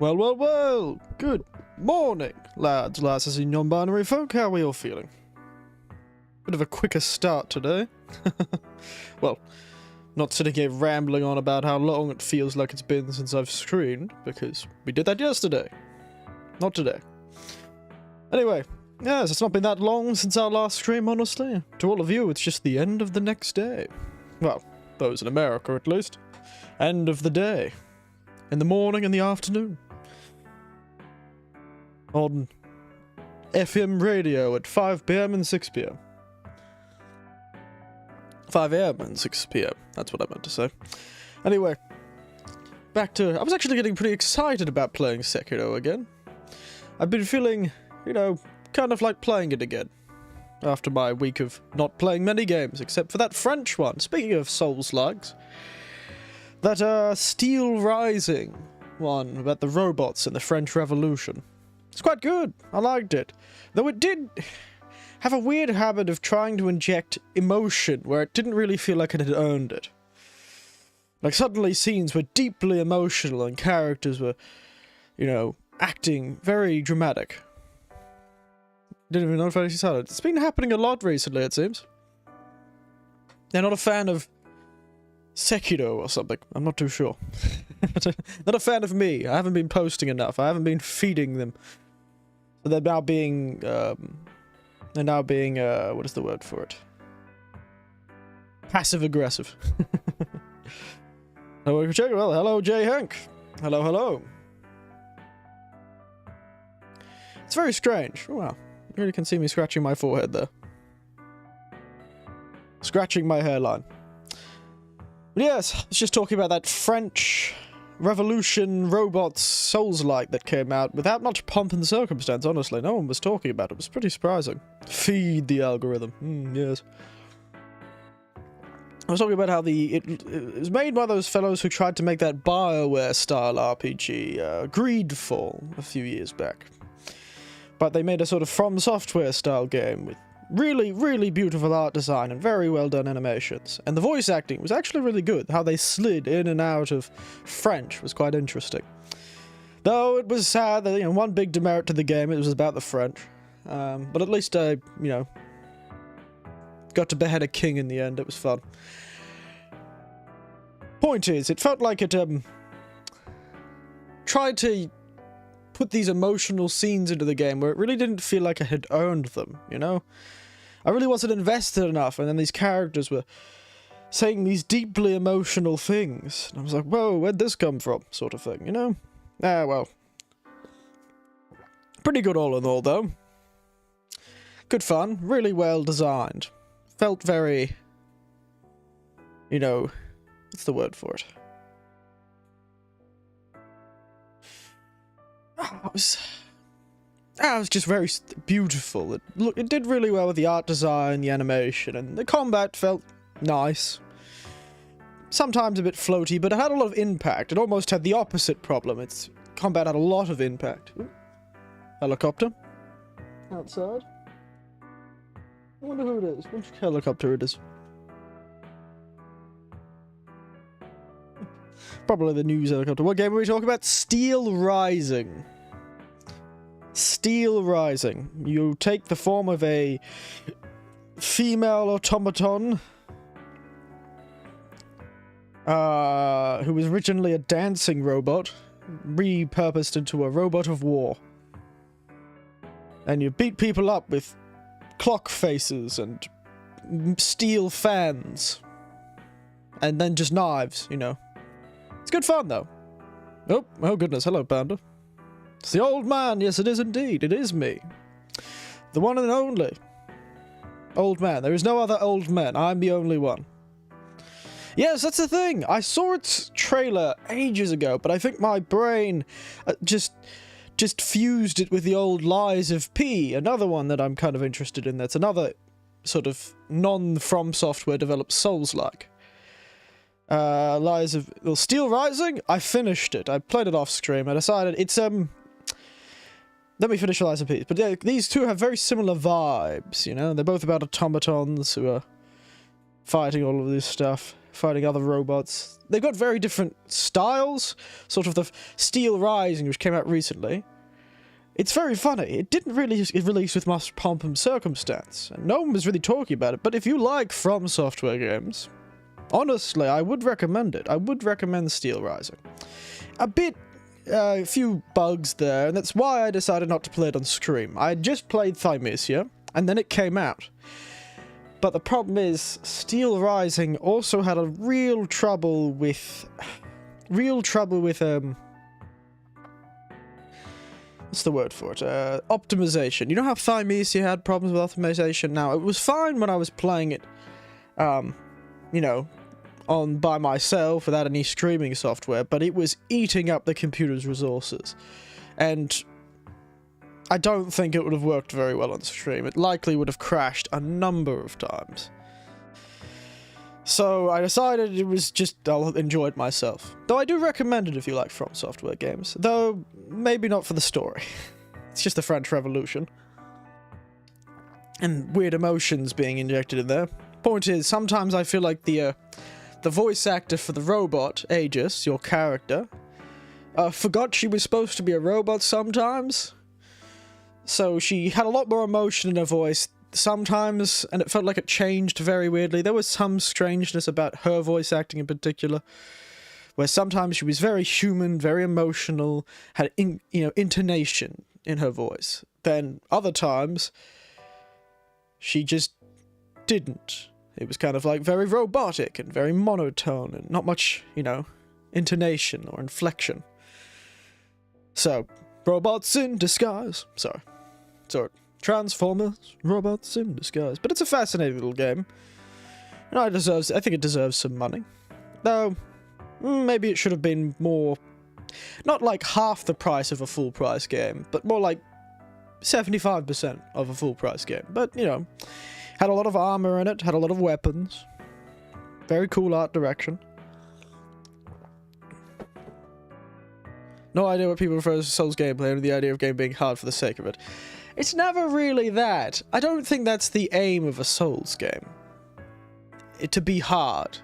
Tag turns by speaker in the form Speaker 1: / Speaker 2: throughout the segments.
Speaker 1: Well, well, well! Good morning, lads, lasses, and non-binary folk. How are we all feeling? Bit of a quicker start today. Well, not sitting here rambling on about how long it feels like it's been since I've streamed, because we did that yesterday. Not today. Anyway, yes, it's not been that long since our last stream, honestly. To all of you, it's just the end of the next day. Well, those in America, at least. End of the day. In the morning and the afternoon. On FM radio at 5 PM and 6 PM. 5 AM and 6 PM. That's what I meant to say. Anyway, back to... I was actually getting pretty excited about playing Sekiro again. I've been feeling, you know, kind of like playing it again. After my week of not playing many games, except for that French one. Speaking of Souls-likes. That, Steel Rising one about the robots in the French Revolution. It's quite good. I liked it. Though it did have a weird habit of trying to inject emotion where it didn't really feel like it had earned it. Like, suddenly scenes were deeply emotional and characters were, you know, acting very dramatic. Didn't even know if I saw it. It's been happening a lot recently, it seems. They're not a fan of Sekiro or something. I'm not too sure. Not a fan of me. I haven't been posting enough. I haven't been feeding them. So they're now being, what is the word for it? Passive-aggressive. Well, hello, J. Hank. Hello, hello. It's very strange. Oh, wow. You really can see me scratching my forehead there. Scratching my hairline. But yes, I was just talking about that French Revolution robots Souls-like that came out without much pomp and circumstance, honestly. No one was talking about it. It was pretty surprising. Feed the algorithm. Yes. I was talking about how it was made by those fellows who tried to make that BioWare-style RPG, Greedfall, a few years back. But they made a sort of From Software-style game with really, really beautiful art design and very well done animations. And the voice acting was actually really good. How they slid in and out of French was quite interesting. Though it was sad that, you know, one big demerit to the game, it was about the French. But at least I, you know, got to behead a king in the end. It was fun. Point is, it felt like it, tried to put these emotional scenes into the game where it really didn't feel like I had earned them, you know? I really wasn't invested enough, and then these characters were saying these deeply emotional things. And I was like, whoa, where'd this come from? Sort of thing, you know? Ah, well. Pretty good all in all, though. Good fun. Really well designed. Felt very... You know... What's the word for it? It was just very beautiful. It did really well with the art design, the animation, and the combat felt nice. Sometimes a bit floaty, but it had a lot of impact. It almost had the opposite problem. Its combat had a lot of impact. Ooh. Helicopter. Outside. I wonder who it is. Which helicopter it is. Probably the news helicopter. What game are we talking about? Steel Rising. Steel Rising. You take the form of a female automaton who was originally a dancing robot, repurposed into a robot of war. And you beat people up with clock faces and steel fans. And then just knives, you know. It's good fun, though. Oh goodness. Hello, Panda. It's the old man. Yes, it is indeed. It is me. The one and only. Old man. There is no other old man. I'm the only one. Yes, that's the thing. I saw its trailer ages ago, but I think my brain just fused it with the old Lies of P, another one that I'm kind of interested in. That's another sort of non-From Software developed Souls-like. Lies of... Well, Steel Rising? I finished it. I played it off stream. I decided it's, Let me finish Lies of P. But yeah, these two have very similar vibes, you know? They're both about automatons who are fighting all of this stuff. fighting other robots. They've got very different styles, sort of the Steel Rising, which came out recently. It's very funny. It didn't really release with much pomp and circumstance, and no one was really talking about it, but if you like From Software games, honestly, I would recommend it. I would recommend Steel Rising. A few bugs there, and that's why I decided not to play it on stream. I had just played Thymesia, and then it came out. But the problem is, Steel Rising also had a real trouble with, what's the word for it? Optimization. You know how Thymesia had problems with optimization? Now, it was fine when I was playing it, you know, by myself without any streaming software, but it was eating up the computer's resources. And I don't think it would have worked very well on stream. It likely would have crashed a number of times. So I decided it was just, I'll enjoy it myself. Though I do recommend it if you like From Software games. Though, maybe not for the story. It's just the French Revolution. And weird emotions being injected in there. Point is, sometimes I feel like the voice actor for the robot, Aegis, your character, forgot she was supposed to be a robot sometimes. So she had a lot more emotion in her voice sometimes, and it felt like it changed very weirdly. There was some strangeness about her voice acting in particular, where sometimes she was very human, very emotional, had intonation in her voice. Then other times, she just didn't. It was kind of like very robotic and very monotone and not much, intonation or inflection. So, robots in disguise. Sorry. Transformers, robots in disguise. But it's a fascinating little game. And I think it deserves some money. Though, maybe it should have been more, not like half the price of a full price game, but more like 75% of a full price game. But, had a lot of armor in it, had a lot of weapons. Very cool art direction. No idea what people refer to Souls gameplay and the idea of game being hard for the sake of it. It's never really that. I don't think that's the aim of a Souls game. To be hard.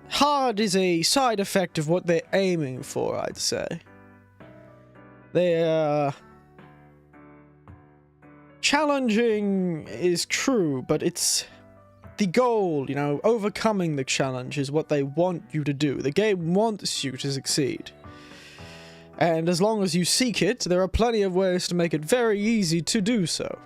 Speaker 1: Hard is a side effect of what they're aiming for, I'd say. Challenging is true, but it's the goal, overcoming the challenge is what they want you to do. The game wants you to succeed. And as long as you seek it, there are plenty of ways to make it very easy to do so.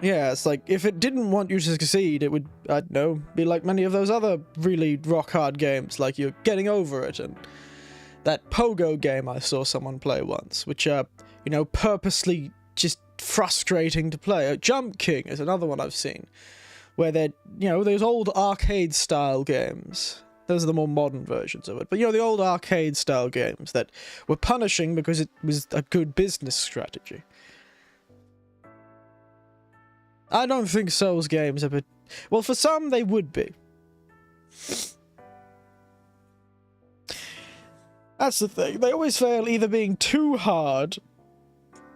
Speaker 1: Yeah, it's like, if it didn't want you to succeed, it would, I don't know, be like many of those other really rock-hard games, like you're getting over it, and that Pogo game I saw someone play once, which are, purposely just frustrating to play. Jump King is another one I've seen, where they're, those old arcade-style games. Those are the more modern versions of it. But, the old arcade-style games that were punishing because it was a good business strategy. I don't think Souls games are... Well, for some, they would be. That's the thing. They always fail either being too hard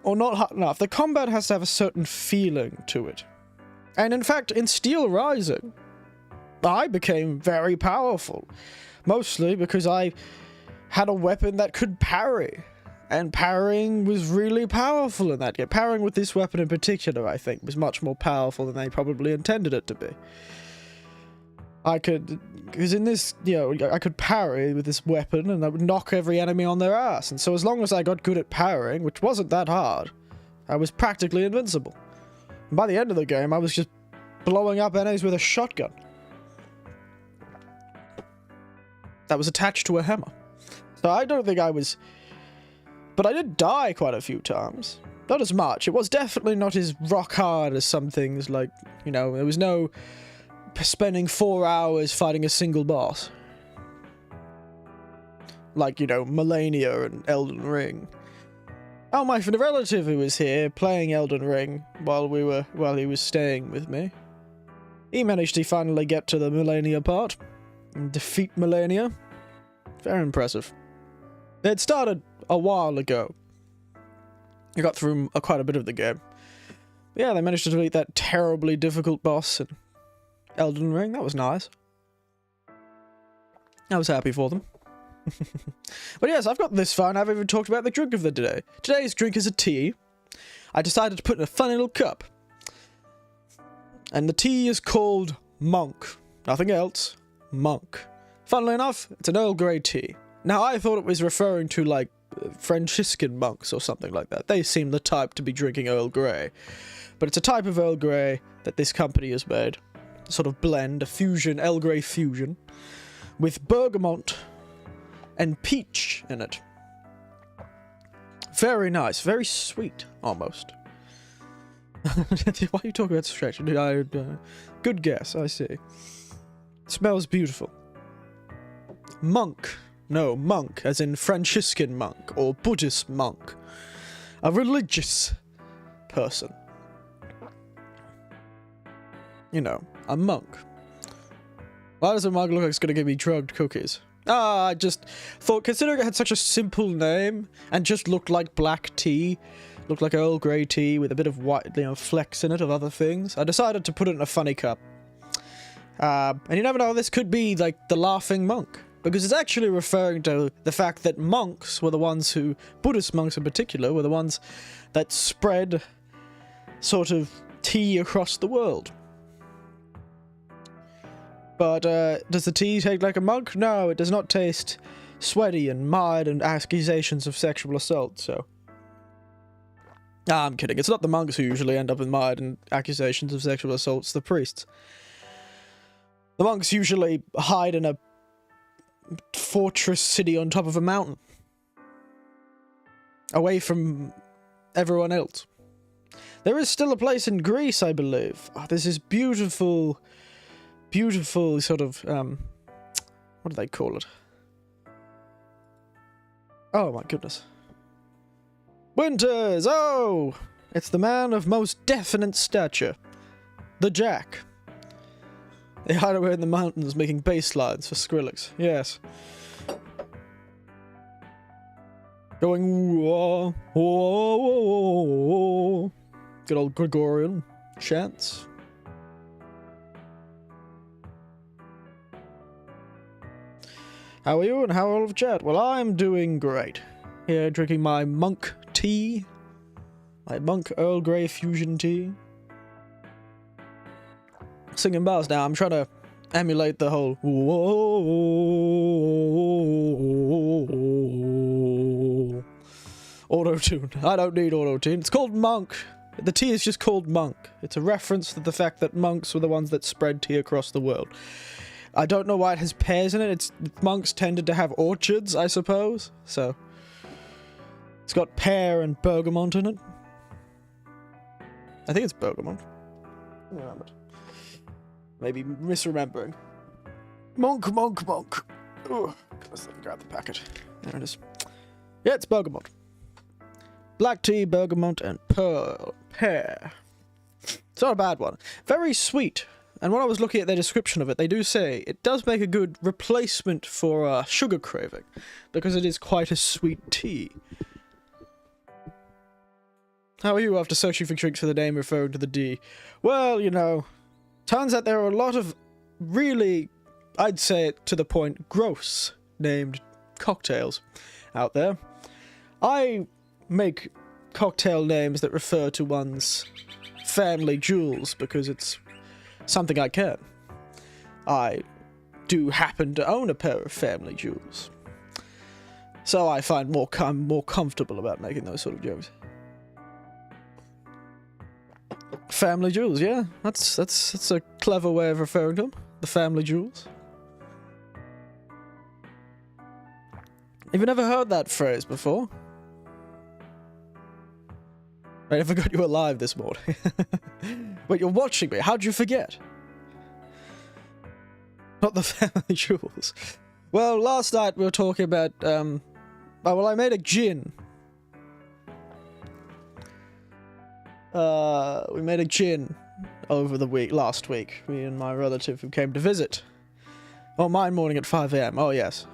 Speaker 1: or not hard enough. The combat has to have a certain feeling to it. And in fact, in Steel Rising, I became very powerful. Mostly because I had a weapon that could parry. And parrying was really powerful in that game. Parrying with this weapon in particular, I think, was much more powerful than they probably intended it to be. Because in this, I could parry with this weapon and I would knock every enemy on their ass. And so as long as I got good at parrying, which wasn't that hard, I was practically invincible. And by the end of the game, I was just blowing up enemies with a shotgun that was attached to a hammer. So I don't think I was... But I did die quite a few times. Not as much. It was definitely not as rock hard as some things, like, there was no spending 4 hours fighting a single boss. Like, Melania and Elden Ring. Oh, my relative who was here playing Elden Ring while he was staying with me. He managed to finally get to the Melania part and defeat Melania. Very impressive. It started a while ago. I got through quite a bit of the game. But yeah, they managed to defeat that terribly difficult boss, and Elden Ring, that was nice. I was happy for them. But yes, I've got this far and I haven't even talked about the drink of the day. Today's drink is a tea. I decided to put in a funny little cup. And the tea is called Monk. Nothing else. Monk. Funnily enough, it's an Earl Grey tea. Now, I thought it was referring to, like, Franciscan monks or something like that. They seem the type to be drinking Earl Grey. But it's a type of Earl Grey that this company has made. A sort of blend, a fusion, Earl Grey fusion, with bergamot and peach in it. Very nice, very sweet, almost. Why are you talking about stretch? Good guess, I see. It smells beautiful. Monk. No, monk, as in Franciscan monk, or Buddhist monk. A religious person. You know, a monk. Why does a monk look like it's gonna give me drugged cookies? I just thought, considering it had such a simple name, and just looked like black tea, looked like Earl Grey tea with a bit of white, flecks in it of other things, I decided to put it in a funny cup. And you never know, this could be, like, the laughing monk. Because it's actually referring to the fact that monks were the ones who, Buddhist monks in particular, were the ones that spread sort of tea across the world. But, does the tea taste like a monk? No, it does not taste sweaty and mired and accusations of sexual assault, so... I'm kidding, it's not the monks who usually end up in mired and accusations of sexual assault, it's the priests. The monks usually hide in a fortress city on top of a mountain. Away from everyone else. There is still a place in Greece, I believe. Oh, there's this beautiful... beautiful sort of, what do they call it? Oh my goodness. Winters! Oh! It's the man of most definite stature. The Jack. They hide away in the mountains making bass lines for Skrillex. Yes. Going whoa, whoa, whoa, whoa. Good old Gregorian chants. How are you and how are all of chat? Well, I'm doing great. Here drinking my monk tea. My monk Earl Grey fusion tea. Singing bars now. I'm trying to emulate the whole whoa auto-tune. I don't need auto-tune. It's called monk. The tea is just called monk. It's a reference to the fact that monks were the ones that spread tea across the world. I don't know why it has pears in it. Monks tended to have orchards, I suppose. So it's got pear and bergamot in it. I think it's bergamot. Maybe misremembering. Monk, monk, monk. Ugh. Let's grab the packet. There it is. Yeah, it's bergamot. Black tea, bergamot, and pear. It's not a bad one. Very sweet. And when I was looking at the description of it, they do say it does make a good replacement for sugar craving, because it is quite a sweet tea. How are you after searching for drinks for the name referring to the D? Well, you know, turns out there are a lot of really, I'd say to the point, gross named cocktails out there. I make cocktail names that refer to one's family jewels because it's something I can. I do happen to own a pair of family jewels, so I find more comfortable about making those sort of jokes. Family jewels, yeah, that's a clever way of referring to them. The family jewels. Have you never heard that phrase before? I forgot you were alive this morning. Wait, you're watching me. How'd you forget? Not the family jewels. Well, last night we were talking about, oh, well, I made a gin. We made a gin over the last week. Me and my relative who came to visit. Oh, mine morning at 5 AM. Oh, yes.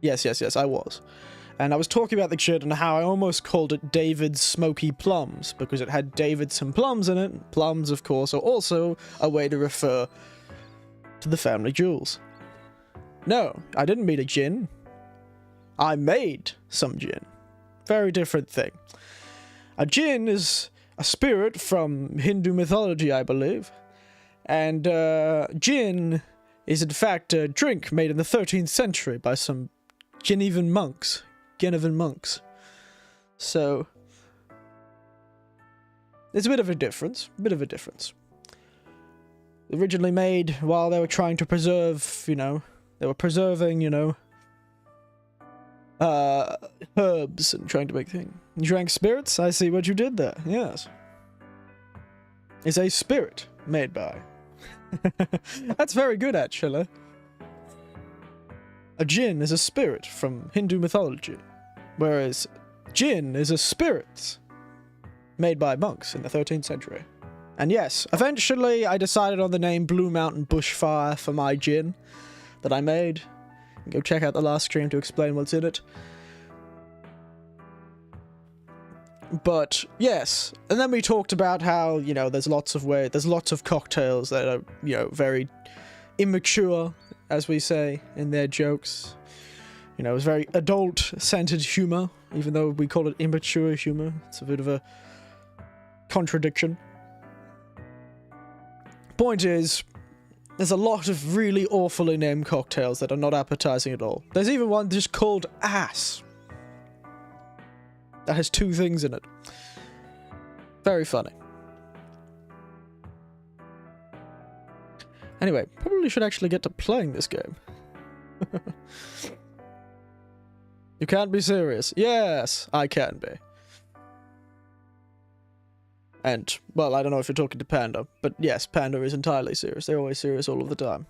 Speaker 1: Yes, I was. And I was talking about the gin and how I almost called it David's Smoky Plums, because it had Davidson plums in it. Plums, of course, are also a way to refer to the family jewels. No, I didn't mean a gin. I made some gin. Very different thing. A gin is a spirit from Hindu mythology, I believe. And gin is in fact a drink made in the 13th century by some Genevan monks. So, there's a bit of a difference. Originally made while they were trying to preserve, they were preserving, herbs and trying to make things. You drank spirits? I see what you did there. Yes. It's a spirit made by. That's very good, actually. A djinn is a spirit from Hindu mythology, whereas gin is a spirit made by monks in the 13th century. And yes, eventually I decided on the name Blue Mountain Bushfire for my gin that I made. Go check out the last stream to explain what's in it. But yes, and then we talked about how, there's lots of cocktails that are, very immature, as we say in their jokes. It's very adult-centered humor, even though we call it immature humor. It's a bit of a contradiction. Point is, there's a lot of really awfully named cocktails that are not appetizing at all. There's even one just called Ass. That has 2 things in it. Very funny. Anyway, probably should actually get to playing this game. You can't be serious. Yes, I can be. And, well, I don't know if you're talking to Panda, but yes, Panda is entirely serious. They're always serious all of the time.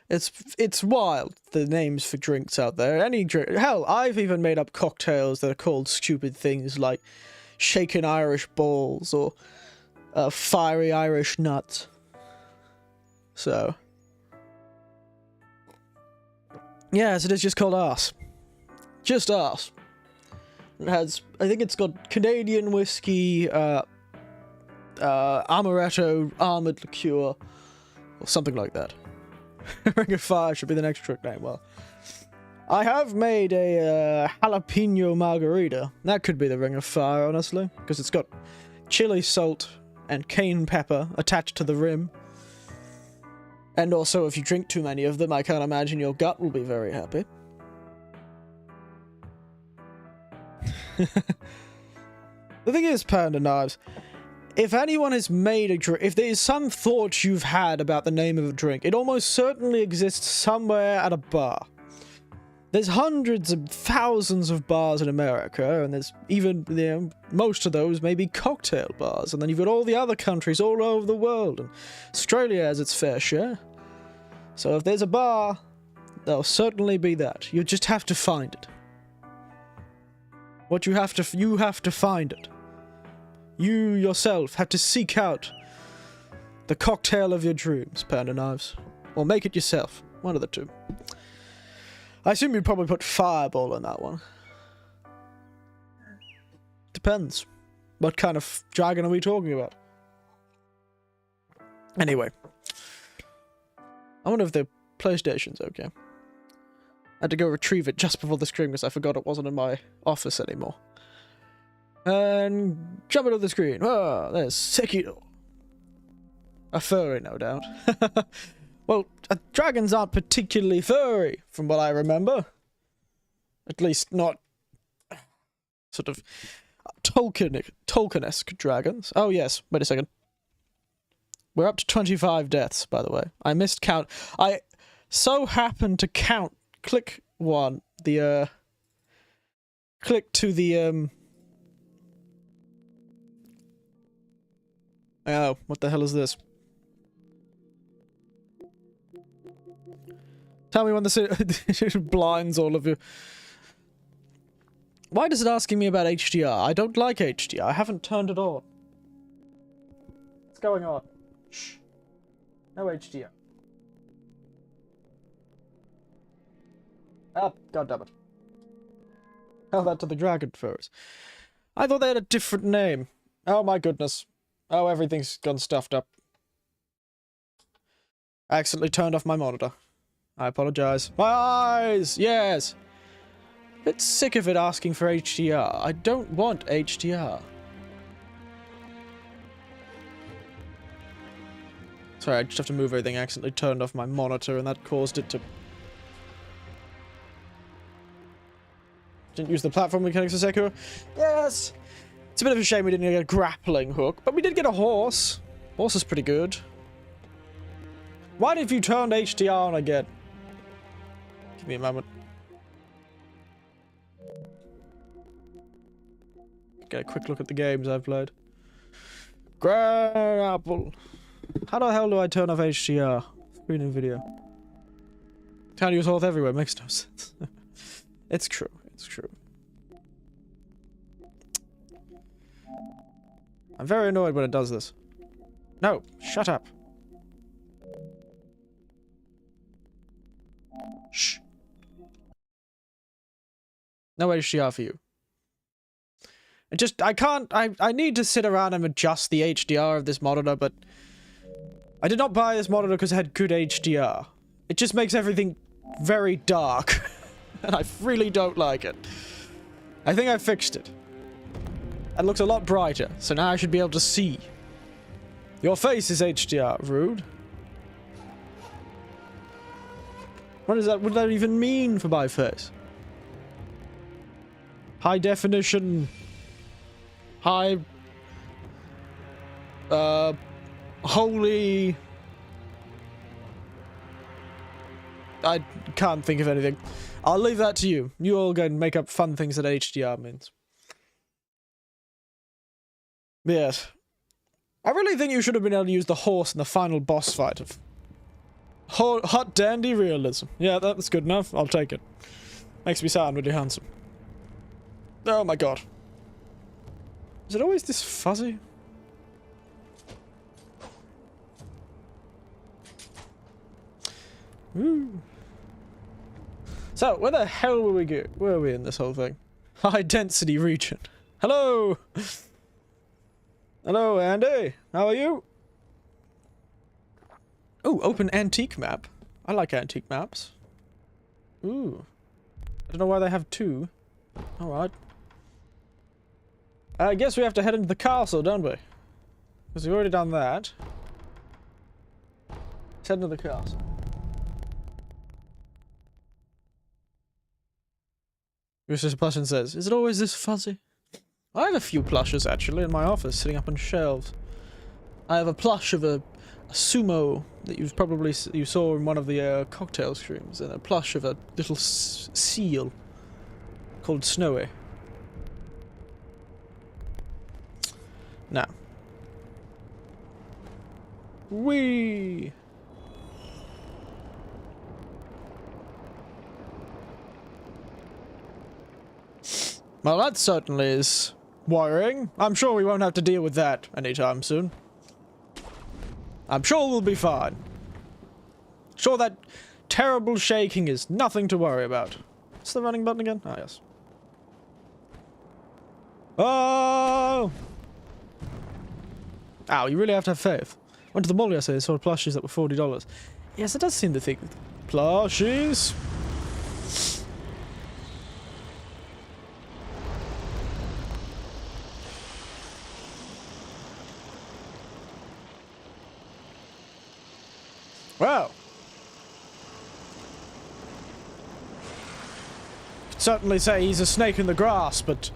Speaker 1: It's wild, the names for drinks out there. Any drink. Hell, I've even made up cocktails that are called stupid things like shaken Irish balls or fiery Irish nuts. So. Yes, it is just called Arse. Just Arse. It has, I think it's got Canadian whiskey, amaretto, almond liqueur, or something like that. Ring of Fire should be the next trick name. Well, I have made a jalapeno margarita. That could be the Ring of Fire, honestly, because it's got chili salt and cayenne pepper attached to the rim. And also, if you drink too many of them, I can't imagine your gut will be very happy. The thing is, Panda Knives, if anyone has made a drink, if there is some thought you've had about the name of a drink, it almost certainly exists somewhere at a bar. There's hundreds of thousands of bars in America, and there's even, most of those may be cocktail bars, and then you've got all the other countries all over the world, and Australia has its fair share. So if there's a bar, there'll certainly be that. You just have to find it. You have to find it. You yourself have to seek out the cocktail of your dreams, Panda Knives. Or make it yourself. One of the two. I assume you'd probably put Fireball in that one. Depends. What kind of dragon are we talking about? Anyway. I wonder if the PlayStation's okay. I had to go retrieve it just before the stream because I forgot it wasn't in my office anymore. And jumping on the screen. Ah, there's Sekiro. A furry, no doubt. Well, dragons aren't particularly furry, from what I remember. At least not sort of Tolkien-esque dragons. Oh yes, wait a second. We're up to 25 deaths, by the way. I missed count. I so happened to click to the, oh, what the hell is this? Tell me when the blinds all of you. Why is it asking me about HDR? I don't like HDR. I haven't turned it on. What's going on? Shh. No HDR. Oh, goddammit. Tell that to the dragon furs. I thought they had a different name. Oh my goodness. Oh, everything's gone stuffed up. I accidentally turned off my monitor. I apologize. My eyes! Yes! Bit sick of it asking for HDR. I don't want HDR. Sorry, I just have to move everything. I accidentally turned off my monitor and that caused it to... Didn't use the platform mechanics of Sekiro. Yes! It's a bit of a shame we didn't get a grappling hook, but we did get a horse. Horse is pretty good. Why did you turn HDR on again? Give me a moment. Get a quick look at the games I've played. Grapple. How the hell do I turn off HDR? Screen and video. Can't use horse everywhere, makes no sense. It's true, it's true. I'm very annoyed when it does this. No, shut up. Shh. No HDR for you. I need to sit around and adjust the HDR of this monitor, but I did not buy this monitor because it had good HDR. It just makes everything very dark, and I really don't like it. I think I fixed it. It looks a lot brighter, so now I should be able to see. Your face is HDR, rude. What does that, what does that even mean for my face? High definition... High... Holy... I can't think of anything. I'll leave that to you. You all go and make up fun things that HDR means. Yes. I really think you should have been able to use the horse in the final boss fight of... Hot dandy realism. Yeah, that's good enough. I'll take it. Makes me sound really handsome. Oh my god. Is it always this fuzzy? Ooh. So, where the hell were we go? Where are we in this whole thing? High density region. Hello! Hello, Andy. How are you? Ooh, open antique map. I like antique maps. Ooh. I don't know why they have two. Alright. I guess we have to head into the castle, don't we? Because we've already done that. Let's head into the castle. Mr. Plushin says, is it always this fuzzy? I have a few plushes, actually, in my office, sitting up on shelves. I have a plush of a sumo that you saw in one of the cocktail streams, and a plush of a little seal called Snowy. Now. Whee! Well, that certainly is worrying. I'm sure we won't have to deal with that anytime soon. I'm sure we'll be fine. Sure that terrible shaking is nothing to worry about. What's the running button again? Ah, yes. Oh! Ow, you really have to have faith. Went to the mall yesterday and saw plushies that were $40. Yes, it does seem to think... Plushies! Well, could certainly say he's a snake in the grass, but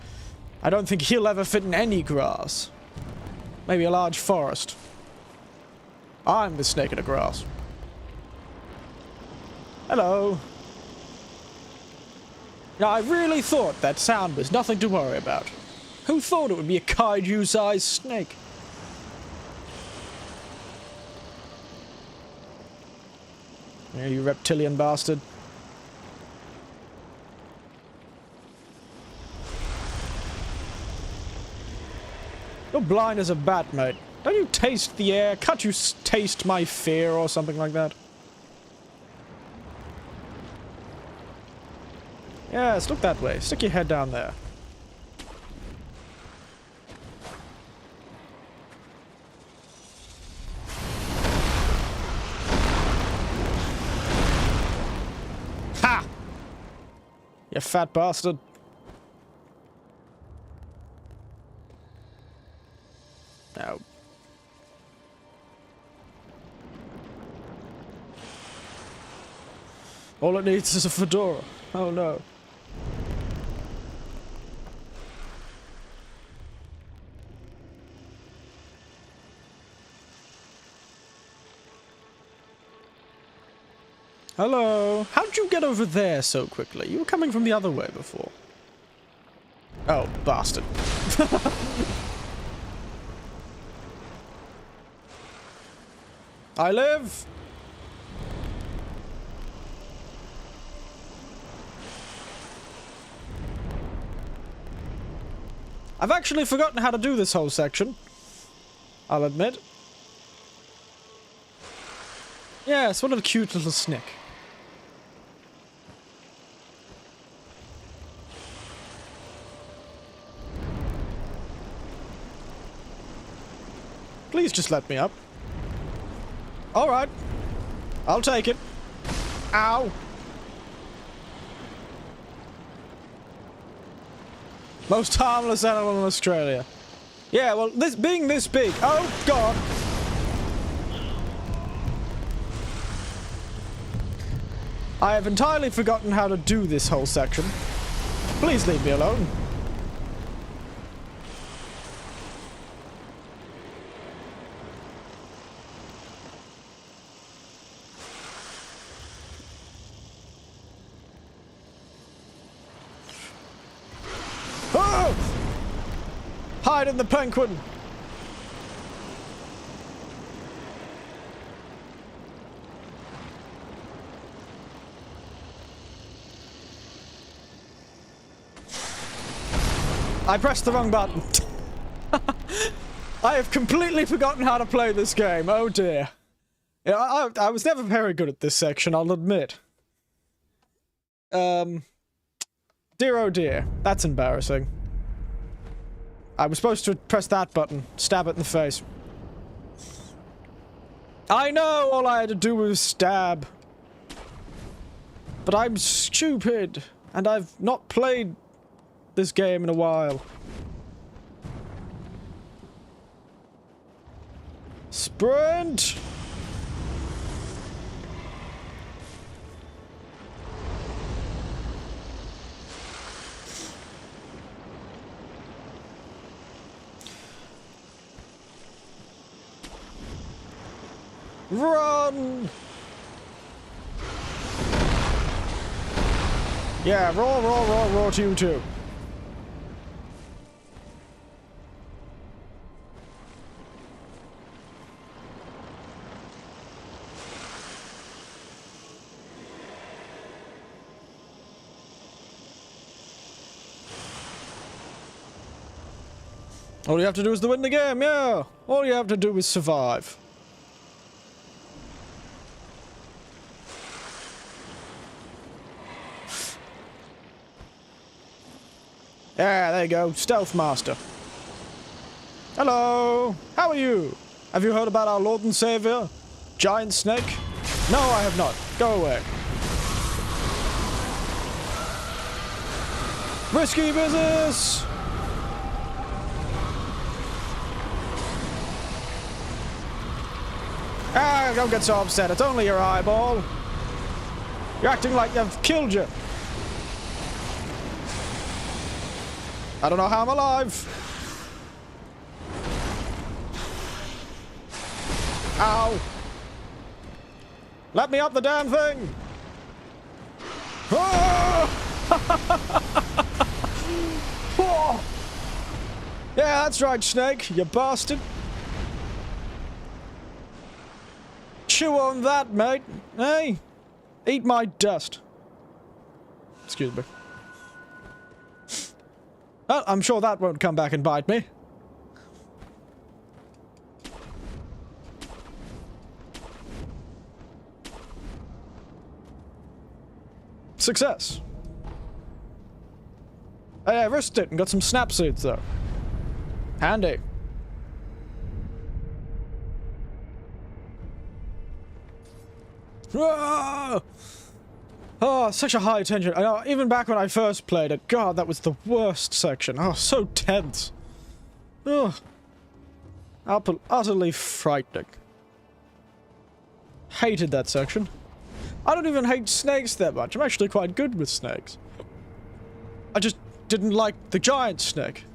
Speaker 1: I don't think he'll ever fit in any grass. Maybe a large forest. I'm the snake in the grass. Hello. Now, I really thought that sound was nothing to worry about. Who thought it would be a kaiju-sized snake? Yeah, you reptilian bastard. You're blind as a bat, mate. Don't you taste the air? Can't you taste my fear or something like that? Yes, look that way. Stick your head down there. Ha! You fat bastard. No. All it needs is a fedora. Oh no. Hello. How'd you get over there so quickly? You were coming from the other way before. Oh, bastard. I live! I've actually forgotten how to do this whole section. I'll admit. Yes, what a cute little snick. Please just let me up. Alright. I'll take it. Ow. Most harmless animal in Australia. Yeah, well, this being this big. Oh, God. I have entirely forgotten how to do this whole section. Please leave me alone. Oh! Hide in the penguin! I pressed the wrong button. I have completely forgotten how to play this game. Oh dear. Yeah, I was never very good at this section, I'll admit. Dear oh dear. That's embarrassing. I was supposed to press that button. Stab it in the face. I know all I had to do was stab. But I'm stupid. And I've not played this game in a while. Sprint! Run! Yeah, roar, roar, roar, roar to you too. All you have to do is to win the game, yeah! All you have to do is survive. Yeah, there you go. Stealth Master. Hello! How are you? Have you heard about our Lord and Savior? Giant Snake? No, I have not. Go away. Risky business! Ah, don't get so upset. It's only your eyeball. You're acting like I've killed you. I don't know how I'm alive. Ow. Let me up the damn thing. Oh! Oh! Yeah, that's right, Snake, you bastard. Chew on that, mate. Hey, eat my dust. Excuse me. Well, I'm sure that won't come back and bite me. Success. I risked it and got some snap seeds, though. Handy. Ah! Oh, such a high tension. I know, even back when I first played it, God, that was the worst section. Oh, so tense. Oh, utterly frightening. Hated that section. I don't even hate snakes that much. I'm actually quite good with snakes. I just didn't like the giant snake.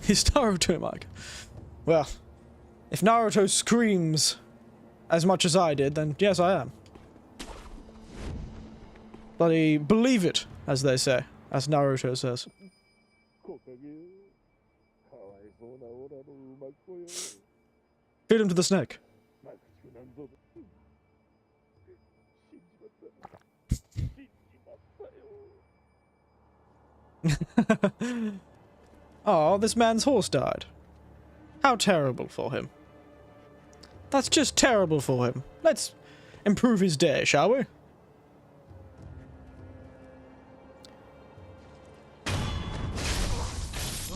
Speaker 1: He's Naruto, Mike. Well, if Naruto screams as much as I did, then yes, I am. Bloody believe it, as they say, as Naruto says. Feed him to the snake. Oh, this man's horse died. How terrible for him. That's just terrible for him. Let's improve his day, shall we?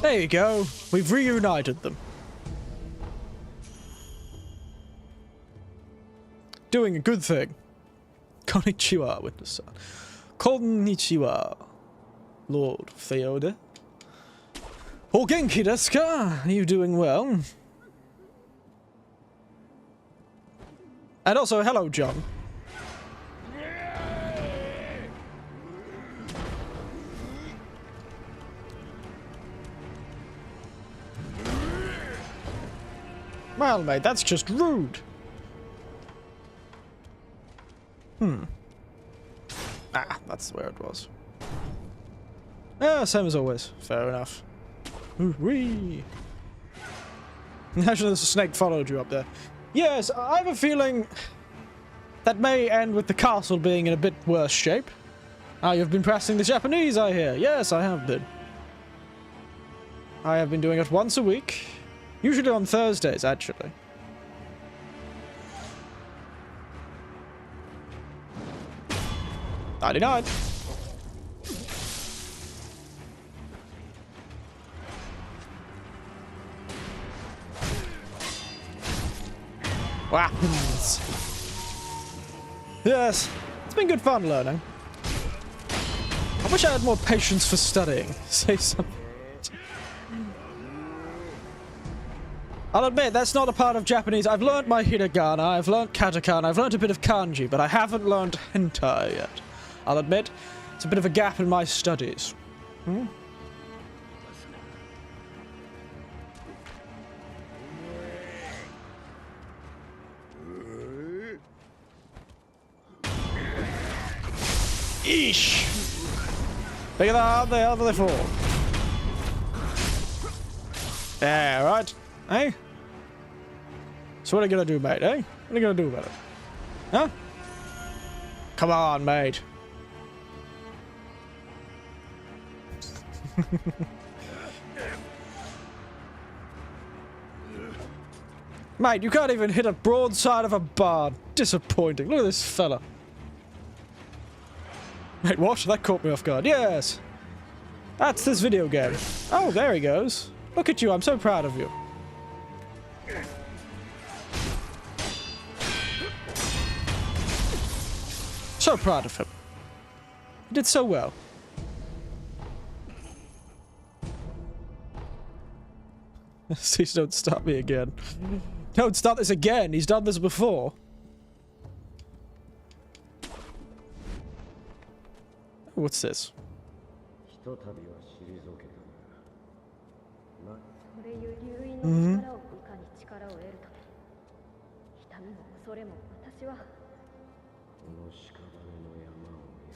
Speaker 1: There you go. We've reunited them. Doing a good thing. Konnichiwa, witness. Konnichiwa, Lord Theodore. O genki desu ka? Are you doing well? And also, hello, John. Well, mate, that's just rude. Ah, that's where it was. Ah, same as always. Fair enough. Wee. Actually, there's a snake followed you up there. Yes, I have a feeling that may end with the castle being in a bit worse shape. Ah, you've been practicing the Japanese, I hear. Yes, I have been. I have been doing it once a week. Usually on Thursdays, actually. $99. Weapons. Yes, it's been good fun learning. I wish I had more patience for studying. Say something. I'll admit, that's not a part of Japanese. I've learned my hiragana, I've learned katakana, I've learned a bit of kanji, but I haven't learned hentai yet. I'll admit, it's a bit of a gap in my studies. Eesh! Bigger than how they fall. Yeah, right. Hey? So what are you gonna do, mate, eh? What are you gonna do about it? Huh? Come on, mate. Mate, you can't even hit a broadside of a barn. Disappointing. Look at this fella. Wait, what? That caught me off guard. Yes! That's this video game. Oh, there he goes. Look at you, I'm so proud of you. So proud of him. He did so well. Please don't start me again. Don't start this again. He's done this before. What's this?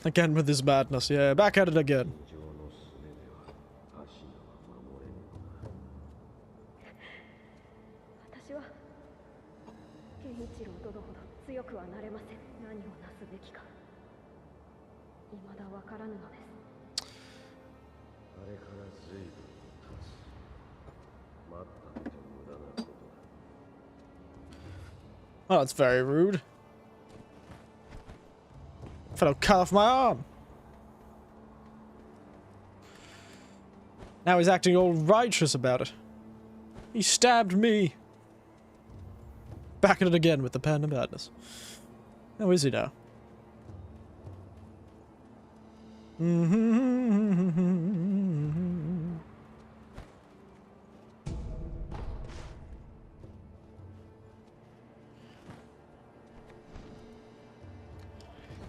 Speaker 1: Again with his madness, yeah, back at it again. Oh, that's very rude. Fellow cut off my arm. Now he's acting all righteous about it. He stabbed me. Back at it again with the Panda Madness. How is he now?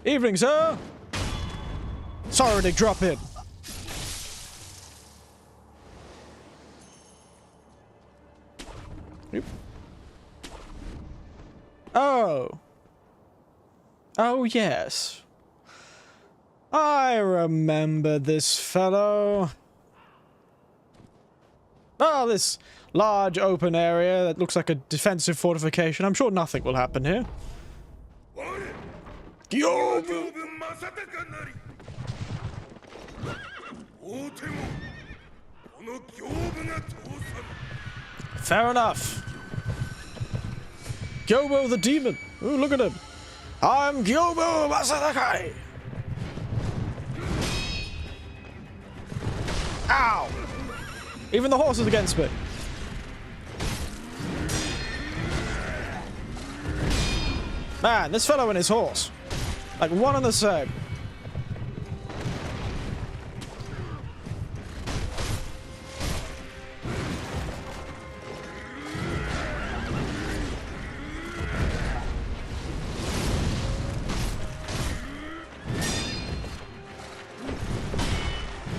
Speaker 1: Evening, sir. Sorry to drop in. Yep. Oh. Oh, yes. I remember this fellow. Oh, this large open area that looks like a defensive fortification. I'm sure nothing will happen here. Fair enough. Gyobo the demon. Ooh, look at him. I'm Gyobo Masadakai. Ow! Even the horse is against me. Man, this fellow and his horse. Like one and the same.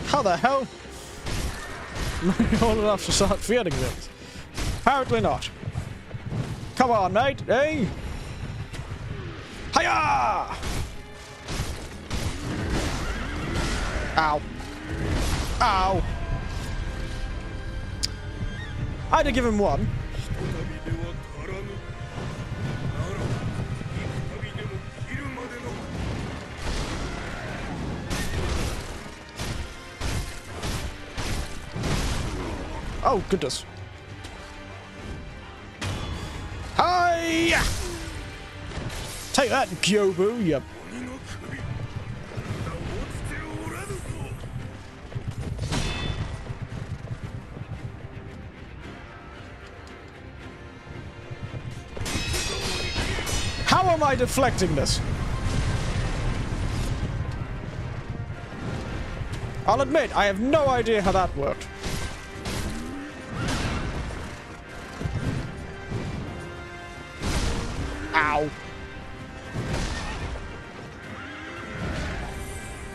Speaker 1: How the hell? Am I old enough to start feeling things? Apparently not. Come on, mate, eh? Hiya! Ow. Ow. I had to give him one. Oh, goodness. Hiya! Take that, Gyobu, you... How am I deflecting this? I'll admit, I have no idea how that worked. Ow.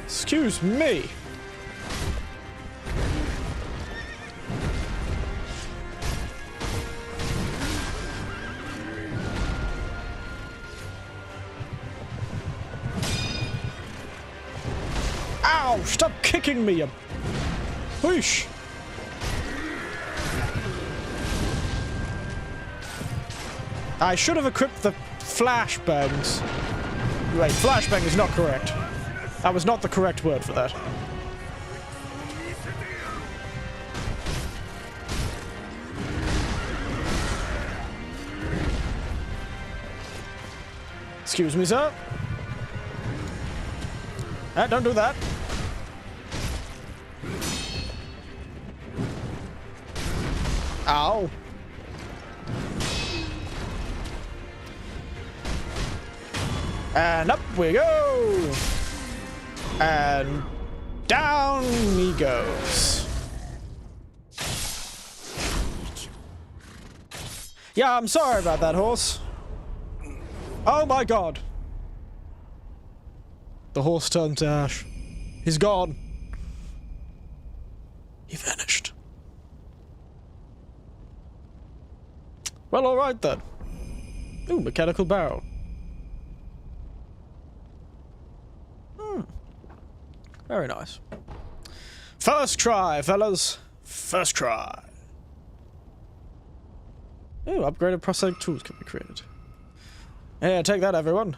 Speaker 1: Excuse me. Ow! Stop kicking me, you... Whoosh! I should have equipped the flashbangs. Wait, flashbang is not correct. That was not the correct word for that. Excuse me, sir. Don't do that. Ow. And up we go! And down he goes. Yeah, I'm sorry about that, horse. Oh my god. The horse turned to ash. He's gone. He vanished. Well, alright then. Ooh, mechanical barrel. Very nice. First try, fellas. First try. Ooh, upgraded prosthetic tools can be created. Yeah, take that, everyone.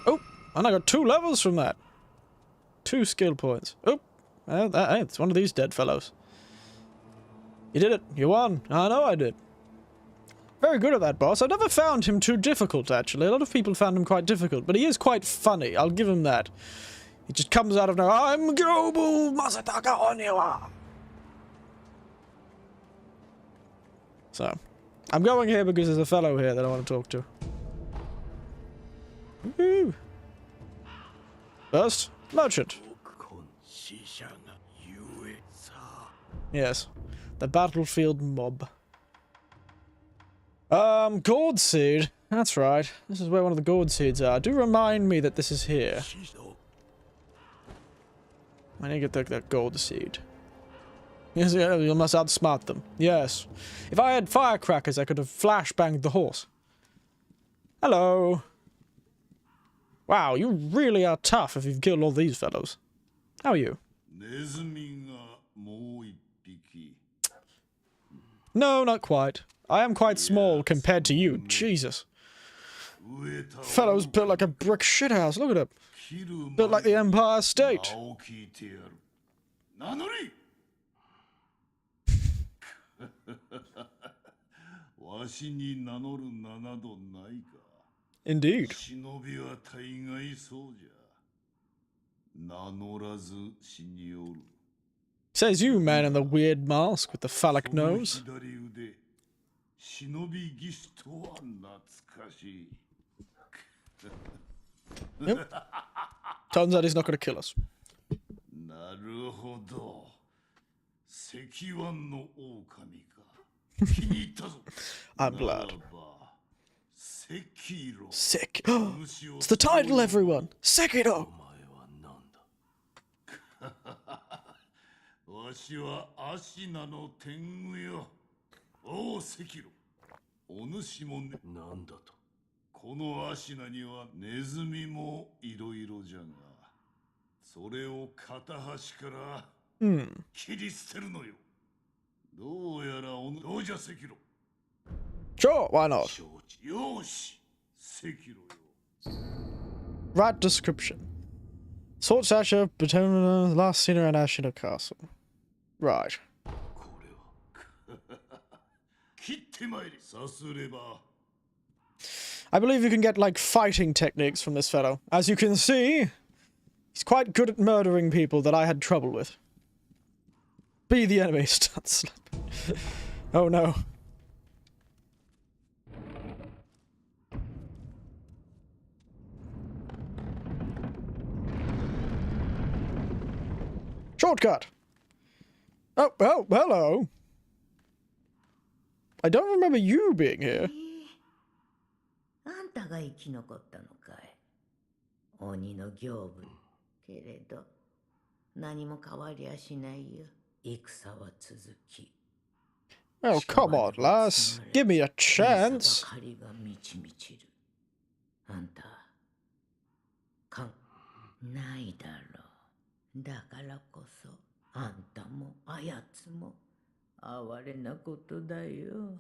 Speaker 1: Oh, and I got 2 levels from that. 2 skill points. Oh, hey, it's one of these dead fellows. You did it. You won. I know I did. Very good at that boss. I never found him too difficult, actually. A lot of people found him quite difficult, but he is quite funny. I'll give him that. He just comes out of nowhere. I'm Global Masataka Oniwa. So, I'm going here because there's a fellow here that I want to talk to. Woo! First, merchant. Yes, the battlefield mob. Gourd seed. That's right. This is where one of the gourd seeds are. Do remind me that this is here. I need to get that gourd seed. Yes, yeah, you must outsmart them. Yes. If I had firecrackers, I could have flashbanged the horse. Hello. Wow, you really are tough if you've killed all these fellows. How are you? No, not quite. I am quite small compared to you. Jesus. Fellow's built like a brick shithouse. Look at him. Built like the Empire State. Indeed. Says you, man in the weird mask with the phallic nose. Yep. Turns out he's not going to kill us. I'm glad. Sick. It's the title, everyone. Sekiro. Sure, why not? Right description. Sword Sasha, Batona, last seen her at Ashina Castle. Right. I believe you can get, like, fighting techniques from this fellow. As you can see, he's quite good at murdering people that I had trouble with. Be the enemy, start slapping. Oh no. Shortcut! Oh, hello. I don't remember you being here.
Speaker 2: あんたが生き残ったのかい。鬼の行部。けれど、何も変わりゃしないよ。戦は続き。
Speaker 1: Oh, come on, lass. Give me a chance.
Speaker 2: ばかりが満ち満ちる。あんた、ないだろう。だからこそ、あんたもあやつも哀れなことだよ。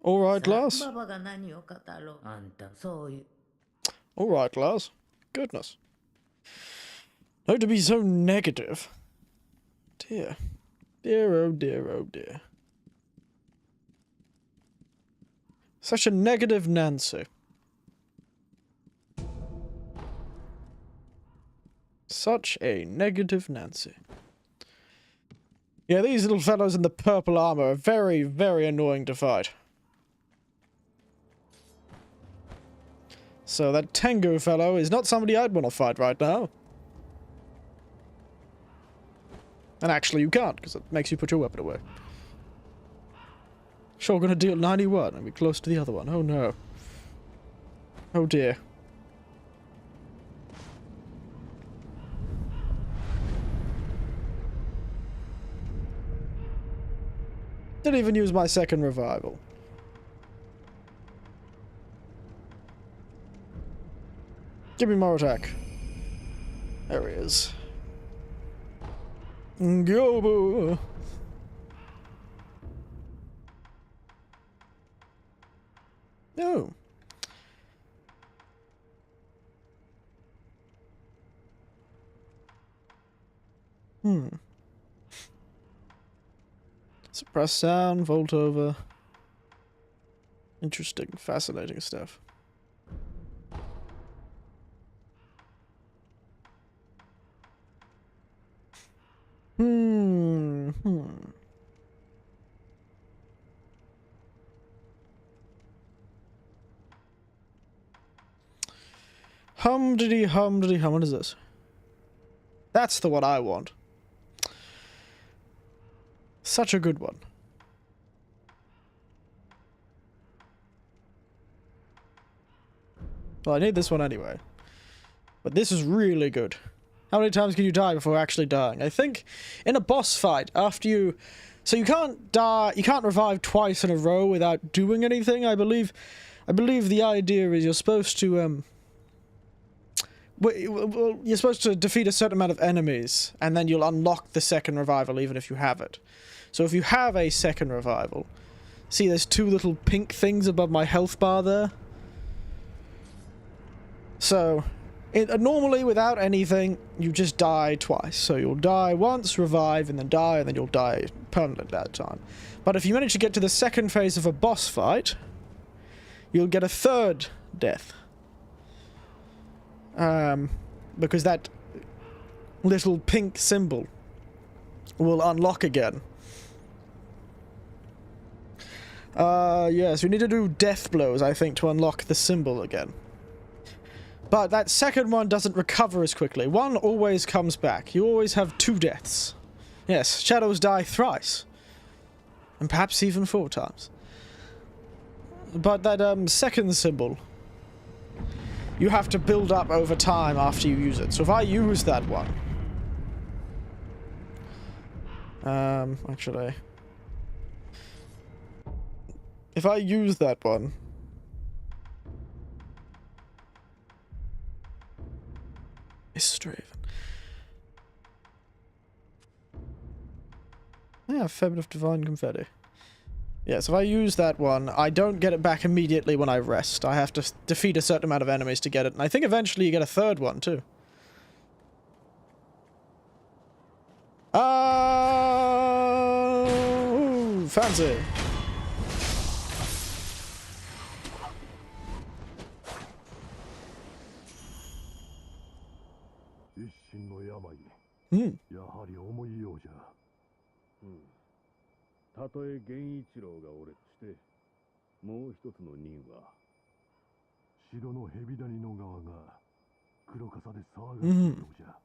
Speaker 1: Alright, lass.
Speaker 2: ババが何を語ろう。あんた、そういう。
Speaker 1: Alright, lass. Goodness. Not to be so negative. Dear. Dear, oh dear, oh dear. Such a negative Nancy. Such a negative Nancy. Yeah, these little fellows in the purple armor are very, very annoying to fight. So that Tengu fellow is not somebody I'd want to fight right now. And actually you can't, because it makes you put your weapon away. Sure, gonna deal 91 and be close to the other one. Oh no. Oh dear. Didn't even use my second revival. Give me more attack. There he is. Go. No. Suppress sound, vault over. Interesting, fascinating stuff. Hum diddy hum diddy hum. What is this? That's the one I want. Such a good one. Well, I need this one anyway. But this is really good. How many times can you die before actually dying? I think in a boss fight, after you... So you can't die... You can't revive twice in a row without doing anything. I believe the idea is you're supposed to, well, you're supposed to defeat a certain amount of enemies, and then you'll unlock the second revival even if you have it. So if you have a second revival... See, there's two little pink things above my health bar there? So... normally, without anything, you just die twice. So you'll die once, revive, and then die, and then you'll die permanently that time. But if you manage to get to the second phase of a boss fight, you'll get a third death. Because that little pink symbol will unlock again. Yes, we need to do death blows, I think, to unlock the symbol again. But that second one doesn't recover as quickly. One always comes back. You always have 2 deaths. Yes, shadows die thrice. And perhaps even 4 times. But that second symbol, you have to build up over time after you use it. So if I use that one... actually... If I use that one... Straven. Yeah, Feminine of Divine Confetti. Yes, if I use that one, I don't get it back immediately when I rest. I have to defeat a certain amount of enemies to get it, and I think eventually you get a third one, too. Oh, fancy. Hmm.
Speaker 3: たとえ源一郎が俺としてもう一つの任は城の蛇谷の側が黒笠で騒がせるようじゃ、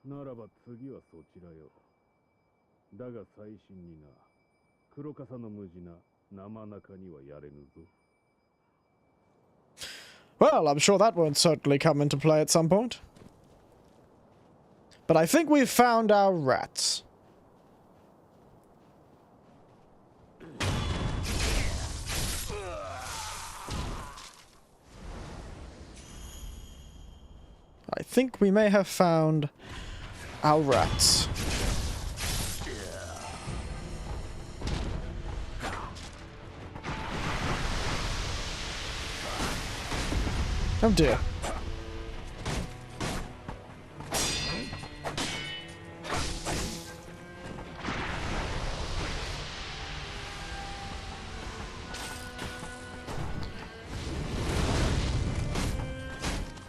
Speaker 3: ならば次はそちらよ。だが最新にな黒笠の無事な生中にはやれぬぞ。
Speaker 1: Well, I'm sure that won't certainly come into play at some point. But I think we've found our rats. I think we may have found our rats. Oh dear.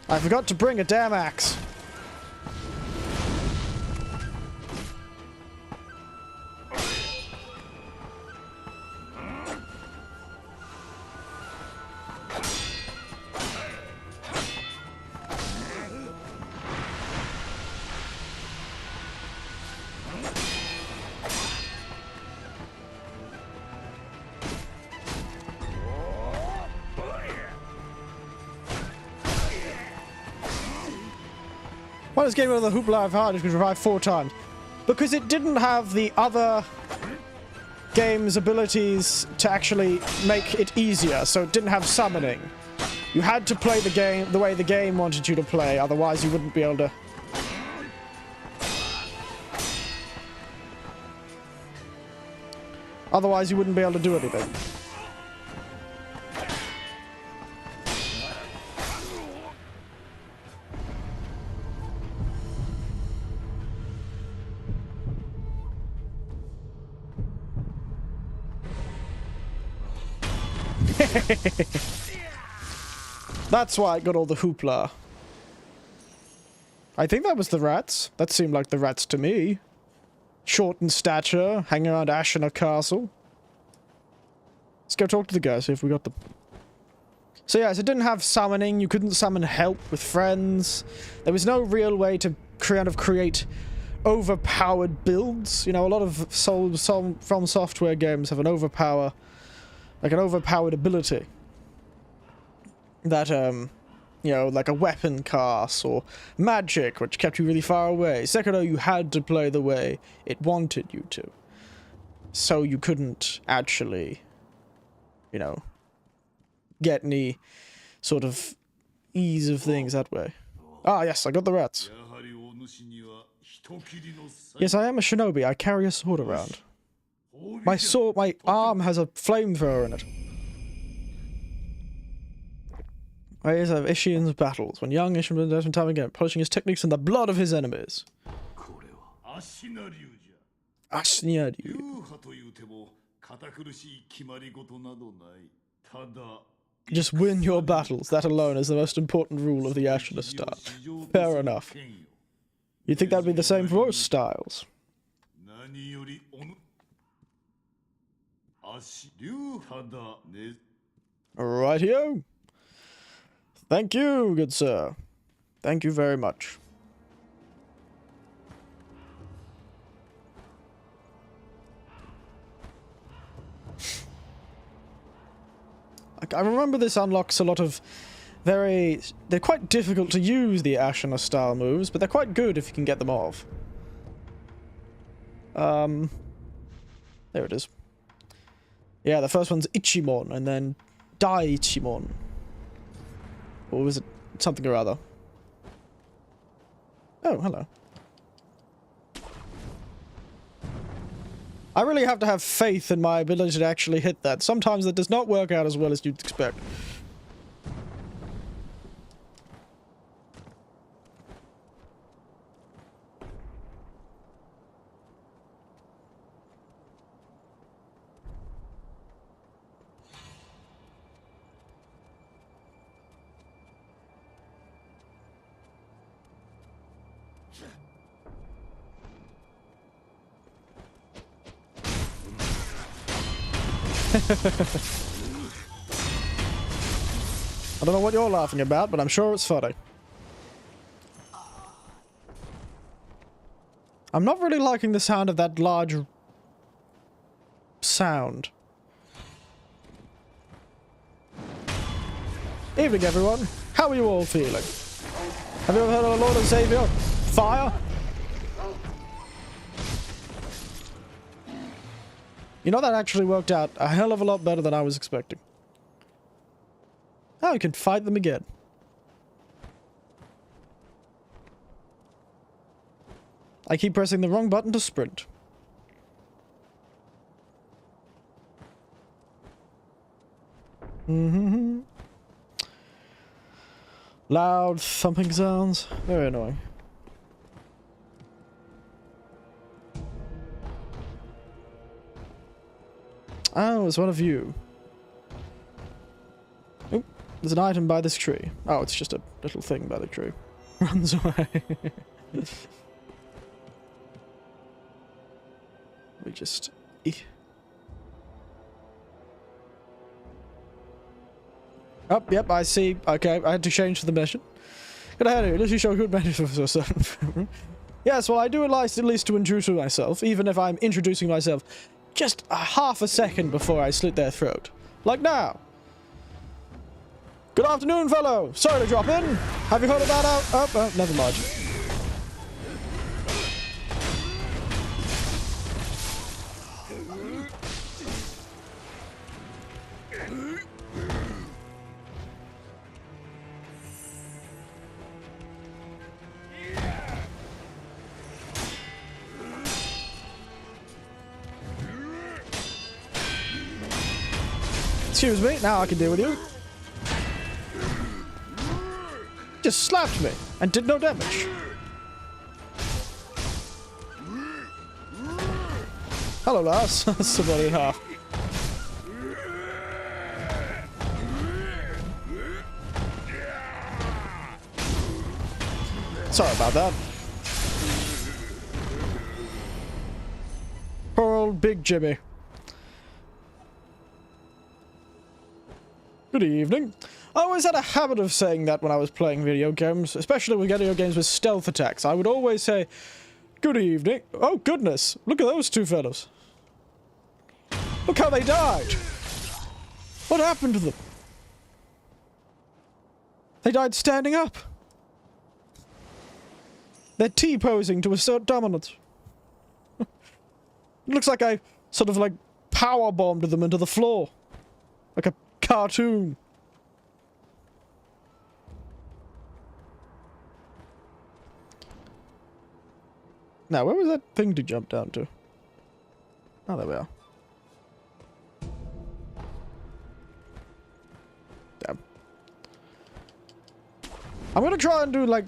Speaker 1: I forgot to bring a damn axe. Why does game of the Hoopla have hard? It could revive 4 times. Because it didn't have the other game's abilities to actually make it easier, so it didn't have summoning. You had to play the game the way the game wanted you to play, otherwise you wouldn't be able to... Otherwise you wouldn't be able to do anything. That's why I got all the hoopla. I think that was the rats. That seemed like the rats to me. Short in stature, hanging around Ashina Castle. Let's go talk to the guy, see if we got them. So yes, it didn't have summoning. You couldn't summon help with friends. There was no real way to kind of create overpowered builds. You know, a lot of From Software games have an overpowered ability that you know, like a weapon cast or magic, which kept you really far away. Sekiro, you had to play the way it wanted you to, so you couldn't actually, you know, get any sort of ease of things that way. Ah, yes, I got the rats. Yes, I am a shinobi. I carry a sword around. My arm has a flamethrower in it. Ways of Ishian's battles. When young Ishian does from time again, polishing his techniques in the blood of his enemies. Ashina Ryu. Just win your battles. That alone is the most important rule of the Ashina style. Fair enough. You'd think that'd be the same for most styles. Rightio. Thank you, good sir. Thank you very much. I remember this unlocks a lot of they're quite difficult to use, the Ashina style moves, but they're quite good if you can get them off. There it is. Yeah, the first one's Ichimon, and then Daichimon. Or was it something or other? Oh, hello. I really have to have faith in my ability to actually hit that. Sometimes that does not work out as well as you'd expect. I don't know what you're laughing about, but I'm sure it's funny. I'm not really liking the sound of that large sound. Evening, everyone. How are you all feeling? Have you ever heard of our Lord and Savior? Fire? You know, that actually worked out a hell of a lot better than I was expecting. Oh, you can fight them again. I keep pressing the wrong button to sprint. Mm-hmm. Loud thumping sounds. Very annoying. Oh, it's one of you. Oh, there's an item by this tree. Oh, it's just a little thing by the tree. Runs away. We just... Oh, yep, I see. Okay, I had to change the mission. Good ahead here. Does you show good manners? Yes, well, I do at least to introduce myself, even if I'm introducing myself just a half a second before I slit their throat. Like now. Good afternoon, fellow. Sorry to drop in. Have you heard about our... Oh, never mind. Excuse me, now I can deal with you. Just slapped me and did no damage. Hello, Lars. Somebody in half. Sorry about that. Poor old Big Jimmy. Good evening. I always had a habit of saying that when I was playing video games, especially with video games with stealth attacks. I would always say, "Good evening." Oh, goodness. Look at those two fellows. Look how they died. What happened to them? They died standing up. They're T-posing to assert dominance. It looks like I sort of like power bombed them into the floor. Like a cartoon. Now, where was that thing to jump down to? Oh, there we are. Damn. I'm gonna try and do, like,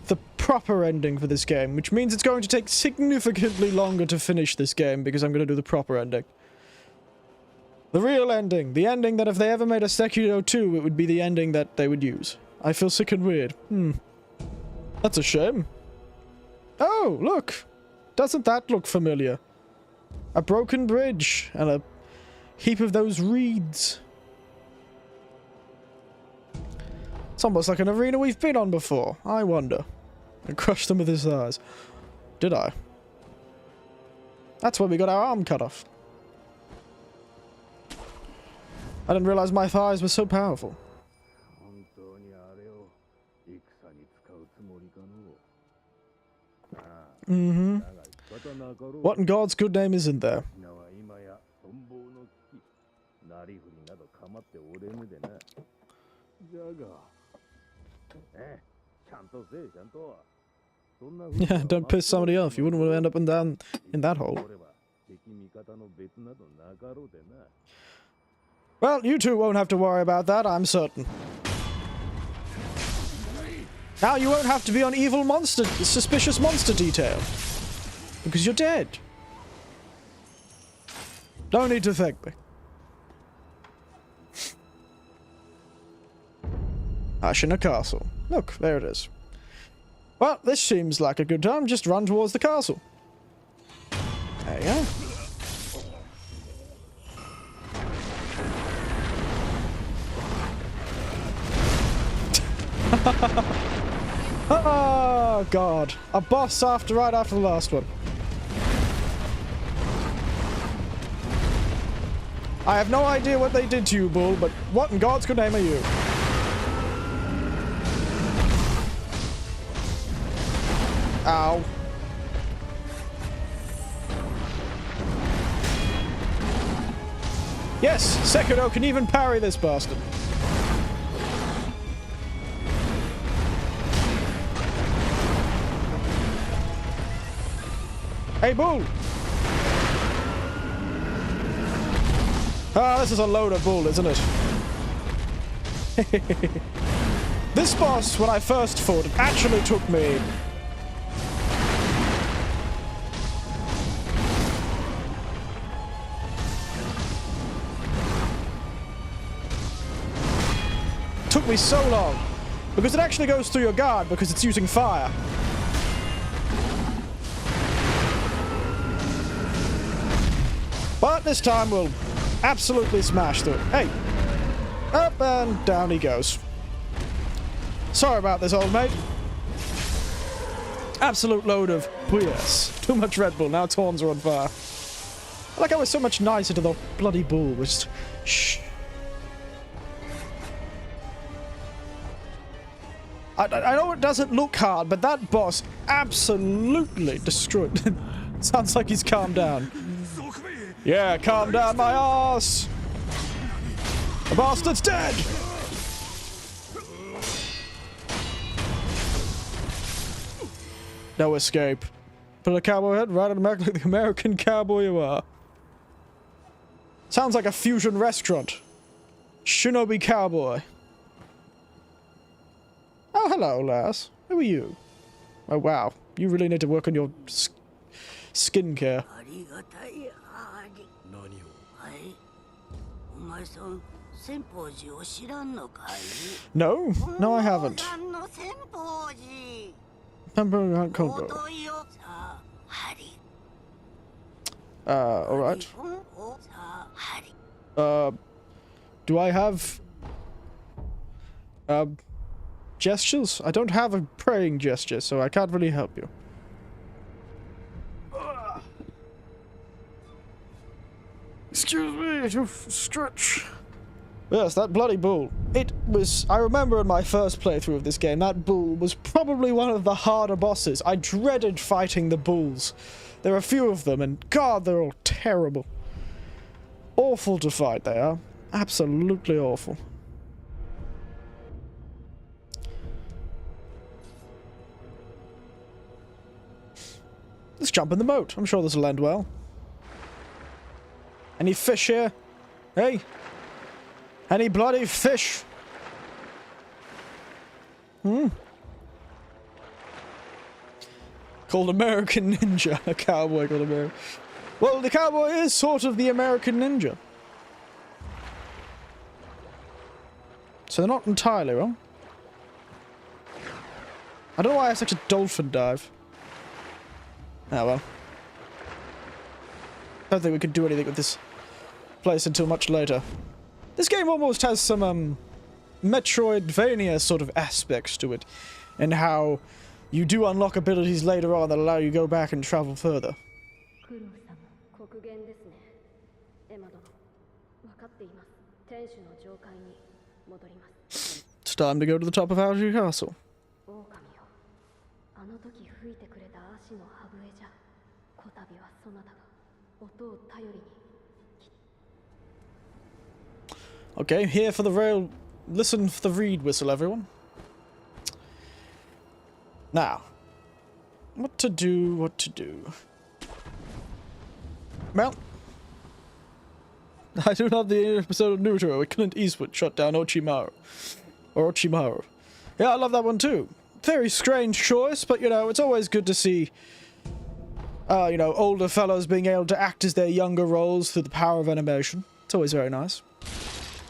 Speaker 1: the proper ending for this game, which means it's going to take significantly longer to finish this game, because I'm gonna do the proper ending. The real ending. The ending that if they ever made a Sekiro 2, it would be the ending that they would use. I feel sick and weird. That's a shame. Oh, look! Doesn't that look familiar? A broken bridge and a heap of those reeds. It's almost like an arena we've been on before. I wonder. And crushed them with his thighs. Did I? That's where we got our arm cut off. I didn't realize my thighs were so powerful. What in God's good name isn't there? Yeah, don't piss somebody off. You wouldn't want to end up down in that hole. Well, you two won't have to worry about that, I'm certain. Now you won't have to be on evil monster, suspicious monster detail. Because you're dead. Don't need to thank me. Ashina Castle. Look, there it is. Well, this seems like a good time. Just run towards the castle. There you go. Oh, God. A boss right after the last one. I have no idea what they did to you, Bull, but what in God's good name are you? Ow. Yes, Sekiro can even parry this bastard. Hey, Bull! Ah, this is a load of bull, isn't it? This boss, when I first fought it, actually took me... took me so long. Because it actually goes through your guard because it's using fire. But this time we'll absolutely smash through it. Hey! Up and down he goes. Sorry about this, old mate. Absolute load of... Oh yes. Too much Red Bull, now its horns are on fire. I like how it's so much nicer to the bloody bull. Just... shh. I know it doesn't look hard, but that boss absolutely destroyed. Sounds like he's calmed down. Yeah, calm down my ass! The bastard's dead! No escape. Put a cowboy head right on the back like the American cowboy you are. Sounds like a fusion restaurant. Shinobi Cowboy. Oh, hello, lass. Who are you? Oh, wow. You really need to work on your skincare. No? No, I haven't. Alright. Do I have... Gestures? I don't have a praying gesture, so I can't really help you. Excuse me, to stretch. Yes, that bloody bull. It was... I remember in my first playthrough of this game, that bull was probably one of the harder bosses. I dreaded fighting the bulls. There are a few of them, and God, they're all terrible. Awful to fight, they are. Absolutely awful. Let's jump in the boat. I'm sure this will end well. Any fish here? Hey? Any bloody fish? Called American Ninja. A cowboy called American. Well, the cowboy is sort of the American Ninja. So they're not entirely wrong. I don't know why I have such a dolphin dive. Oh well. I don't think we could do anything with this place until much later. This game almost has some, Metroidvania sort of aspects to it. And how you do unlock abilities later on that allow you to go back and travel further. It's time to go to the top of Algier Castle. Okay, here for the rail. Listen for the reed whistle, everyone. Now, what to do, what to do. Well, I do love the episode of Naruto where Clint Eastwood shot down Orochimaru. Or Orochimaru. Yeah, I love that one too. Very strange choice, but you know, it's always good to see, you know, older fellows being able to act as their younger roles through the power of animation. It's always very nice.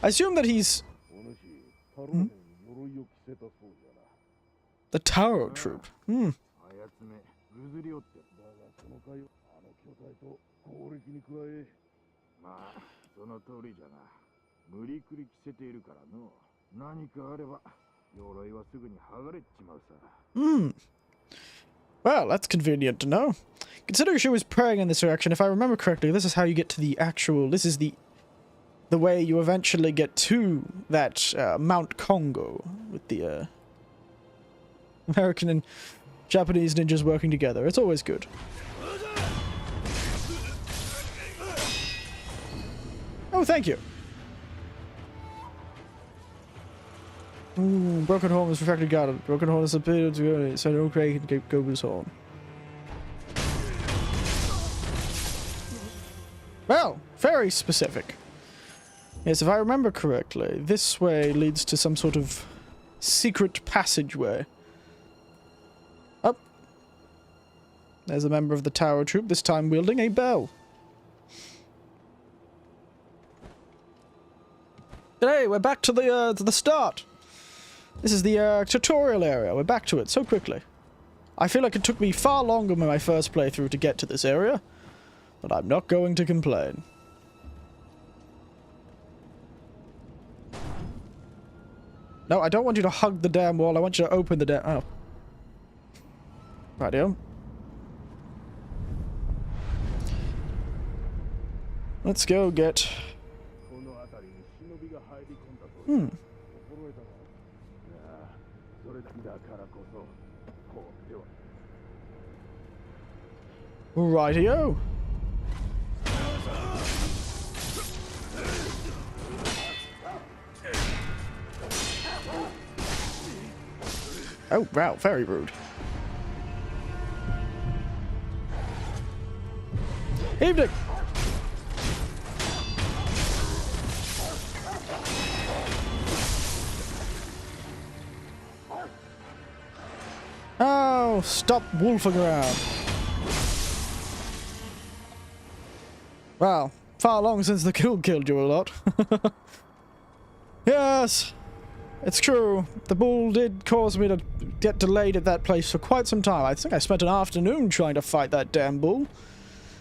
Speaker 1: I assume that he's... The Taro Troop. Well, that's convenient to know. Considering she was praying in this direction, if I remember correctly, this is how you get to the actual... This is the way you eventually get to that Mount Congo with the American and Japanese ninjas working together. It's always good. Oh, thank you. Ooh, broken horn is perfectly guarded. Broken horn is a bit to so no Craig can get Gobu's horn. Well, very specific. Yes, if I remember correctly, this way leads to some sort of secret passageway. Up. There's a member of the Tower Troop, this time wielding a bell. Hey, we're back to the start. This is the tutorial area. We're back to it so quickly. I feel like it took me far longer than my first playthrough to get to this area, but I'm not going to complain. No, I don't want you to hug the damn wall. I want you to open the damn... Oh. Rightio. Let's go get... Rightio. Oh, wow, very rude. Evening! Oh, stop wolfing around. Wow, far long since the kill killed you a lot. Yes, it's true. The bull did cause me to get delayed at that place for quite some time. I think I spent an afternoon trying to fight that damn bull.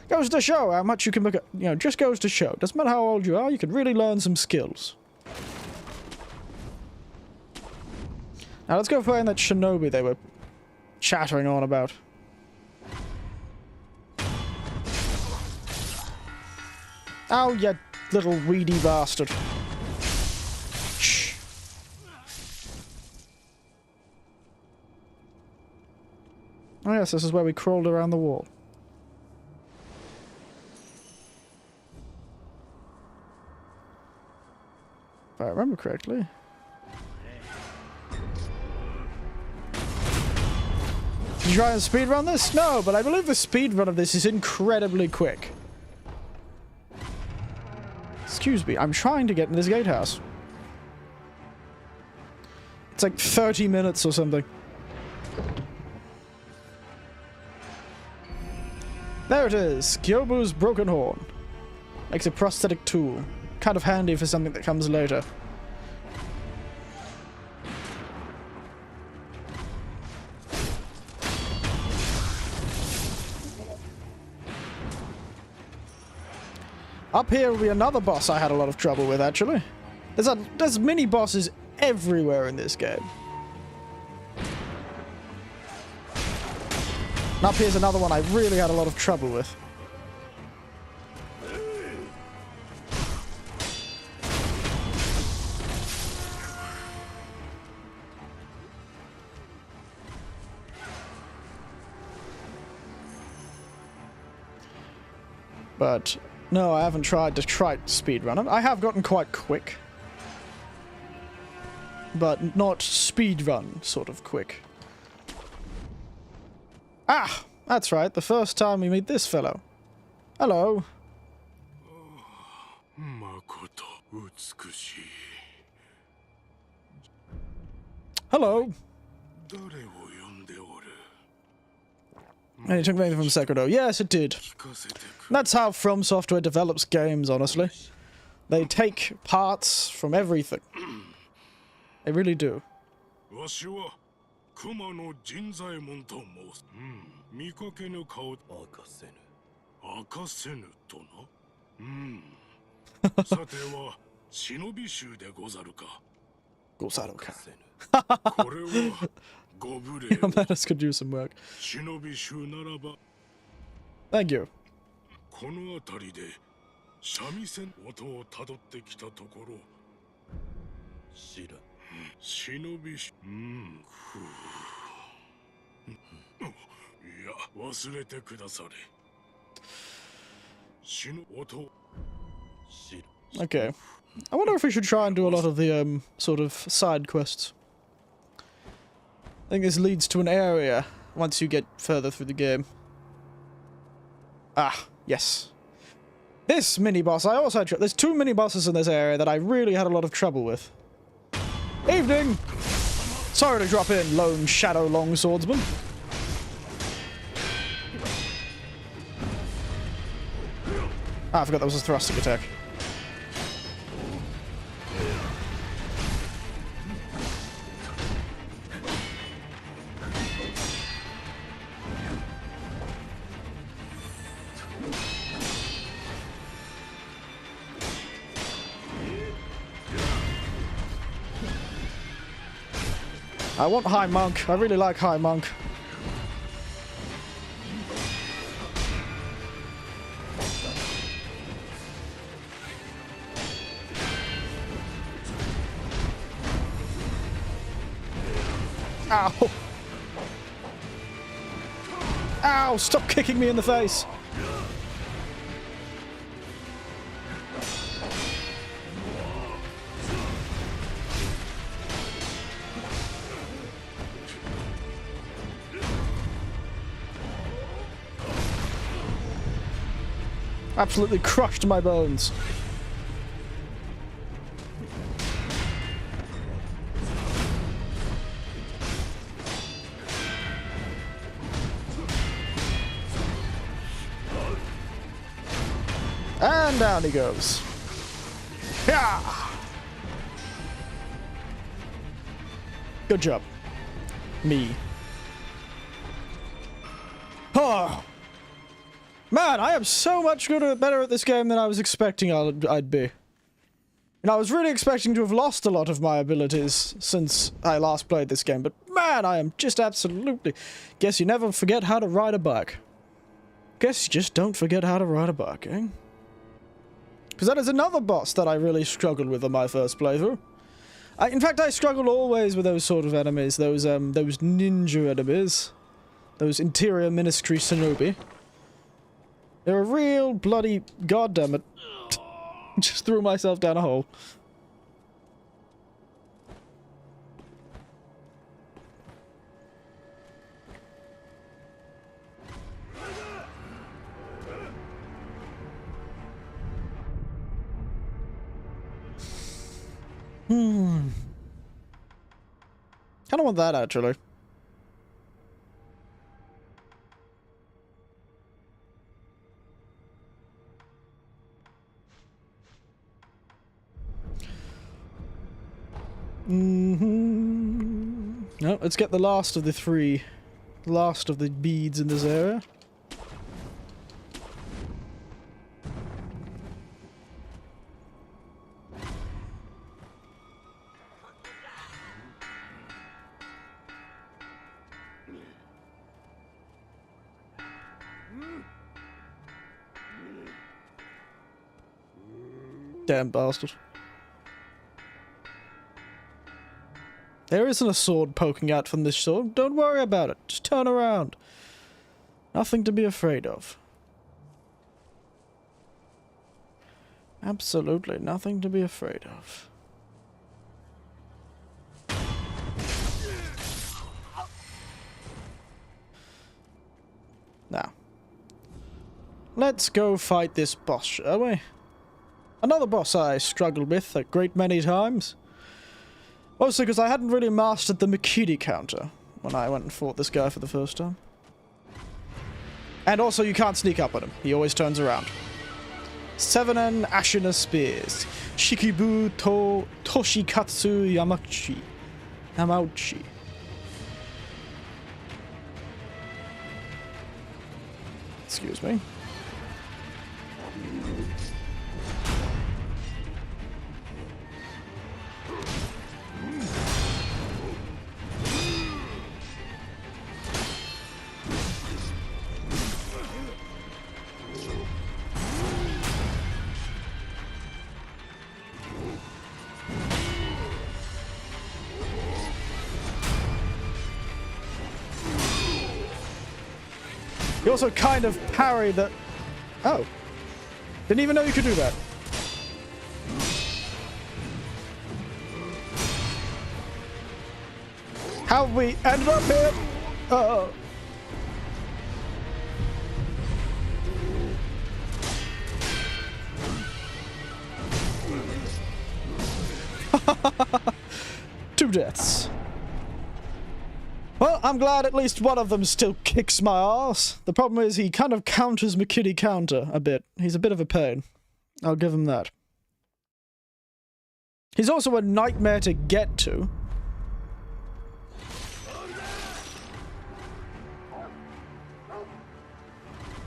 Speaker 1: Goes to show how much you can look at, you know, just goes to show. Doesn't matter how old you are, you can really learn some skills. Now let's go find that shinobi they were chattering on about. Oh, you little weedy bastard. Shh. Oh yes, this is where we crawled around the wall. If I remember correctly. Did you try and speedrun this? No, but I believe the speedrun of this is incredibly quick. Excuse me, I'm trying to get in this gatehouse. It's like 30 minutes or something. There it is, Kyobu's broken horn. Makes a prosthetic tool. Kind of handy for something that comes later. Up here will be another boss I had a lot of trouble with, actually. There's mini bosses everywhere in this game. And up here's another one I really had a lot of trouble with. But no, I haven't tried to speedrun it. I have gotten quite quick. But not speedrun sort of quick. Ah! That's right, the first time we meet this fellow. Hello. Hello. And it took me from Sekiro. Yes, it did. That's how From Software develops games, honestly. They take parts from everything. They really do. Gozaru-ka. Your manners could use some work. Thank you. Okay. I wonder if we should try and do a lot of the, sort of side quests. I think this leads to an area once you get further through the game. Ah, yes. This mini-boss, I also had there's two mini-bosses in this area that I really had a lot of trouble with. Evening! Sorry to drop in, lone shadow longswordsman. Ah, I forgot that was a thrusting attack. I want High Monk. I really like High Monk. Ow! Ow! Stop kicking me in the face! Absolutely crushed my bones. And down he goes. Yeah. Good job. Me. Oh. Man, I am so much better at this game than I was expecting I'd be. And I was really expecting to have lost a lot of my abilities since I last played this game, but man, I am just absolutely... Guess you never forget how to ride a bike. Guess you just don't forget how to ride a bike, eh? Because that is another boss that I really struggled with on my first playthrough. In fact, I struggled always with those sort of enemies, those ninja enemies. Those interior ministry shinobi. They're a real bloody... goddammit. Just threw myself down a hole. I don't want that, actually. No, let's get the last of the three. Last of the beads in this area. Damn bastard. There isn't a sword poking out from this sword. Don't worry about it. Just turn around. Nothing to be afraid of. Absolutely nothing to be afraid of. Now, let's go fight this boss, shall we? Another boss I struggled with a great many times. Mostly because I hadn't really mastered the Makiri counter when I went and fought this guy for the first time. And also you can't sneak up on him. He always turns around. Seven Ashina Spears. Shikibu to Toshikatsu Yamauchi. Excuse me. He also kind of parried that... Oh. Didn't even know you could do that. How have we ended up here? Uh-oh. Two deaths. Well, I'm glad at least one of them still kicks my ass. The problem is he kind of counters Makiri counter a bit. He's a bit of a pain. I'll give him that. He's also a nightmare to get to.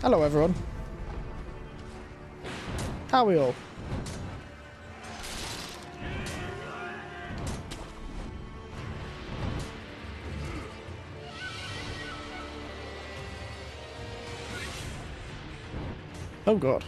Speaker 1: Hello, everyone. How are we all? Oh god.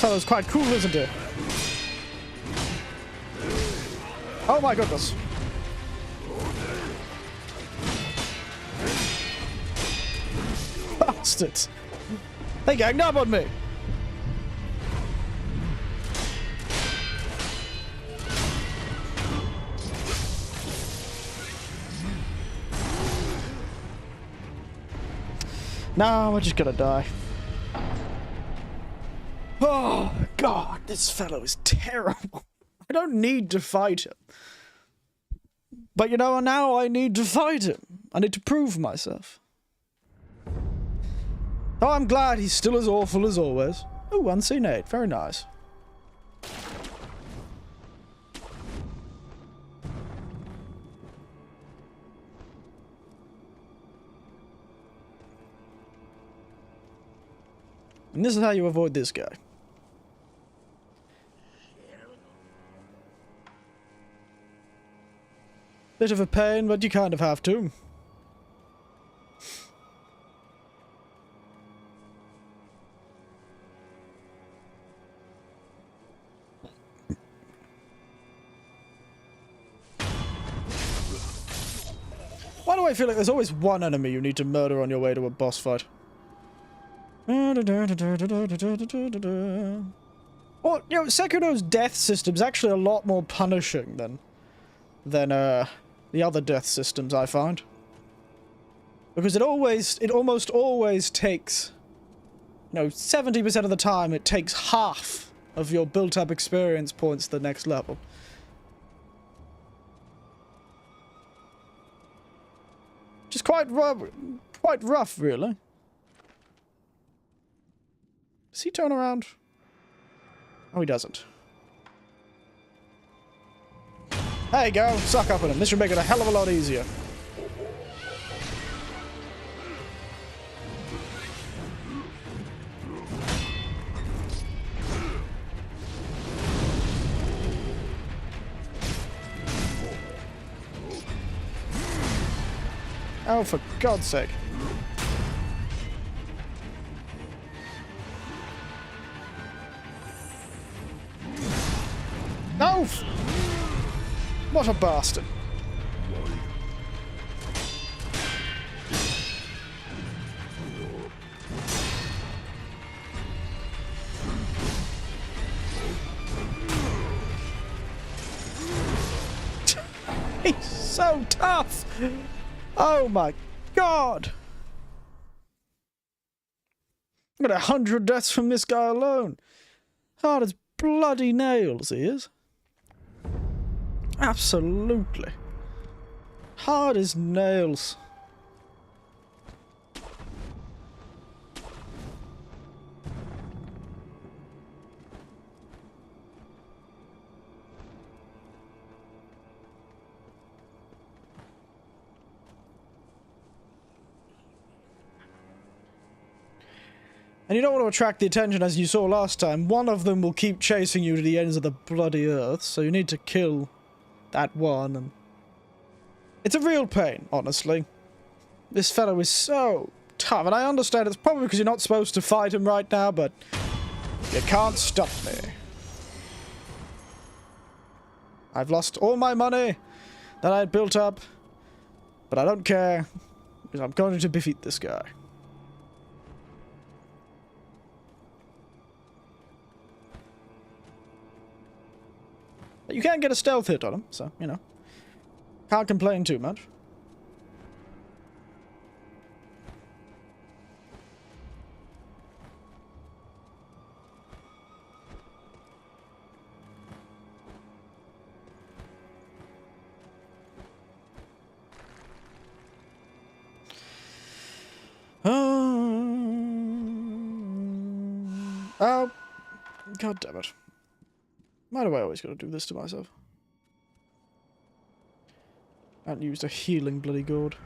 Speaker 1: That was quite cool, isn't it? Oh my goodness. Bastards. They ganged up on me. No, we're just gonna die. Oh, God, this fellow is terrible. I don't need to fight him. But you know, now I need to fight him. I need to prove myself. Oh, I'm glad he's still as awful as always. Oh, unseen aid. Very nice. And this is how you avoid this guy. Bit of a pain, but you kind of have to. Why do I feel like there's always one enemy you need to murder on your way to a boss fight? Well, you know, Sekiro's death system's actually a lot more punishing than the other death systems, I find. Because it almost always takes, you know, 70% of the time it takes half of your built-up experience points to the next level. Which is quite rough, really. Does he turn around? Oh, he doesn't. There you go, suck up at him. This should make it a hell of a lot easier. Oh, for God's sake. No! What a bastard. He's so tough! Oh my God! I got 100 deaths from this guy alone. Hard as bloody nails, he is. Absolutely. Hard as nails. And you don't want to attract the attention, as you saw last time. One of them will keep chasing you to the ends of the bloody earth, so you need to kill that one. And it's a real pain, honestly. This fellow is so tough, and I understand it's probably because you're not supposed to fight him right now, but you can't stop me. I've lost all my money that I had built up, but I don't care, because I'm going to defeat this guy. You can get a stealth hit on him, so, you know. Can't complain too much. Oh, God damn it. Why do I always gotta do this to myself? I haven't used a healing bloody gourd.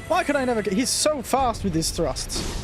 Speaker 1: Why can I never get... He's so fast with his thrusts.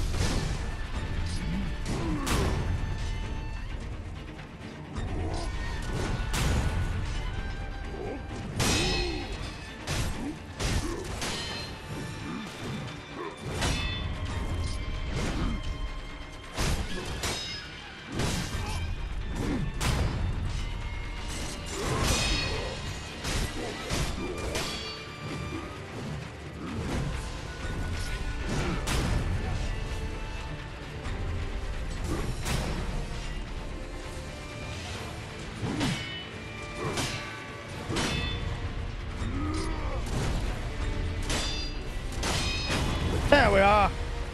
Speaker 1: There we are.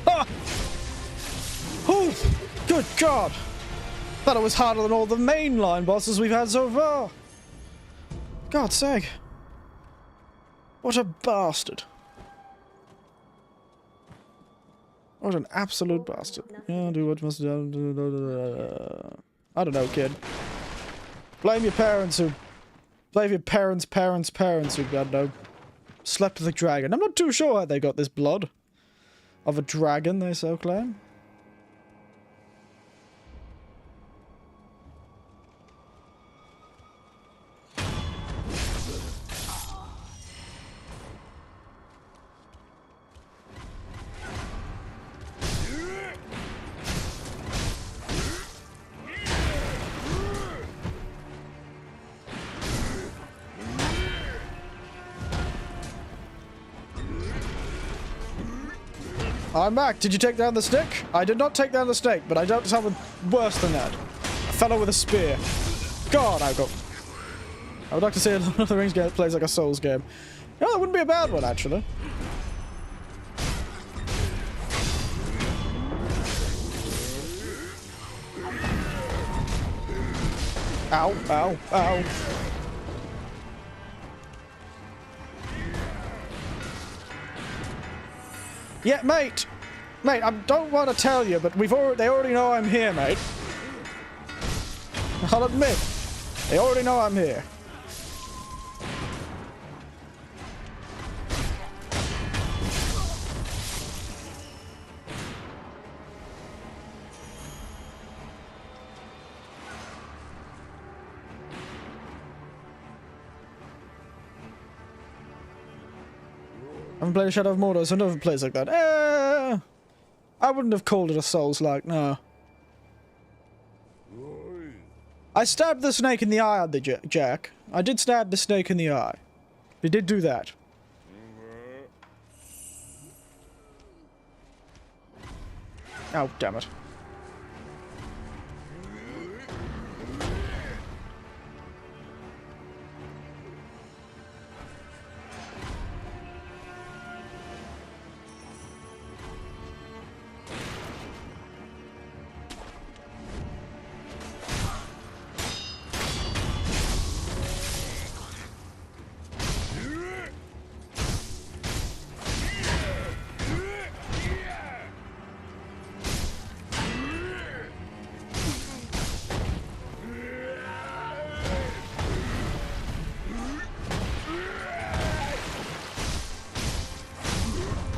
Speaker 1: Ah! Oh, good God. Thought it was harder than all the mainline bosses we've had so far. God's sake. What a bastard. What an absolute bastard. Yeah, do what must be done. I don't know, kid. Blame your parents who... Blame your parents' parents' parents who, I don't know, slept with a dragon. I'm not too sure how they got this blood. Of a dragon, they so claim. I'm back. Did you take down the snake? I did not take down the snake, but I dealt with something worse than that. A fellow with a spear. God, I would like to say Lord of the Rings game plays like a Souls game. No, that wouldn't be a bad one, actually. Ow, ow, ow. Yeah, mate! Mate, I don't want to tell you, but they already know I'm here, mate. I'll admit. They already know I'm here. I haven't played Shadow of Mordor, so I've never played like that. I wouldn't have called it a Souls-like, no. I stabbed the snake in the eye on the Jack. I did stab the snake in the eye. We did do that. Oh, damn it.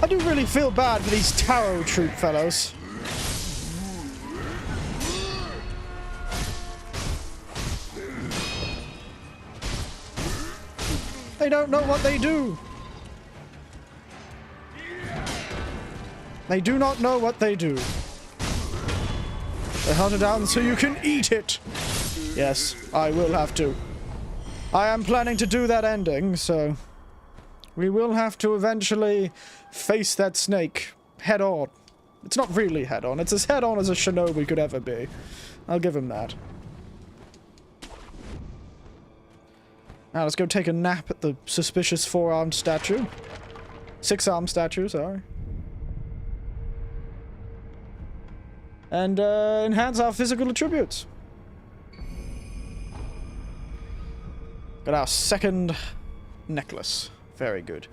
Speaker 1: I do really feel bad for these Tarot Troop fellows. They don't know what they do. They do not know what they do. They hunt it down so you can eat it. Yes, I will have to. I am planning to do that ending, so... we will have to eventually face that snake head on. It's not really head on. It's as head on as a shinobi could ever be. I'll give him that. Now let's go take a nap at the suspicious four-armed statue. Six-armed statue, sorry. And enhance our physical attributes. Got our second necklace. Very good.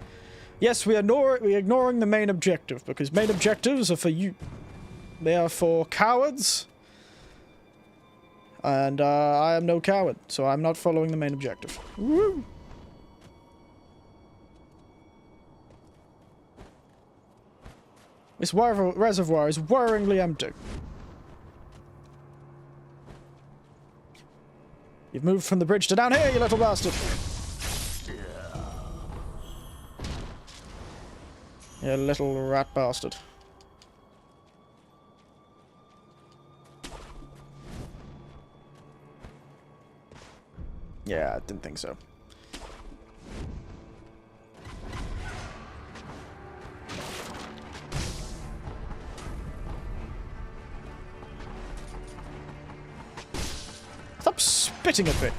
Speaker 1: Yes, we're ignoring the main objective, because main objectives are for you. They are for cowards. And I am no coward, so I'm not following the main objective. Woo! This reservoir is worryingly empty. You've moved from the bridge to down here, you little bastard! You little rat bastard. Yeah, I didn't think so. Stop spitting at me.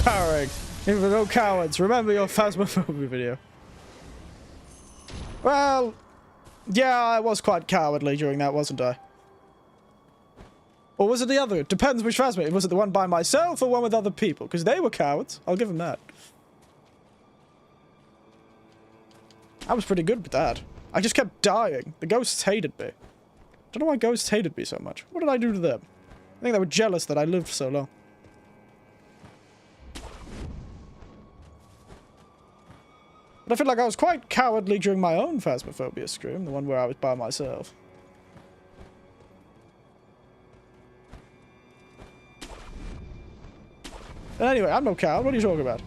Speaker 1: empowering. Even for no cowards. Remember your phasmophobia video. Well, yeah, I was quite cowardly during that, wasn't I? Or was it the other? It depends which phasma. Was it the one by myself or one with other people? Because they were cowards. I'll give them that. I was pretty good with that. I just kept dying. The ghosts hated me. Don't know why ghosts hated me so much. What did I do to them? I think they were jealous that I lived so long. But I feel like I was quite cowardly during my own Phasmophobia scream, the one where I was by myself. And anyway, I'm no coward. What are you talking about?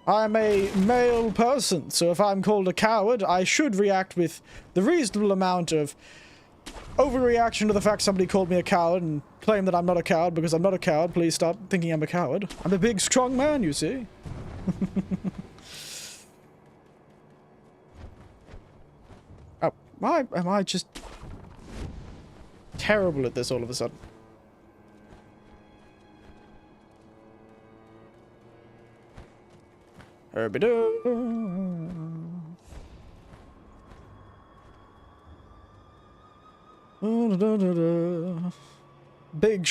Speaker 1: I'm a male person, so if I'm called a coward, I should react with the reasonable amount of overreaction to the fact somebody called me a coward and claim that I'm not a coward because I'm not a coward. Please stop thinking I'm a coward. I'm a big, strong man, you see. Oh, why am I just terrible at this all of a sudden? Big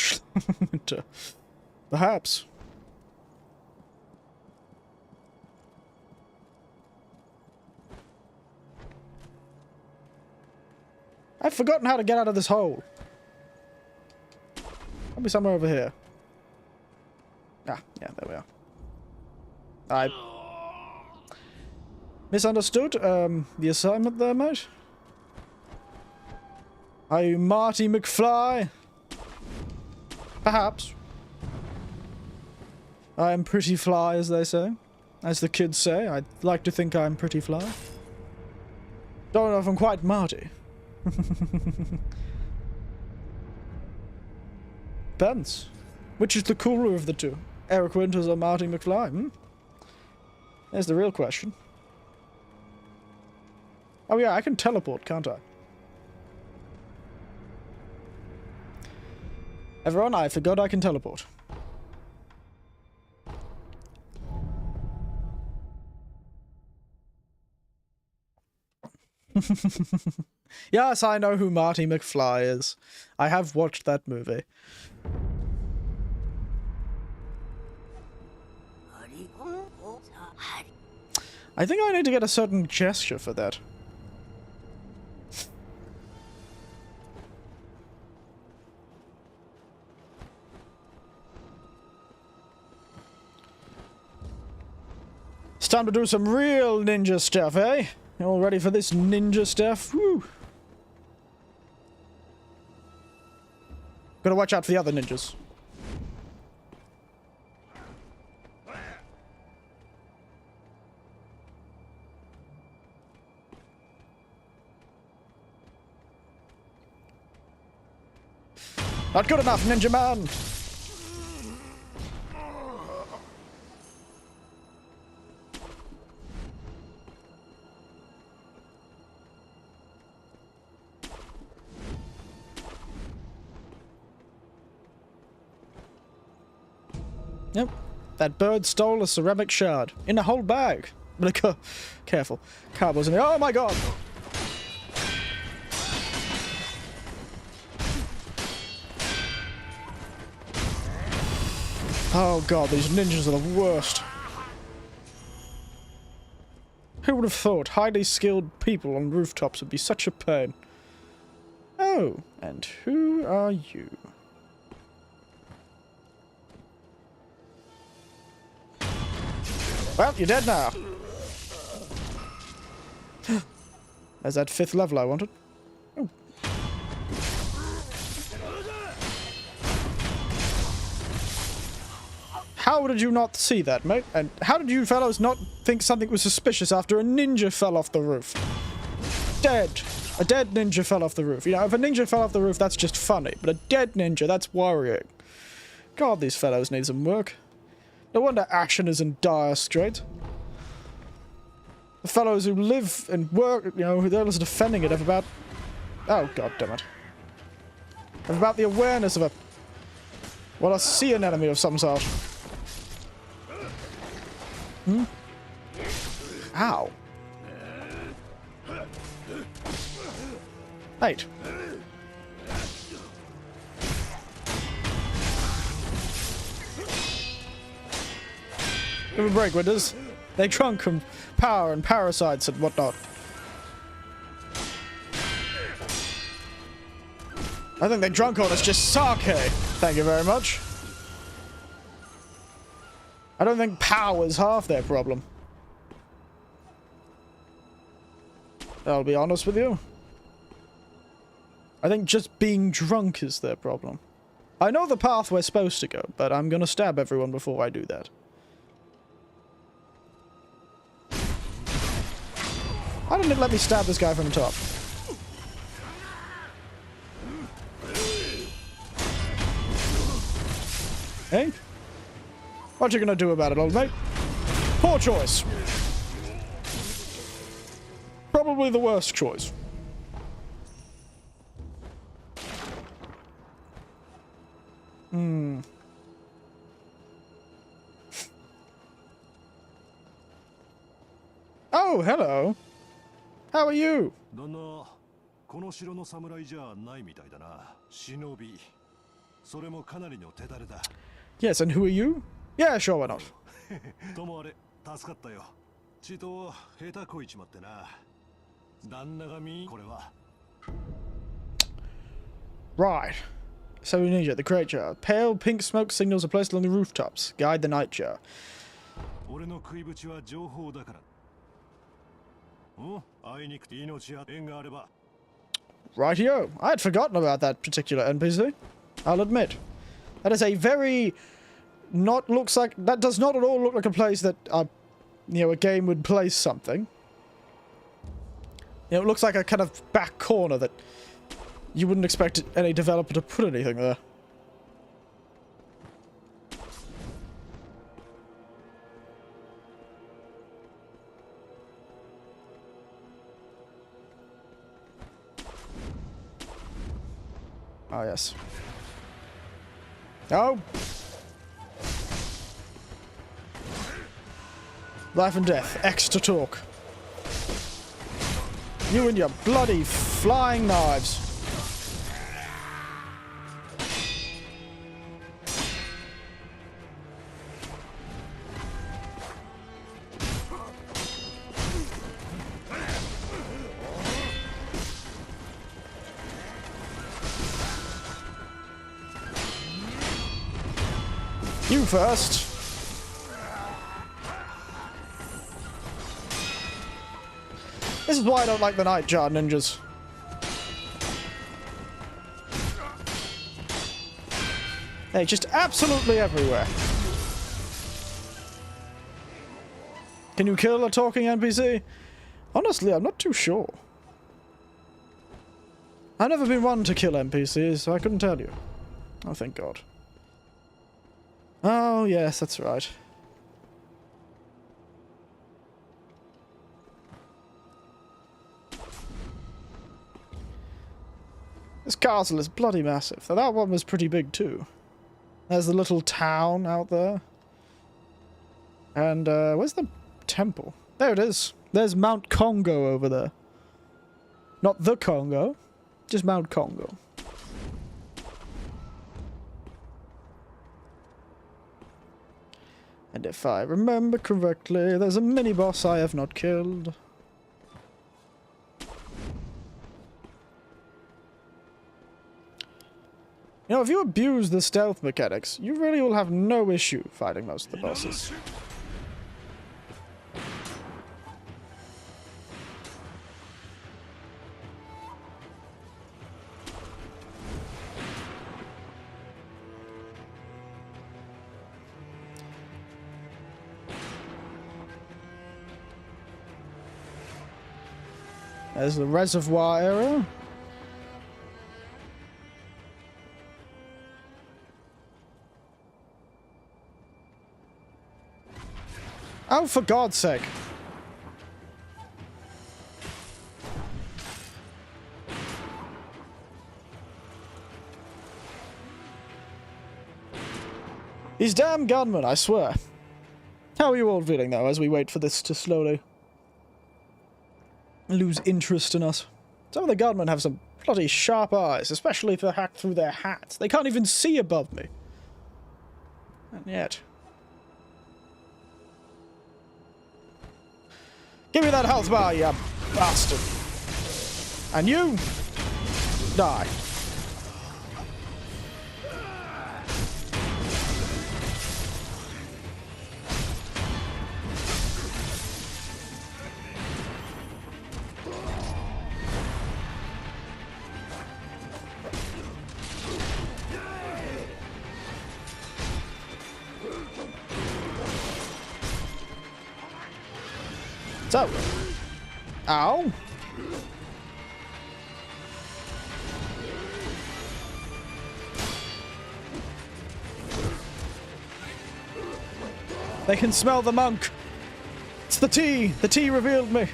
Speaker 1: perhaps. I've forgotten how to get out of this hole. Probably somewhere over here. Ah, yeah, there we are. I misunderstood the assignment there, mate. Are you Marty McFly? Perhaps. I am pretty fly, as they say. As the kids say. I'd like to think I'm pretty fly. Don't know if I'm quite Marty. Depends. Which is the cooler of the two? Eric Winters or Marty McFly? Hmm? There's the real question. Oh yeah, I can teleport, can't I? Everyone, I forgot I can teleport. Yes, I know who Marty McFly is. I have watched that movie. I think I need to get a certain gesture for that. It's time to do some real ninja stuff, eh? You all ready for this ninja stuff? Woo! Gotta watch out for the other ninjas. Not good enough, Ninja Man! Yep. That bird stole a ceramic shard. In a whole bag. But careful. Cardboard's in there. Oh my god! Oh god, these ninjas are the worst. Who would have thought highly skilled people on rooftops would be such a pain? Oh, and who are you? Well, you're dead now. There's that 5th level I wanted. Oh. How did you not see that, mate? And how did you fellows not think something was suspicious after a ninja fell off the roof? Dead. A dead ninja fell off the roof. You know, if a ninja fell off the roof, that's just funny. But a dead ninja, that's worrying. God, these fellows need some work. No wonder Action is in dire straits. The fellows who live and work, you know, they're just defending it have about... Oh, god damn it. Have about the awareness of a Well, I see an enemy of some sort. Hmm? Ow. Wait. Give a break, Winters. They drunk from power and parasites and whatnot. I think they drunk on us just sake. Thank you very much. I don't think power's half their problem. I'll be honest with you. I think just being drunk is their problem. I know the path we're supposed to go, but I'm gonna stab everyone before I do that. Why didn't it let me stab this guy from the top? Hey? What you gonna do about it, old mate? Poor choice. Probably the worst choice. Hmm. Oh, hello. How are you?
Speaker 3: 旦那、この城の侍じゃないみたいだな。忍び。それもかなりの手だれだ。
Speaker 1: Yes, and who are you? Yeah, sure, why not?
Speaker 3: ともあれ、助かったよ。ちと下手こいちまってな。旦那がこれは。
Speaker 1: Right. So we need you. The crate jar. Pale pink smoke signals are placed along the rooftops. Guide the night jar.
Speaker 3: 俺の食いぶちは情報だから。会いにくて命や縁があれば。
Speaker 1: Rightio. I had forgotten about that particular NPC. I'll admit. That is a very... looks like... That does not at all look like a place that, you know, a game would place something. You know, it looks like a kind of back corner that you wouldn't expect any developer to put anything there. Oh, yes. Oh! Life and death. X to talk. You and your bloody flying knives. You first. This is why I don't like the Nightjar ninjas. They're just absolutely everywhere. Can you kill a talking NPC? Honestly, I'm not too sure. I've never been one to kill NPCs, so I couldn't tell you. Oh, thank God. Oh, yes, that's right. This castle is bloody massive. That one was pretty big too. There's the little town out there. And, where's the temple? There it is. There's Mount Congo over there. Not the Congo, just Mount Congo. And if I remember correctly, there's a mini-boss I have not killed. You know, if you abuse the stealth mechanics, you really will have no issue fighting most of the bosses. There's the reservoir area. Oh, for God's sake. These damn gunmen, I swear. How are you all feeling, though, as we wait for this to slowly lose interest in us? Some of the gunmen have some bloody sharp eyes, especially if they're hacked through their hats. They can't even see above me. And yet... Give me that health bar, you bastard! And you... die. So, ow. They can smell the monk. It's the tea. The tea revealed me.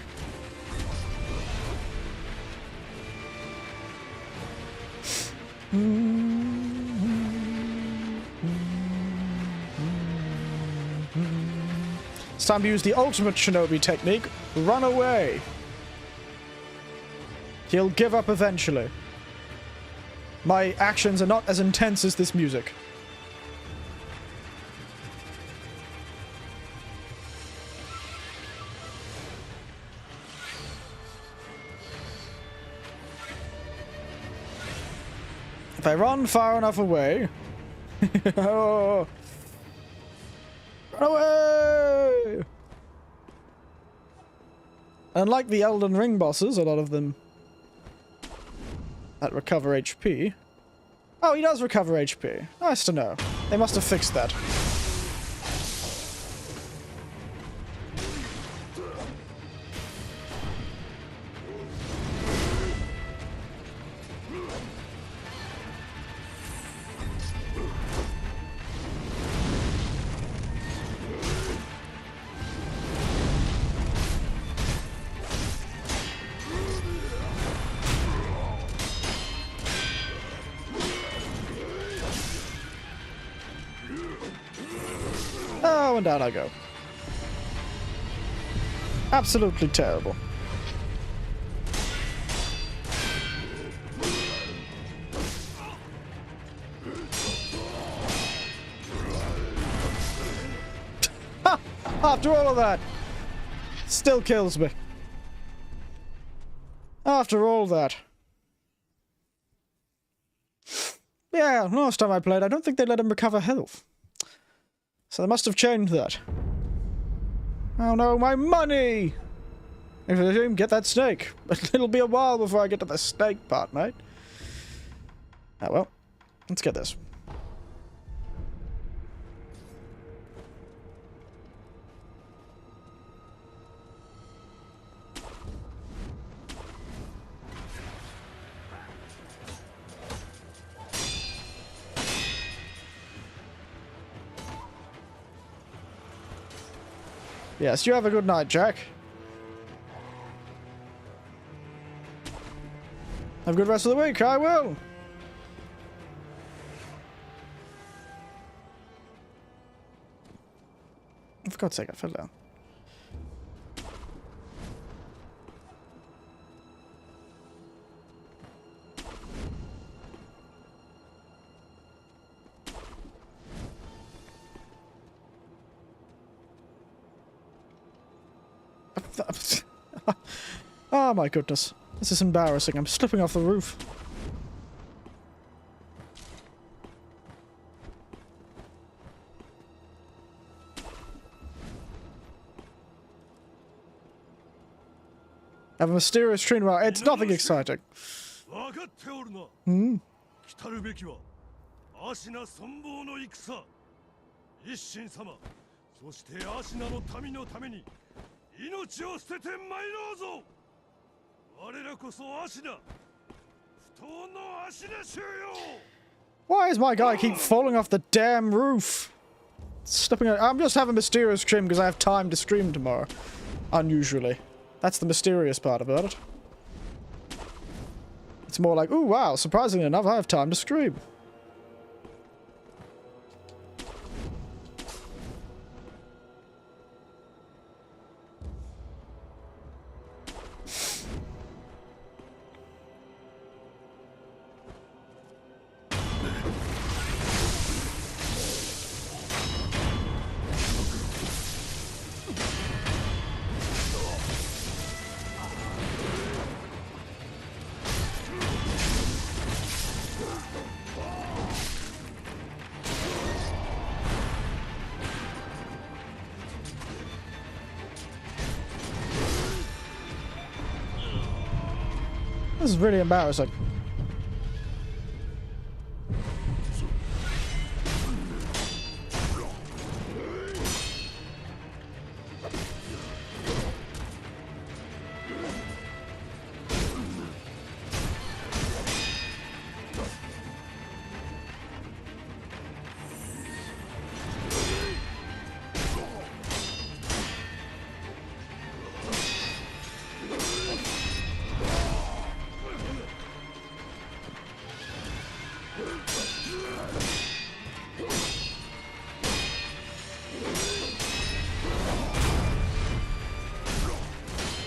Speaker 1: It's time to use the ultimate shinobi technique. Run away. He'll give up eventually. My actions are not as intense as this music. If I run far enough away... oh. Run away! Unlike the Elden Ring bosses, a lot of them that recover HP. Oh, he does recover HP. Nice to know. They must have fixed that. Oh, and down I go. Absolutely terrible. Ha! After all of that, still kills me. After all that. Yeah, last time I played, I don't think they let him recover health. So they must have changed that. Oh no, my money! If I didn't get that snake. It'll be a while before I get to the snake part, mate. Oh well. Let's get this. Yes, you have a good night, Jack. Have a good rest of the week, I will. For God's sake, I fell down. Oh my goodness. This is embarrassing. I'm slipping off the roof. I have a mysterious train route. It's nothing exciting. Hmm? Why does my guy keep falling off the damn roof? Slipping. I'm just having a mysterious stream because I have time to stream tomorrow. Unusually. That's the mysterious part about it. It's more like, ooh, wow, surprisingly enough, I have time to stream. This is really embarrassing.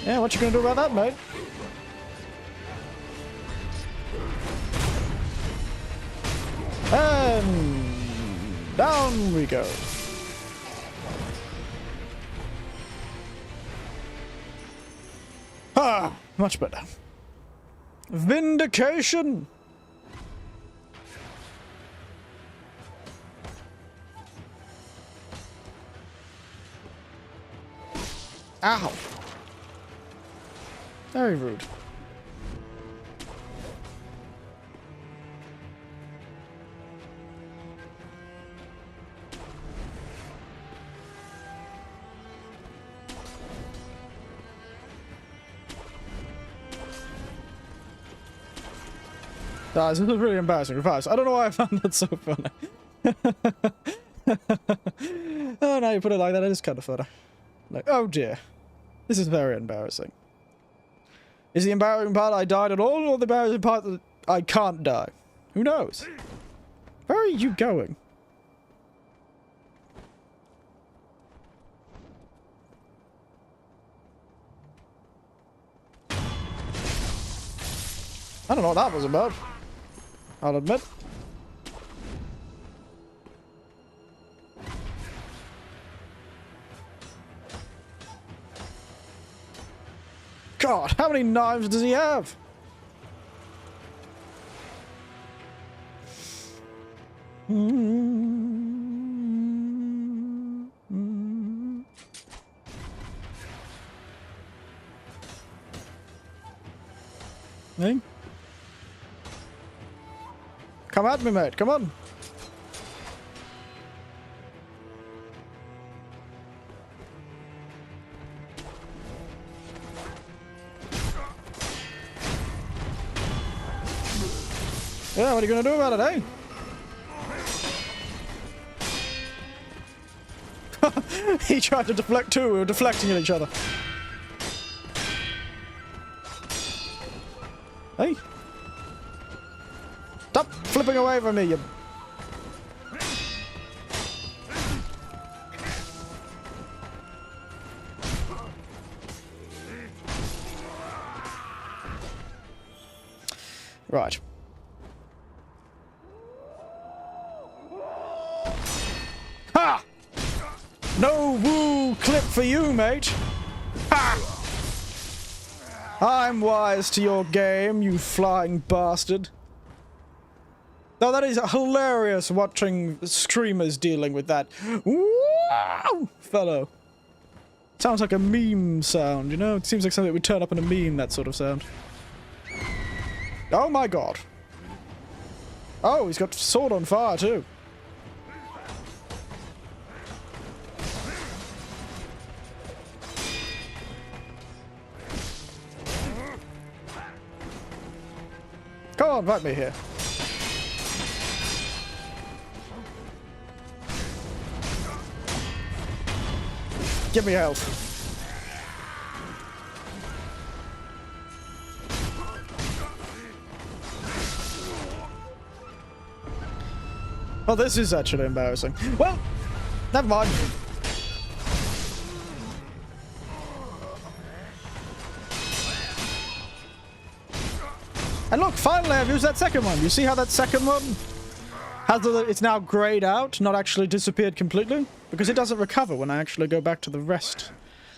Speaker 1: Yeah, what you gonna do about that, mate? And down we go. Ah, much better. Vindication. Ow. Very rude. This is really embarrassing. Reverse. I don't know why I found that so funny. Oh, now you put it like that, it is kind of funny. Like, oh dear. This is very embarrassing. Is the embarrassing part I died at all, or the embarrassing part that I can't die? Who knows? Where are you going? I don't know what that was about. I'll admit. God, how many knives does he have? Hey? Come at me, mate. Come on. Yeah, what are you gonna do about it, eh? He tried to deflect too. We were deflecting at each other. Hey. Stop flipping away from me, you... Right. Ha! No woo clip for you, mate. Ha! I'm wise to your game, you flying bastard. Though that is hilarious watching streamers dealing with that. Wow, fellow. Sounds like a meme sound, you know? It seems like something that would turn up in a meme, that sort of sound. Oh my god. Oh, he's got sword on fire too. Come on, fight me here. Give me health. Oh, this is actually embarrassing. Well, never mind. And look, finally I've used that second one. You see how that second one has it's now grayed out, not actually disappeared completely? Because it doesn't recover when I actually go back to the rest.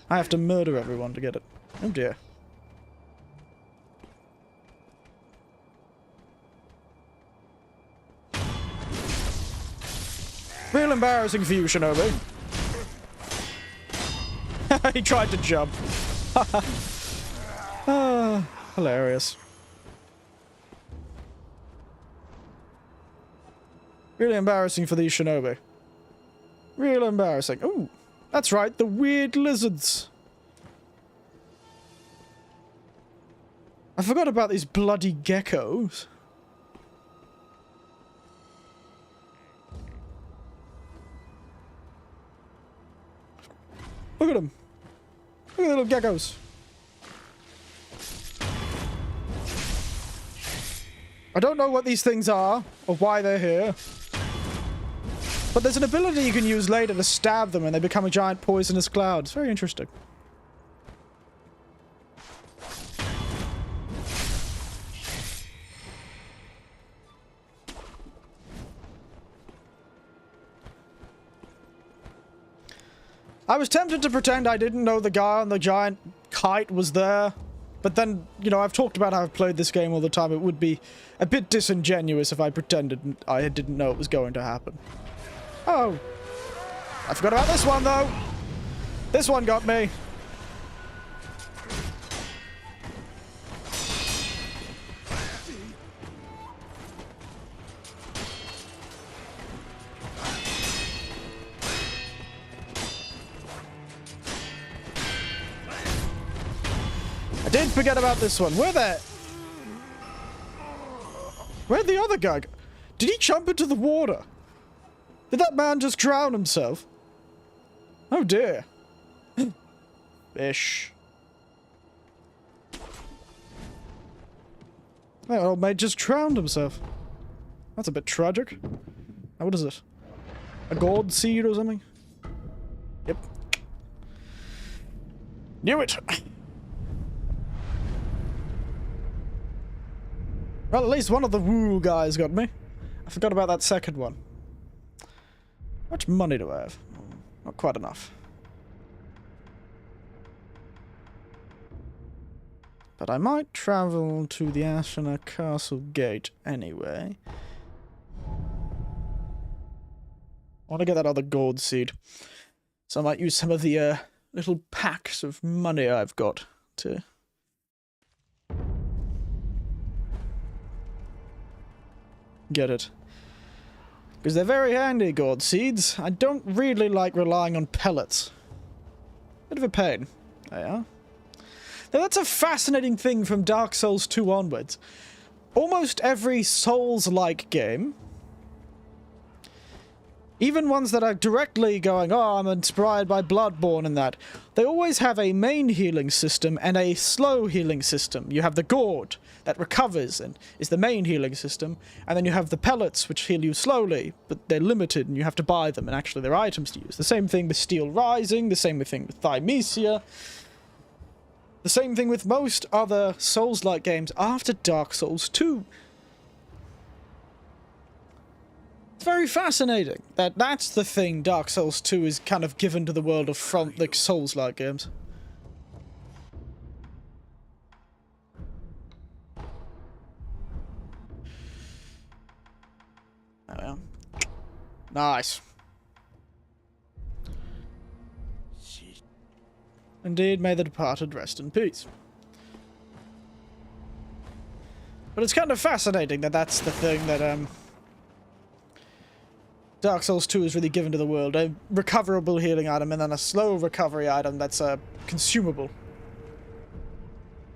Speaker 1: I have to murder everyone to get it. Oh dear. Real embarrassing for you, Shinobi. He tried to jump. Ah, hilarious. Really embarrassing for these shinobi. Real embarrassing. Ooh, that's right, the weird lizards. I forgot about these bloody geckos. Look at them. Look at the little geckos. I don't know what these things are, or why they're here. But there's an ability you can use later to stab them and they become a giant poisonous cloud. It's very interesting. I was tempted to pretend I didn't know the guy on the giant kite was there. But then, you know, I've talked about how I've played this game all the time. It would be a bit disingenuous if I pretended I didn't know it was going to happen. Oh. I forgot about this one, though. This one got me. I did forget about this one. Where'd the other guy go? Did he jump into the water? Did that man just drown himself? Oh dear. Fish. That old mate just drowned himself. That's a bit tragic. Now, what is it? A gourd seed or something? Yep. Knew it! Well, at least one of the woo guys got me. I forgot about that second one. How much money do I have? Not quite enough. But I might travel to the Ashina Castle Gate anyway. I want to get that other gold seed. So I might use some of the little packs of money I've got to... get it. Because they're very handy, gourd seeds. I don't really like relying on pellets. Bit of a pain. There you are. Now that's a fascinating thing from Dark Souls 2 onwards. Almost every Souls-like game, even ones that are directly going, oh, I'm inspired by Bloodborne and that, they always have a main healing system and a slow healing system. You have the gourd that recovers and is the main healing system, and then you have the pellets which heal you slowly, but they're limited and you have to buy them, and actually they're items to use. The same thing with Steel Rising, the same thing with Thymesia, the same thing with most other Souls-like games after Dark Souls 2. It's very fascinating that that's the thing Dark Souls 2 is kind of given to the world of from the Souls-like games. There we are. Nice. Indeed, may the departed rest in peace. But it's kind of fascinating that that's the thing that, Dark Souls 2 is really given to the world. A recoverable healing item and then a slow recovery item that's, consumable.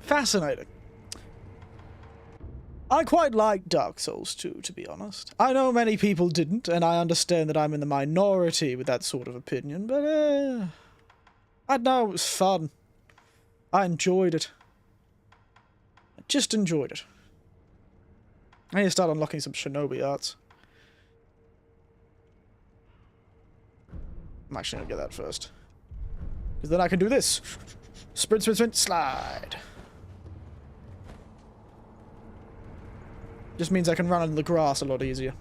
Speaker 1: Fascinating. I quite liked Dark Souls 2, to be honest. I know many people didn't, and I understand that I'm in the minority with that sort of opinion, but, I know it was fun. I enjoyed it. I just enjoyed it. I need to start unlocking some shinobi arts. I'm actually gonna get that first. Because then I can do this. Sprint, sprint, sprint, slide. Just means I can run in the grass a lot easier.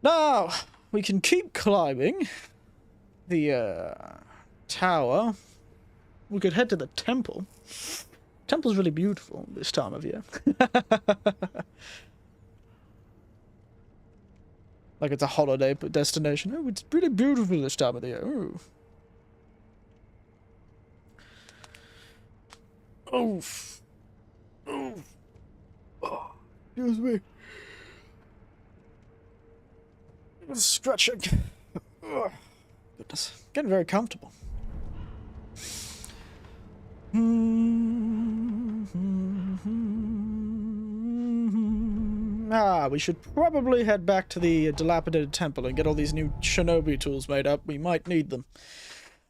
Speaker 1: Now, we can keep climbing the tower. We could head to the temple. Temple's really beautiful this time of year. Like it's a holiday destination. Oh, it's really beautiful this time of the year. Ooh. Oof. Oof. Oh, excuse me. Stretching. Ugh. Goodness. Getting very comfortable. We should probably head back to the dilapidated temple and get all these new shinobi tools made up. We might need them.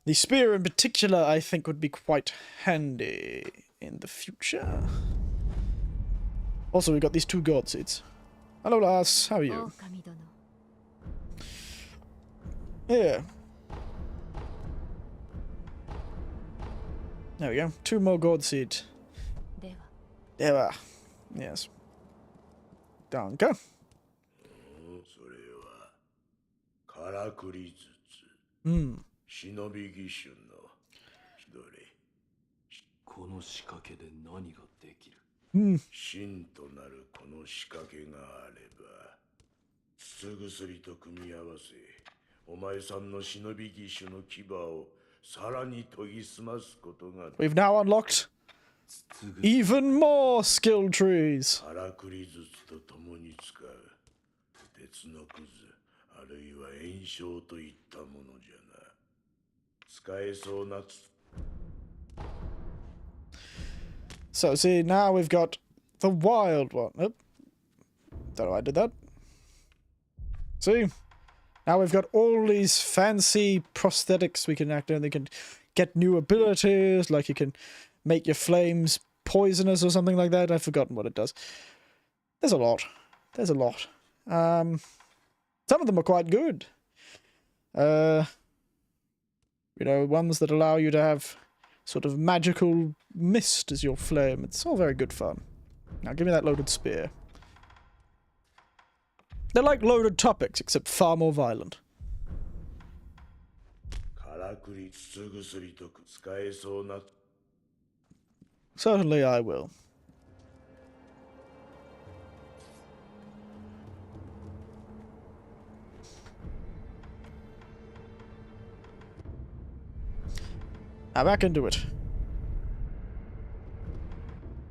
Speaker 1: The spear in particular, I think, would be quite handy in the future. Also, we've got these 2 god seeds. Hello, Lars. How are you? Yeah. There we go. 2 more god seeds. Deva. Yes. Danke.
Speaker 3: 忍び義手のどれこの仕掛けで何ができる真となるこの仕掛けがあれば筒薬と組み合わせお前さんの忍び義手の牙をさらに研ぎ澄ますことが
Speaker 1: We've now unlocked even more skill trees.
Speaker 3: からくり術と共に使う鉄のくずあるいは炎症といったものじゃな
Speaker 1: So, see, now we've got the wild one. Oop. Don't know why I did that. See? Now we've got all these fancy prosthetics we can act on. They can get new abilities, like you can make your flames poisonous or something like that. I've forgotten what it does. There's a lot. There's a lot. Some of them are quite good. You know, ones that allow you to have sort of magical mist as your flame. It's all very good fun. Now give me that loaded spear. They're like loaded topics, except far more violent. Certainly I will. Now back into it.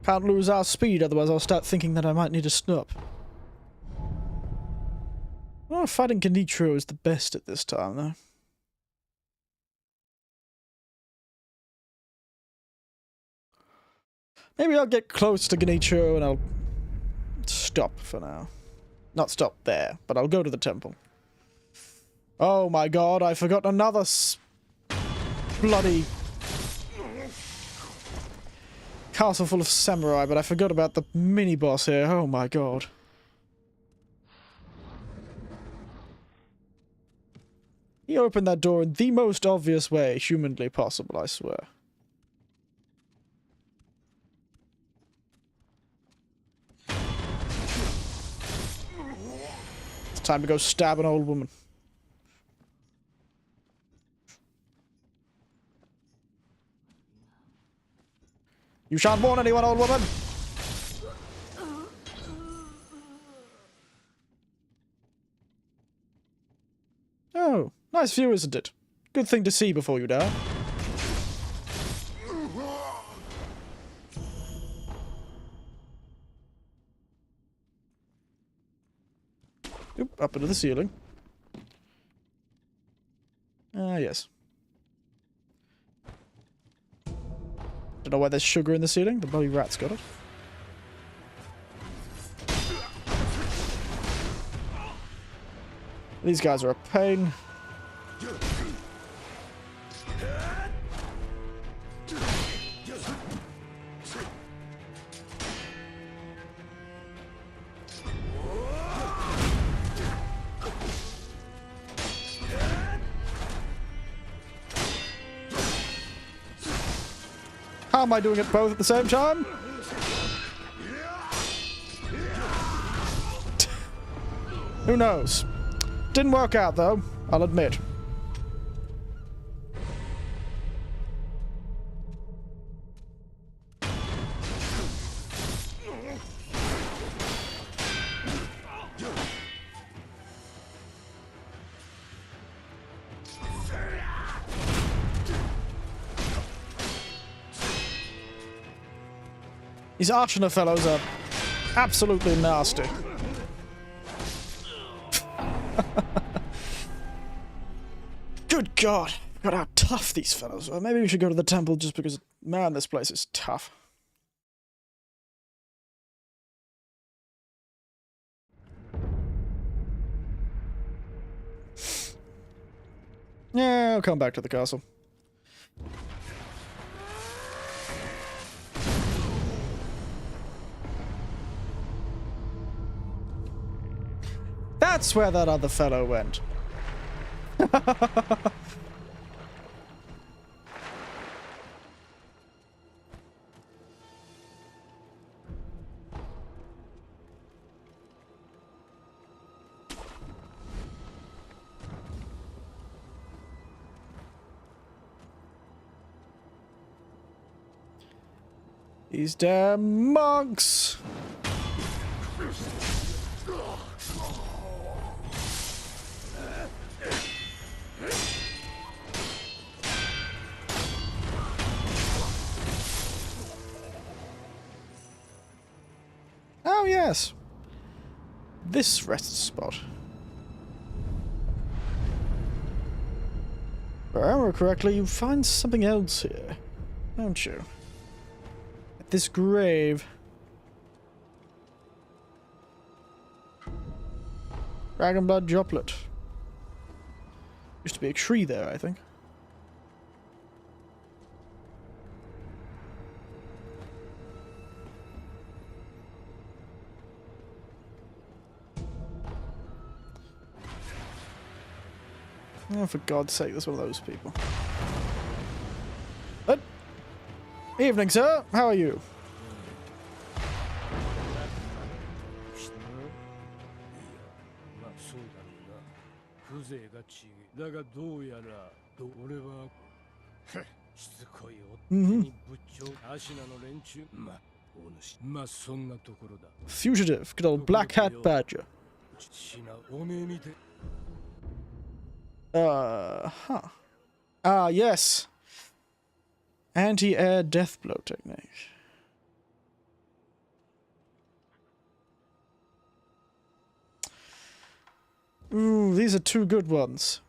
Speaker 1: Can't lose our speed, otherwise I'll start thinking that I might need to stop. Well, fighting Genichiro is the best at this time, though. Maybe I'll get close to Genichiro and I'll stop for now. Not stop there, but I'll go to the temple. Oh my god, I forgot another bloody castle full of samurai, but I forgot about the mini-boss here. Oh my god. He opened that door in the most obvious way humanly possible, I swear. It's time to go stab an old woman. You shan't warn anyone, old woman! Oh, nice view, isn't it? Good thing to see before you die. Oop, up into the ceiling. Ah, yes. Don't know why there's sugar in the ceiling. The bloody rat's got it. These guys are a pain. How am I doing it both at the same time? Who knows? Didn't work out though, I'll admit. These Archner fellows are absolutely nasty. God, forgot how tough these fellows are. Maybe we should go to the temple just because, man, this place is tough. Yeah, I'll come back to the castle. That's where that other fellow went. These damn monks! Oh yes! This rest spot. If I remember correctly, you find something else here, don't you? This grave. Dragonblood droplet. Used to be a tree there, I think. Oh, for God's sake, that's one of those people. But, evening, sir. How are you? Fugitive, good old black hat badger. Huh. Ah, yes. Anti-air death blow technique. Ooh, these are two good ones.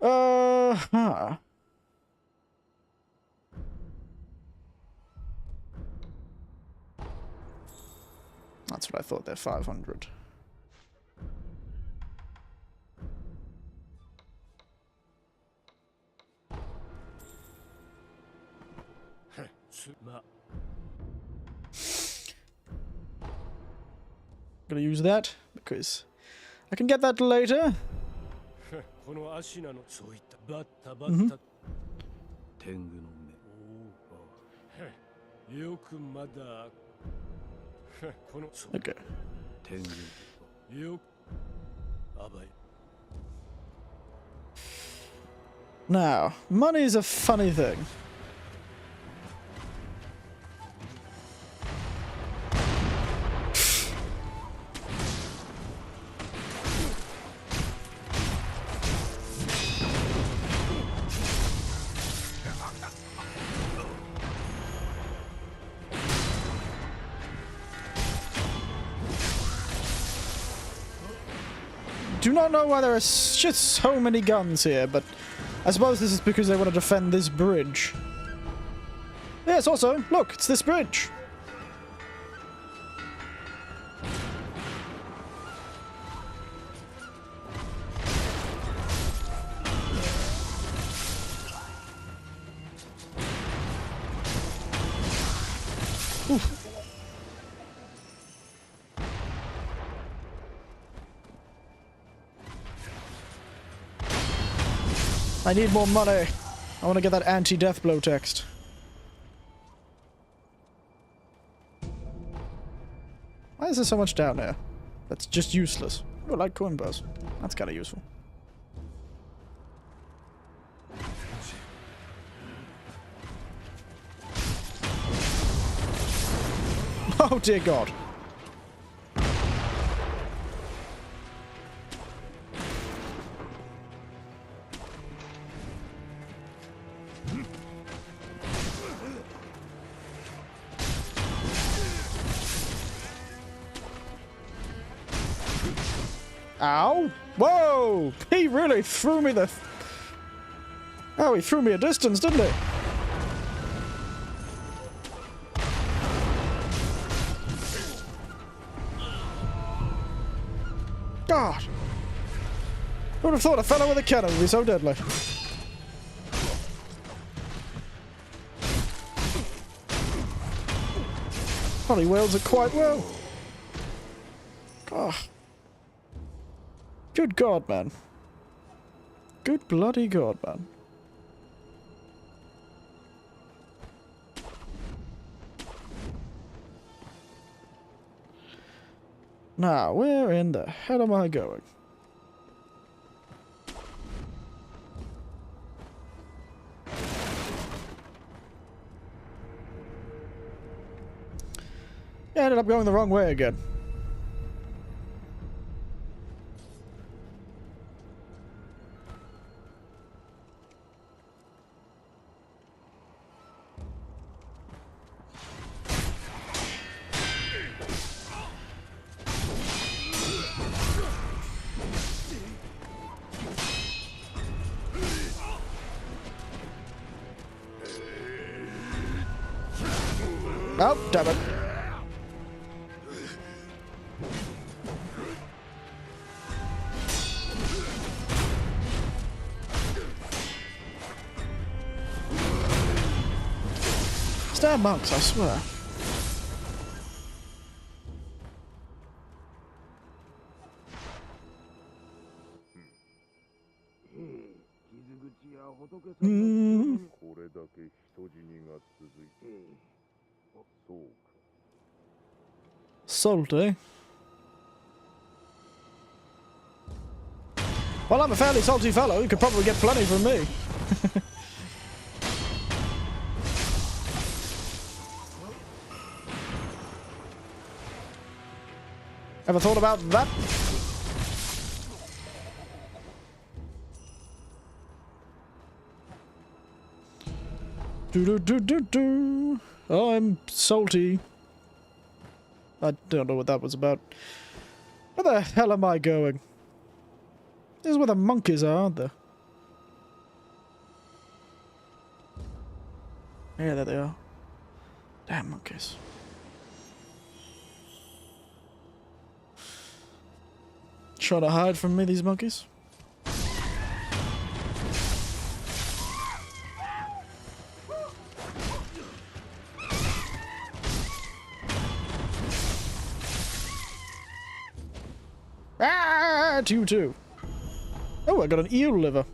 Speaker 1: Huh. That's what I thought, they're 500. Gonna use that, because I can get that later. Okay. Now, money's a funny thing. Do not know why there are just so many guns here, but I suppose this is because they want to defend this bridge. Yes, also, look, it's this bridge. Oof. I need more money. I want to get that anti-death blow text. Why is there so much down there? That's just useless. Oh, I like coin bows. That's kind of useful. Oh dear God. Ow! Whoa! He really threw me the... Oh, he threw me a distance, didn't he? God! Who would have thought a fellow with a cannon would be so deadly? Well, he wields it quite well. God. Good God, man. Good bloody God, man. Now, where in the hell am I going? I ended up going the wrong way again. Oh, damn it. Stab monks, I swear. Salty. Well, I'm a fairly salty fellow. You could probably get plenty from me. Ever thought about that? Do. Oh, I'm salty. I don't know what that was about. Where the hell am I going? This is where the monkeys are, aren't they? Yeah, there they are. Damn monkeys. Trying to hide from me, these monkeys. Ah, you too. Oh, I got an eel liver.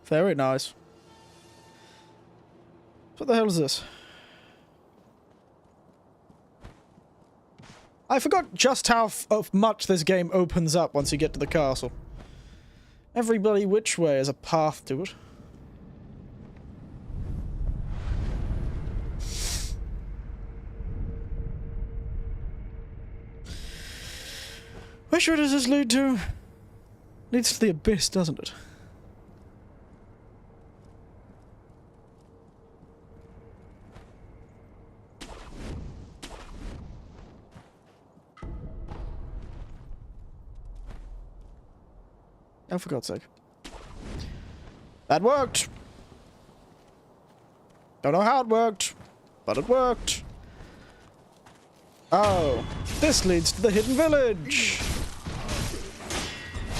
Speaker 1: Very nice. What the hell is this? I forgot just how much this game opens up once you get to the castle. Every bloody which way is a path to it. Which way does this lead to? Leads to the abyss, doesn't it? Oh, for God's sake. That worked! Don't know how it worked, but it worked. Oh, this leads to the hidden village!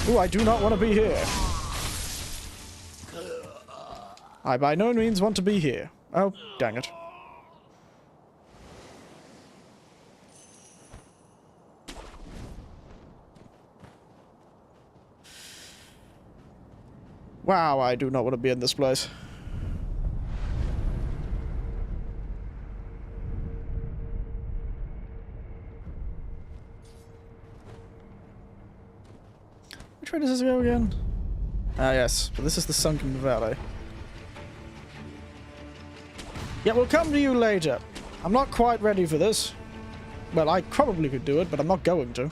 Speaker 1: Ooh, I do not want to be here. I by no means want to be here. Oh, dang it. Wow, I do not want to be in this place. Which way does this go again? Ah, yes. But this is the Sunken Valley. Yeah, we'll come to you later. I'm not quite ready for this. Well, I probably could do it, but I'm not going to.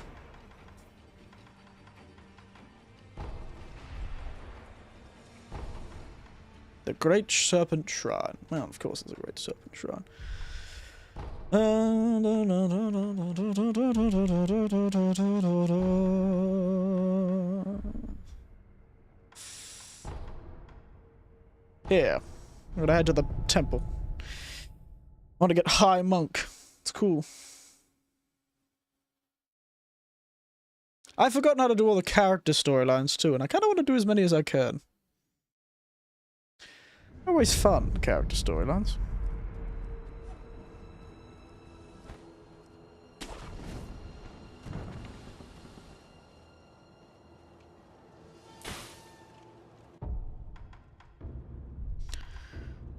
Speaker 1: The Great Serpent Shrine. Well, of course there's a Great Serpent Shrine. Here. I'm gonna head to the temple. I want to get High Monk. It's cool. I've forgotten how to do all the character storylines too, and I kind of want to do as many as I can. Always fun, character storylines.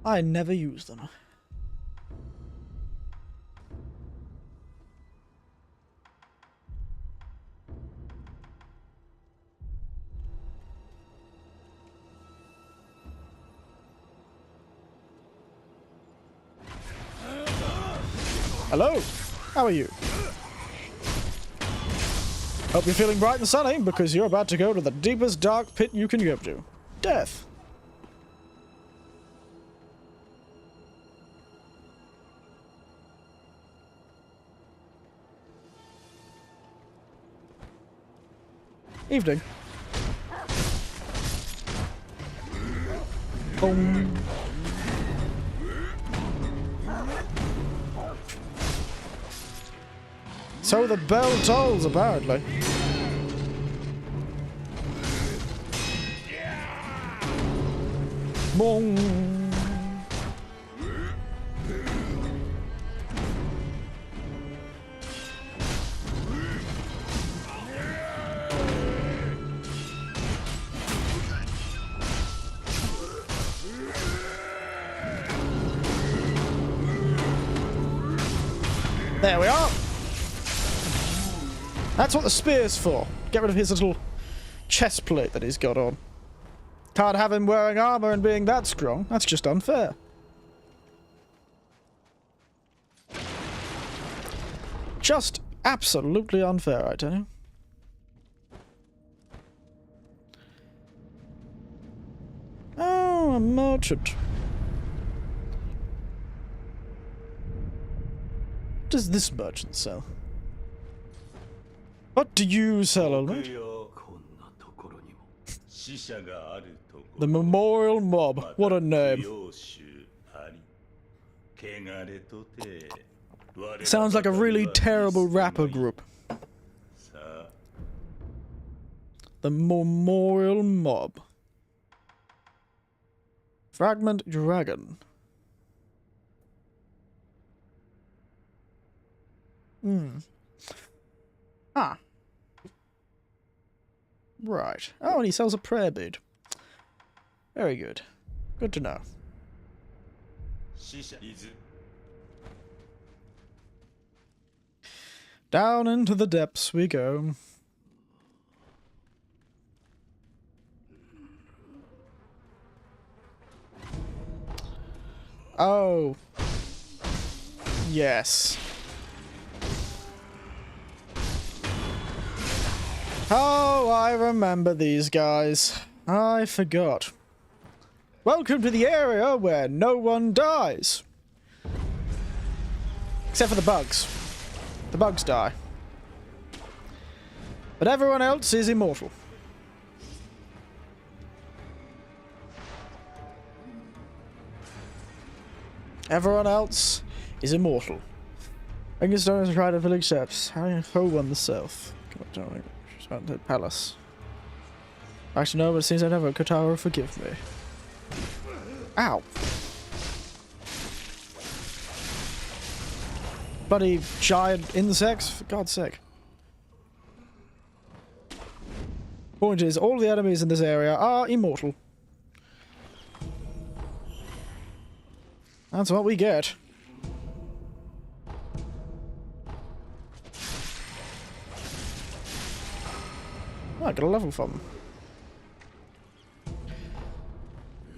Speaker 1: I never use them. Hello, how are you? Hope you're feeling bright and sunny, because you're about to go to the deepest dark pit you can go to. Death. Evening. Boom. So the bell tolls, apparently. Boom. There we are. That's what the spear's for. Get rid of his little chest plate that he's got on. Can't have him wearing armor and being that strong. That's just unfair. Just absolutely unfair, I tell you. Oh, a merchant. What does this merchant sell? What do you sell, old mate? The Memorial Mob. What a name. Sounds like a really terrible rapper group. The Memorial Mob. Fragment Dragon. Ah. Right. Oh, and he sells a prayer bead. Very good. Good to know. Down into the depths we go. Oh. Yes. Oh, I remember these guys. I forgot. Welcome to the area where no one dies. Except for the bugs. The bugs die. But everyone else is immortal. Everyone else is immortal. Frankenstein has tried to fill accepts. Having a foe on the self. Come on, she's about the palace. Actually, no, but it seems I never could Katara forgive me. Ow. Bloody giant insects, for God's sake. Point is, all the enemies in this area are immortal. That's what we get. Oh, I got a level from them.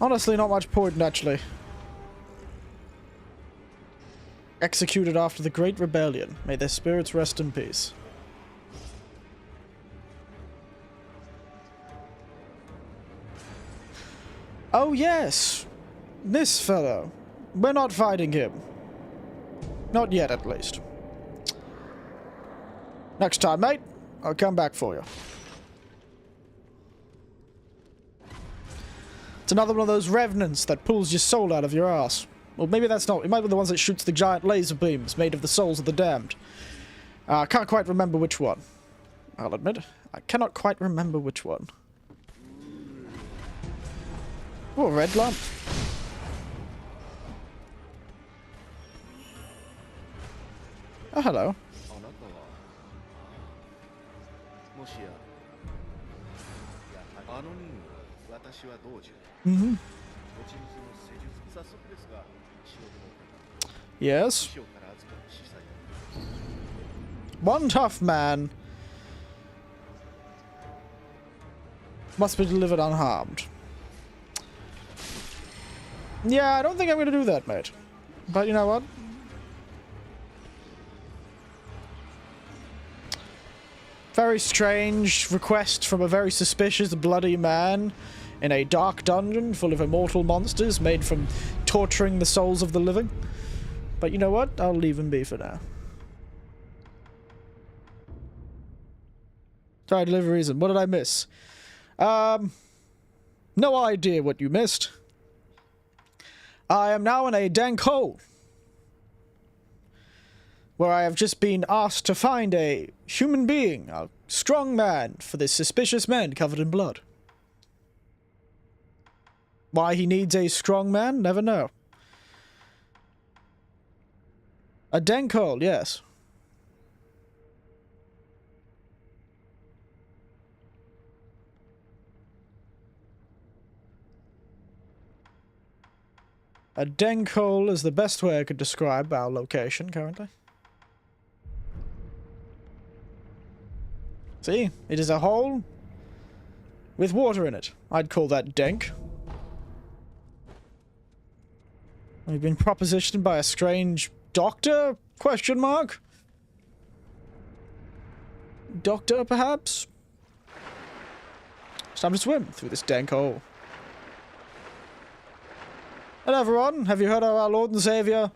Speaker 1: Honestly, not much point, actually. Executed after the Great Rebellion. May their spirits rest in peace. Oh, yes! This fellow. We're not fighting him. Not yet, at least. Next time, mate. I'll come back for you. It's another one of those revenants that pulls your soul out of your ass. Well, maybe that's not. It might be the ones that shoots the giant laser beams made of the souls of the damned. I can't quite remember which one. I'll admit, I cannot quite remember which one. Oh, red lamp. Oh, hello. Mm-hmm. Yes. One tough man must be delivered unharmed. Yeah, I don't think I'm going to do that, mate. But you know what? Very strange request from a very suspicious, bloody man in a dark dungeon full of immortal monsters made from torturing the souls of the living. But you know what? I'll leave him be for now. Try deliveries, and what did I miss? No idea what you missed. I am now in a dank hole, where I have just been asked to find a human being, a strong man, for this suspicious man covered in blood. Why he needs a strong man? Never know. A dank hole, yes. A dank hole is the best way I could describe our location currently. See? It is a hole with water in it. I'd call that dank. We've been propositioned by a strange doctor? Question mark? Doctor, perhaps? It's time to swim through this dank hole. Hello everyone, have you heard of our Lord and Savior?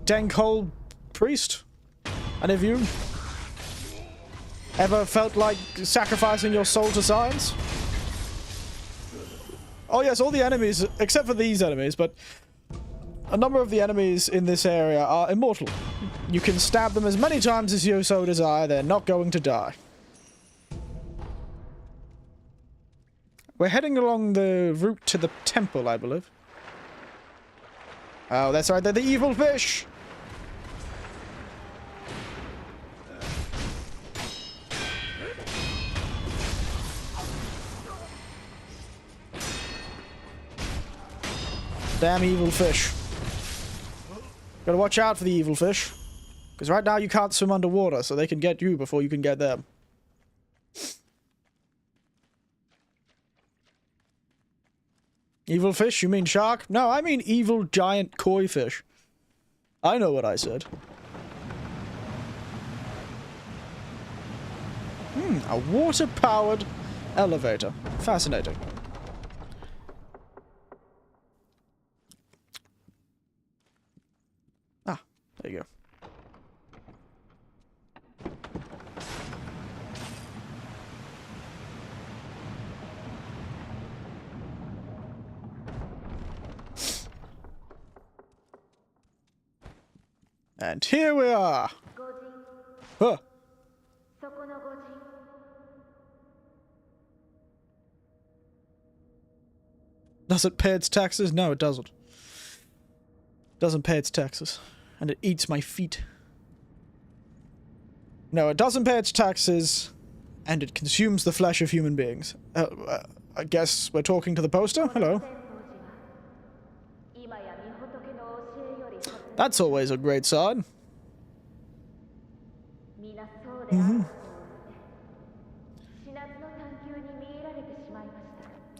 Speaker 1: Dank hole priest? Any of you ever felt like sacrificing your soul to science? Oh yes, all the enemies, except for these enemies, but a number of the enemies in this area are immortal. You can stab them as many times as you so desire, they're not going to die. We're heading along the route to the temple, I believe. Oh, that's right, they're the evil fish! Damn evil fish. Gotta watch out for the evil fish. Because right now you can't swim underwater, so they can get you before you can get them. Evil fish? You mean shark? No, I mean evil giant koi fish. I know what I said. A water-powered elevator. Fascinating. Ah, there you go. And here we are. Huh. Does it pay its taxes? No, it doesn't. Doesn't pay its taxes. And it eats my feet. No, it doesn't pay its taxes. And it consumes the flesh of human beings. I guess we're talking to the poster? Hello. That's always a great sign.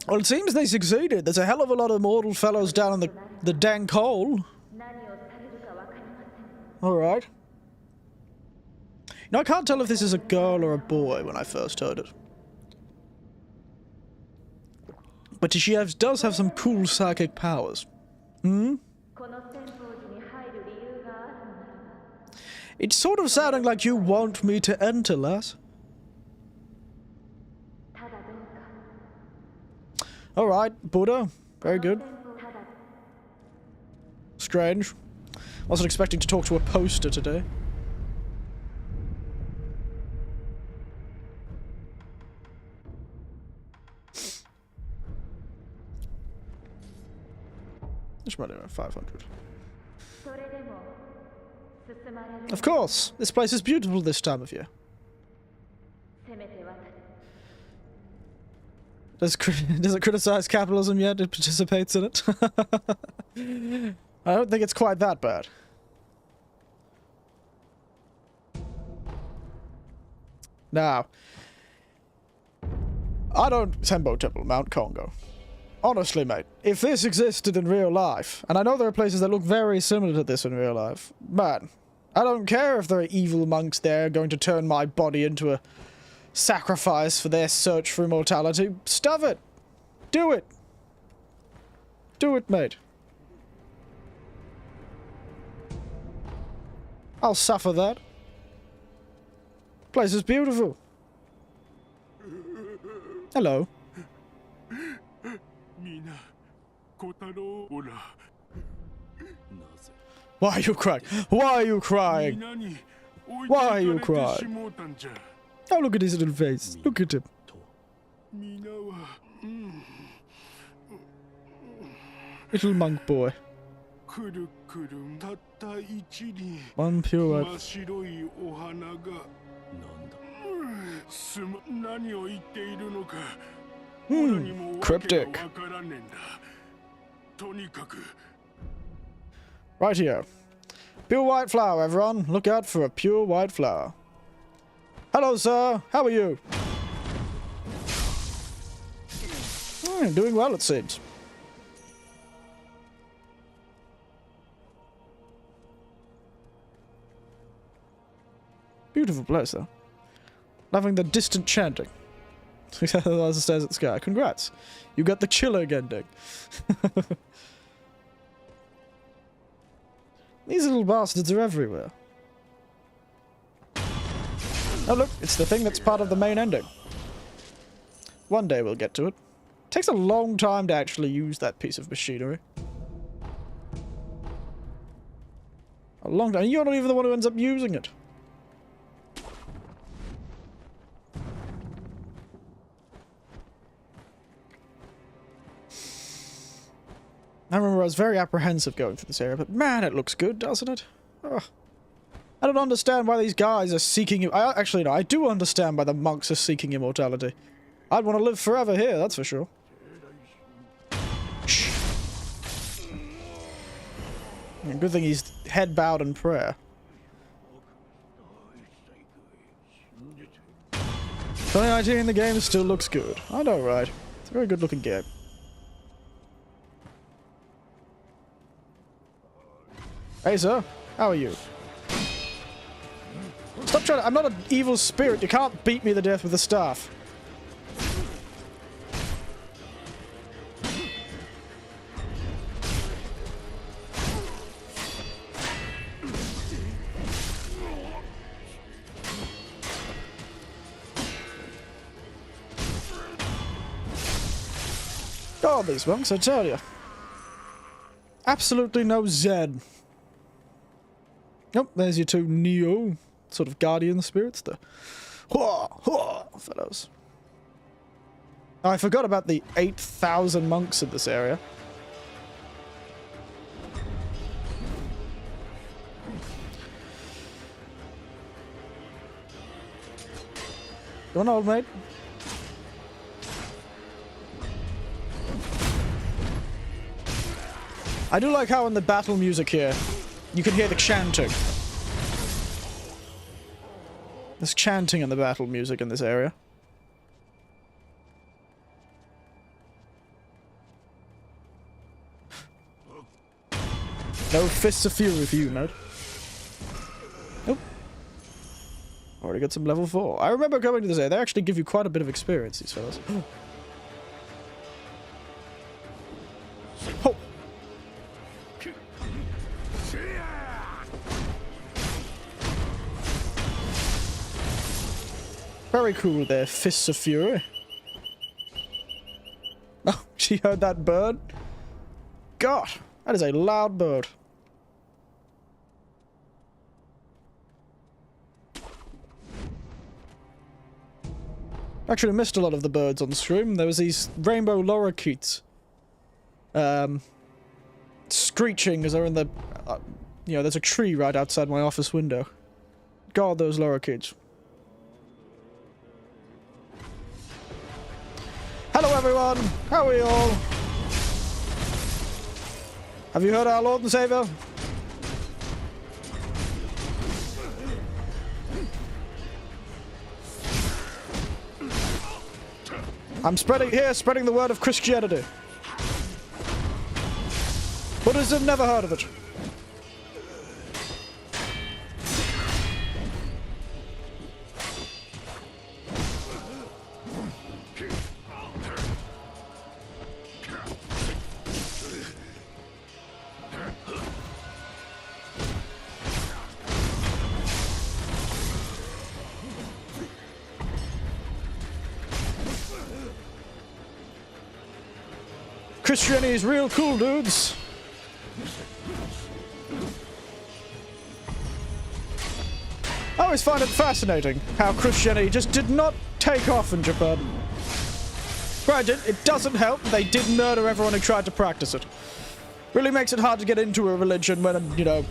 Speaker 1: Well, it seems they succeeded. There's a hell of a lot of mortal fellows down in the dank hole. Alright. Now, I can't tell if this is a girl or a boy when I first heard it. But she does have some cool psychic powers. It's sort of sounding like you want me to enter, lass. Alright, Buddha. Very good. Strange. Wasn't expecting to talk to a poster today. Just running around 500. Of course! This place is beautiful this time of year. Does it criticize capitalism yet? It participates in it? I don't think it's quite that bad. Now, I don't... Senbo Temple, Mount Congo. Honestly, mate, if this existed in real life, and I know there are places that look very similar to this in real life, man, I don't care if there are evil monks there going to turn my body into a sacrifice for their search for immortality. Stuff it! Do it! Do it, mate. I'll suffer that. Place is beautiful. Hello. Why are you crying? Why are you crying? Why are you crying? Oh, look at his little face. Look at him. Little monk boy. One pure white. Cryptic. Right here. Pure white flower, everyone. Look out for a pure white flower. Hello, sir. How are you? Doing well, it seems. Beautiful place, though. Loving the distant chanting. As it stares at the sky. Congrats. You got the chiller ending. These little bastards are everywhere. Oh look, it's the thing that's part of the main ending. One day we'll get to it. Takes a long time to actually use that piece of machinery. A long time. You're not even the one who ends up using it. I remember I was very apprehensive going through this area, but man, it looks good, doesn't it? Ugh. I don't understand why these guys are seeking... Actually, no, I do understand why the monks are seeking immortality. I'd want to live forever here, that's for sure. Shh. Good thing he's head bowed in prayer. .2019 in the game still looks good. I know, right? It's a very good looking game. Hey, sir. How are you? Stop trying to... I'm not an evil spirit. You can't beat me to death with a staff. Oh, these monks, I tell you. Absolutely no Zen. Nope, there's your two Neo sort of guardian spirits, the fellows. Oh, I forgot about the 8,000 monks in this area. Go on, old mate. I do like how in the battle music here, you can hear the chanting. There's chanting in the battle music in this area. No fists of fury for you, mate. Nope. Already got some level 4. I remember going to this area. They actually give you quite a bit of experience, these fellas. Oh! Very cool there, Fists of Fury. Oh, She heard that bird? God, that is a loud bird. Actually, I missed a lot of the birds on the stream. There was these rainbow lorikeets. Screeching as they're in the... you know, there's a tree right outside my office window. God, those lorikeets. Hello everyone! How are you all? Have you heard our Lord and Savior? I'm spreading the word of Christianity. Buddhism, never heard of it. Christianity is real cool, dudes. I always find it fascinating how Christianity just did not take off in Japan. Granted, it doesn't help they did murder everyone who tried to practice it. Really makes it hard to get into a religion when, you know,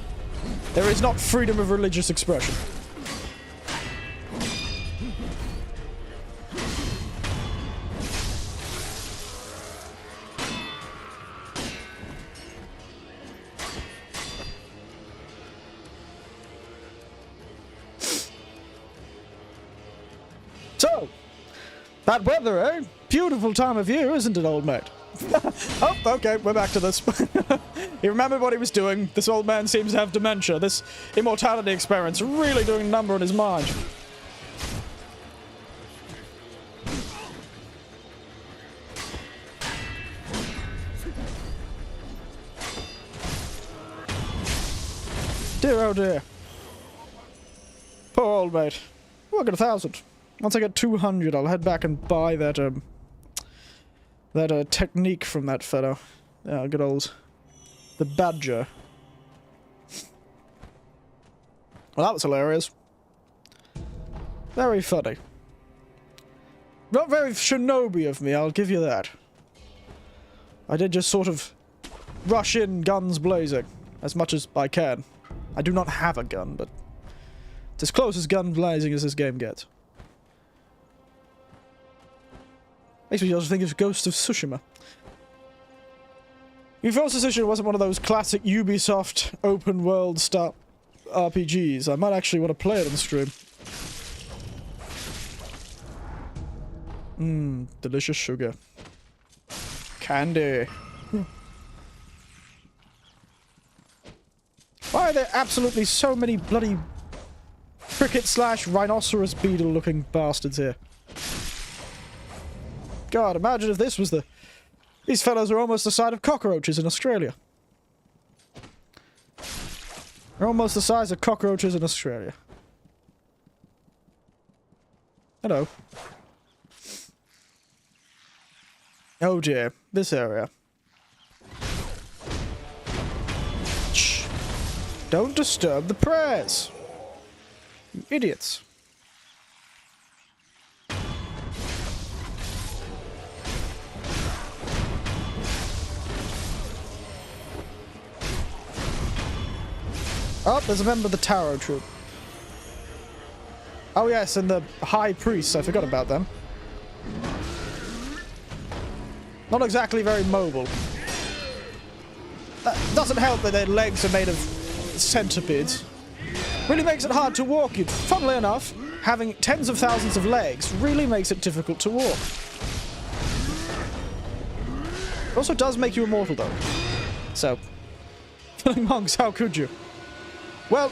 Speaker 1: there is not freedom of religious expression. So, that weather, eh? Beautiful time of year, isn't it, old mate? Oh, okay, we're back to this. He remembered what he was doing. This old man seems to have dementia. This immortality experiment's really doing a number on his mind. Dear, oh dear. Poor old mate. I'll get 1,000. Once I get 200, I'll head back and buy that, technique from that fellow. Yeah, good old... the badger. Well, that was hilarious. Very funny. Not very shinobi of me, I'll give you that. I did just sort of rush in guns blazing, as much as I can. I do not have a gun, but it's as close as gun blazing as this game gets. Makes me also think of Ghost of Tsushima. If Ghost of Tsushima wasn't one of those classic Ubisoft open-world style RPGs, I might actually want to play it on stream. Mmm, delicious sugar. Candy. Why are there absolutely so many bloody cricket/rhinoceros beetle-looking bastards here? God, imagine if this was the... These fellows are almost the size of cockroaches in Australia. They're almost the size of cockroaches in Australia. Hello. Oh dear, this area. Shh. Don't disturb the prayers. You idiots. Oh, there's a member of the Taro troop. Oh yes, and the High Priests, I forgot about them. Not exactly very mobile. That doesn't help that their legs are made of centipedes. Really makes it hard to walk. Funnily enough, having tens of thousands of legs really makes it difficult to walk. It also does make you immortal though. So, killing monks, how could you? Well,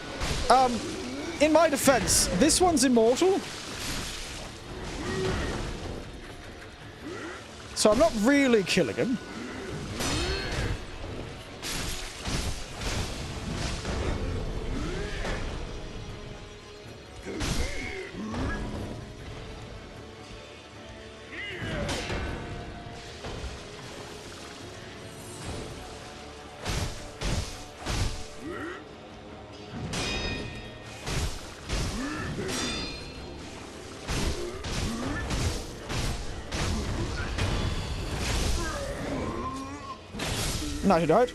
Speaker 1: in my defense, this one's immortal. So I'm not really killing him. Nighty night.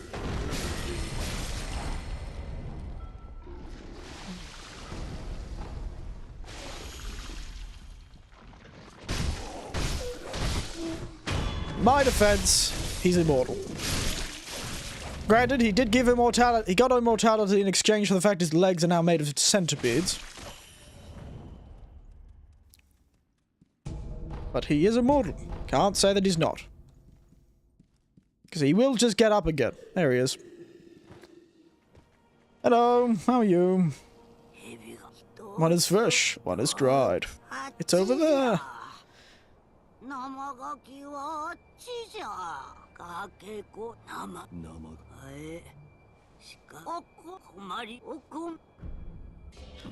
Speaker 1: My defense, he's immortal. Granted, he did give immortality. He got immortality in exchange for the fact his legs are now made of centipedes. But he is immortal. Can't say that he's not. Because he will just get up again. There he is. Hello, how are you? One is fresh, one is dried. It's over there.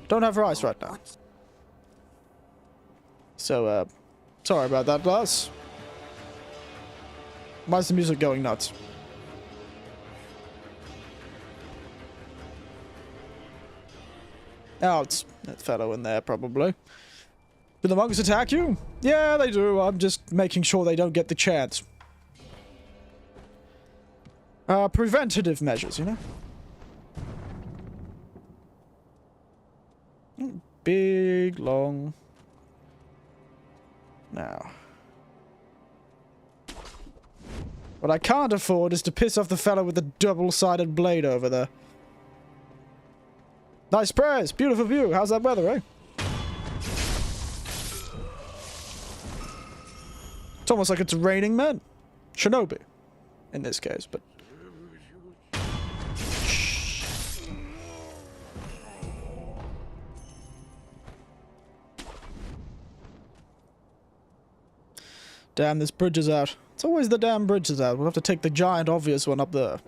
Speaker 1: Don't have rice right now. So, sorry about that, boss. Why is the music going nuts? Oh, it's that fellow in there, probably. Do the monks attack you? Yeah, they do. I'm just making sure they don't get the chance. Preventative measures, you know? Big, long. Now. What I can't afford is to piss off the fellow with the double-sided blade over there. Nice prayers, beautiful view. How's that weather, eh? It's almost like it's raining men. Shinobi, in this case, but... Damn, this bridge is out. It's always the damn bridge is out. We'll have to take the giant obvious one up there.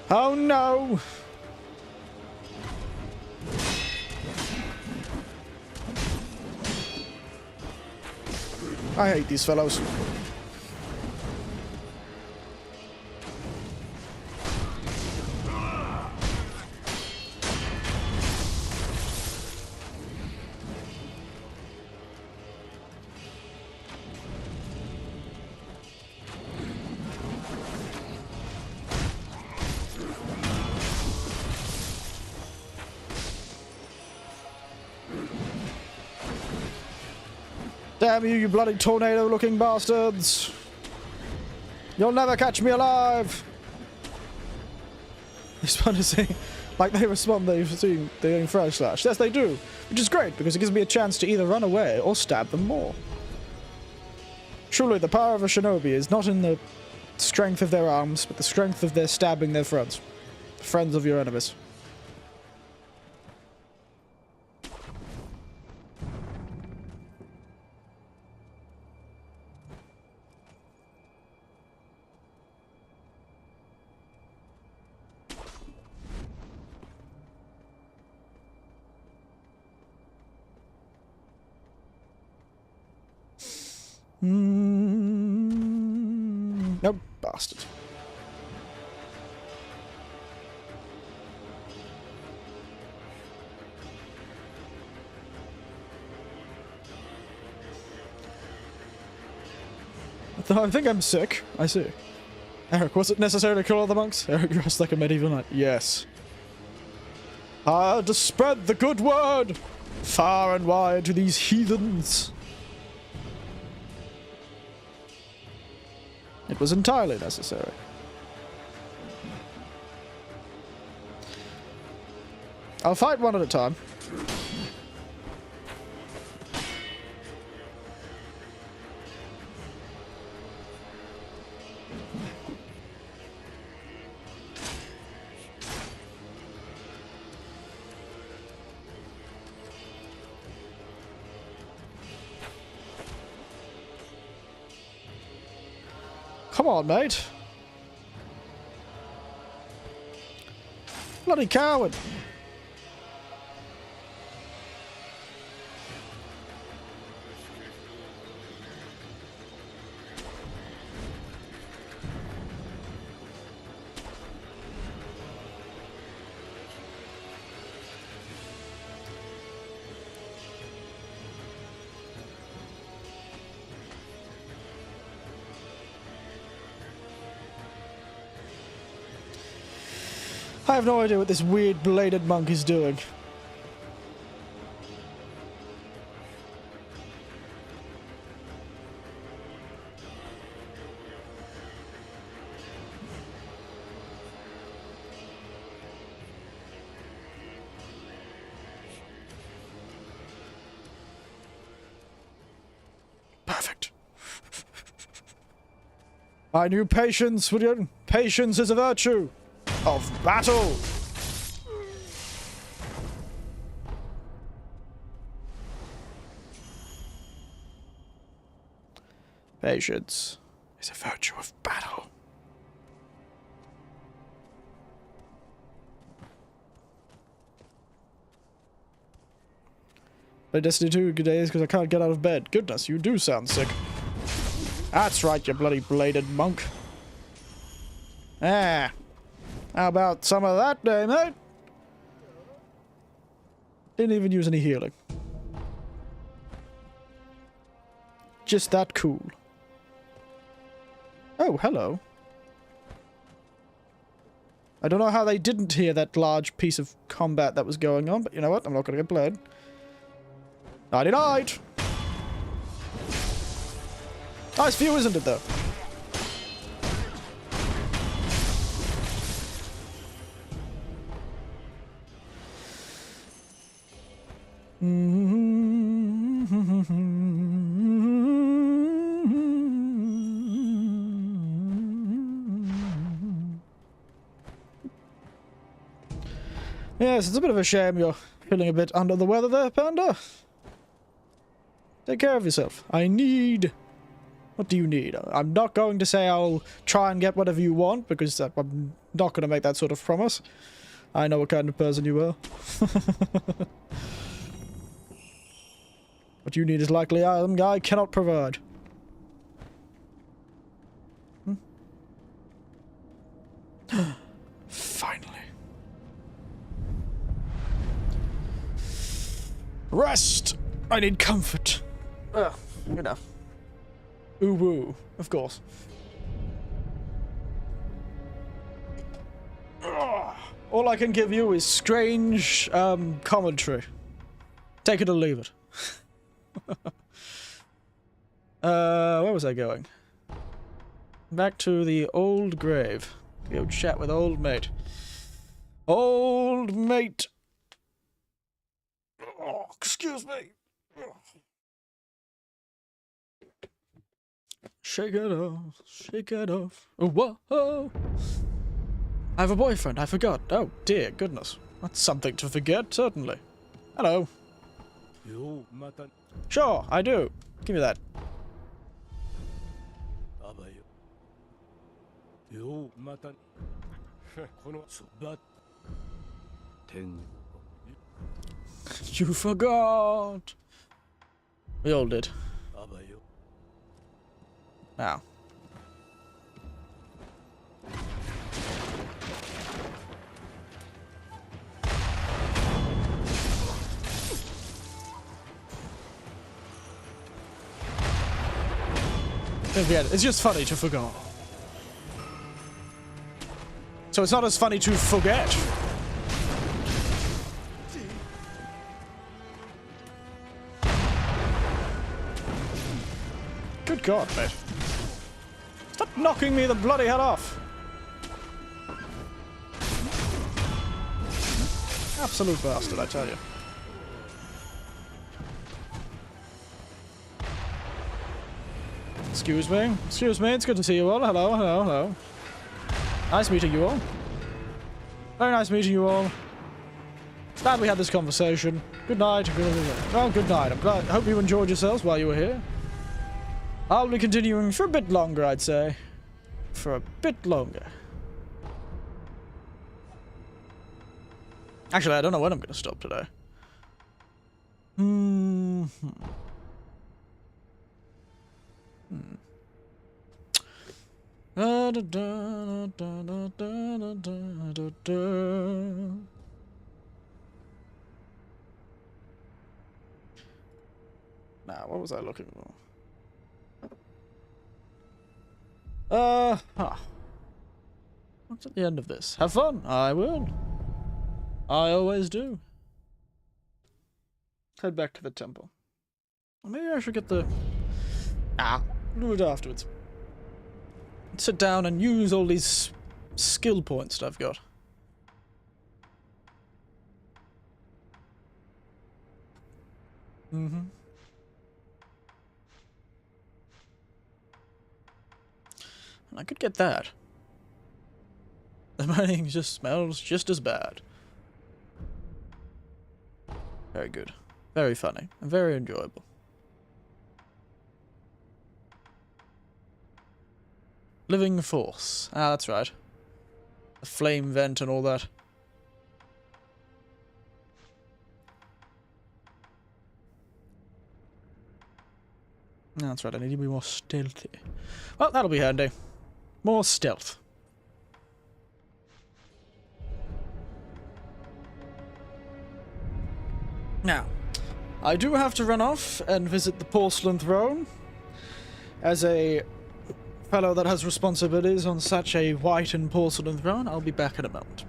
Speaker 1: Oh no! I hate these fellows. Damn you, you bloody tornado-looking bastards! You'll never catch me alive! Respond to see, like they respond, they've seen the young Fresh Slash. Yes, they do, which is great because it gives me a chance to either run away or stab them more. Truly, the power of a shinobi is not in the strength of their arms, but the strength of their stabbing their friends. Friends of your enemies. Nope, bastard. I think I'm sick. I see. Eric, was it necessary to kill all the monks? Eric dressed like a medieval knight. Yes. To spread the good word far and wide to these heathens. It was entirely necessary. I'll fight one at a time. Come on, mate. Bloody coward. I have no idea what this weird bladed monk is doing. Perfect. I knew patience would get. Patience is a virtue of battle. Patience is a virtue of battle. Play Destiny 2 days because I can't get out of bed. Goodness, you do sound sick. That's right, you bloody bladed monk. Ah. How about some of that day, mate? Didn't even use any healing. Just that cool. Oh, hello. I don't know how they didn't hear that large piece of combat that was going on, but you know what? I'm not going to complain. Nighty-night! Nice view, isn't it, though? Yes, it's a bit of a shame you're feeling a bit under the weather there, Panda. Take care of yourself. I need... What do you need? I'm not going to say I'll try and get whatever you want, because I'm not going to make that sort of promise. I know what kind of person you are. What you need is likely I cannot provide. Finally. Rest! I need comfort. You know. Ooh woo, of course. All I can give you is strange commentary. Take it or leave it. Where was I going? Back to the old grave. Go chat with old mate. Old mate! Oh, excuse me. Shake it off, shake it off. Oh, whoa! I have a boyfriend, I forgot. Oh, dear goodness. That's something to forget, certainly. Hello. Sure, I do. Give me that. You forgot. We all did. Now. It's just funny to forget. So it's not as funny to forget. Good God, mate. Stop knocking me the bloody head off. Absolute bastard, I tell you. Excuse me. Excuse me, it's good to see you all. Hello, hello, hello. Nice meeting you all. Very nice meeting you all. Glad we had this conversation. Good night. Well, good night. I'm glad. I hope you enjoyed yourselves while you were here. I'll be continuing for a bit longer, I'd say. For a bit longer. Actually, I don't know when I'm going to stop today. Now, what was I looking for? What's at the end of this? Have fun! I will. I always do. Head back to the temple. Or maybe I should get the... do it afterwards. Sit down and use all these skill points that I've got. Mm-hmm. I could get that. The mining just smells just as bad. Very good. Very funny. And very enjoyable. Living force. Ah, that's right. The flame vent and all that. No, that's right, I need to be more stealthy. Well, that'll be handy. More stealth. Now, I do have to run off and visit the porcelain throne. As a fellow that has responsibilities on such a white and porcelain throne, I'll be back in a moment.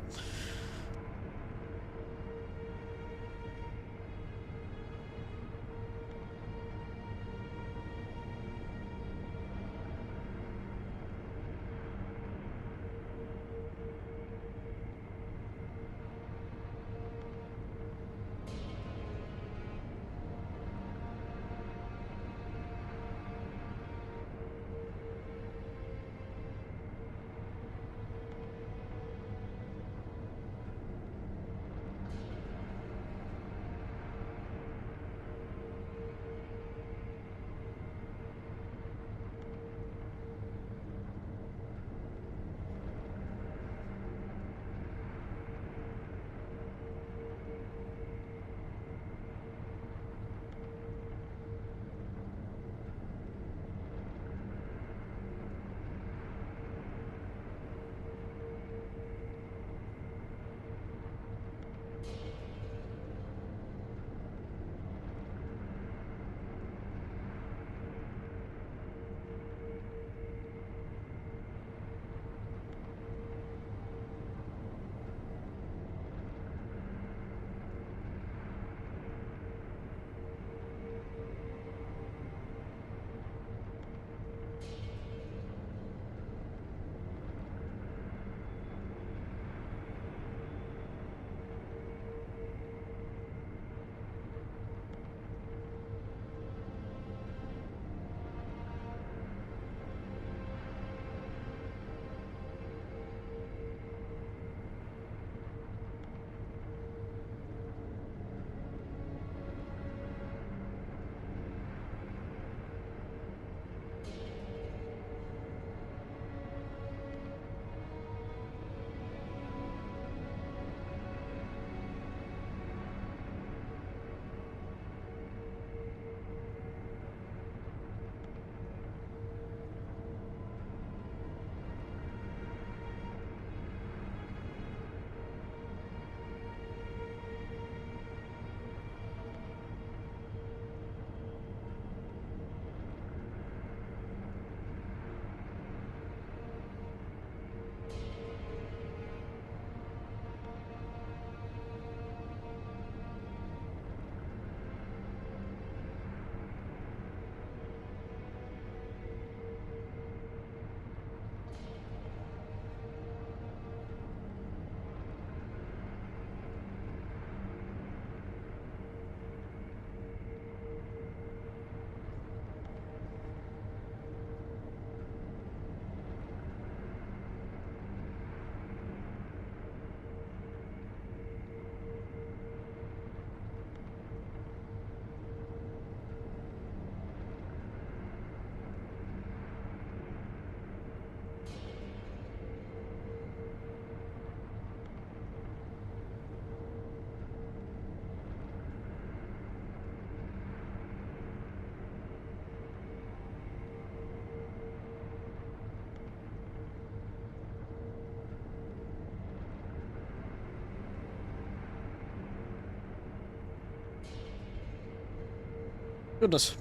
Speaker 1: Goodness.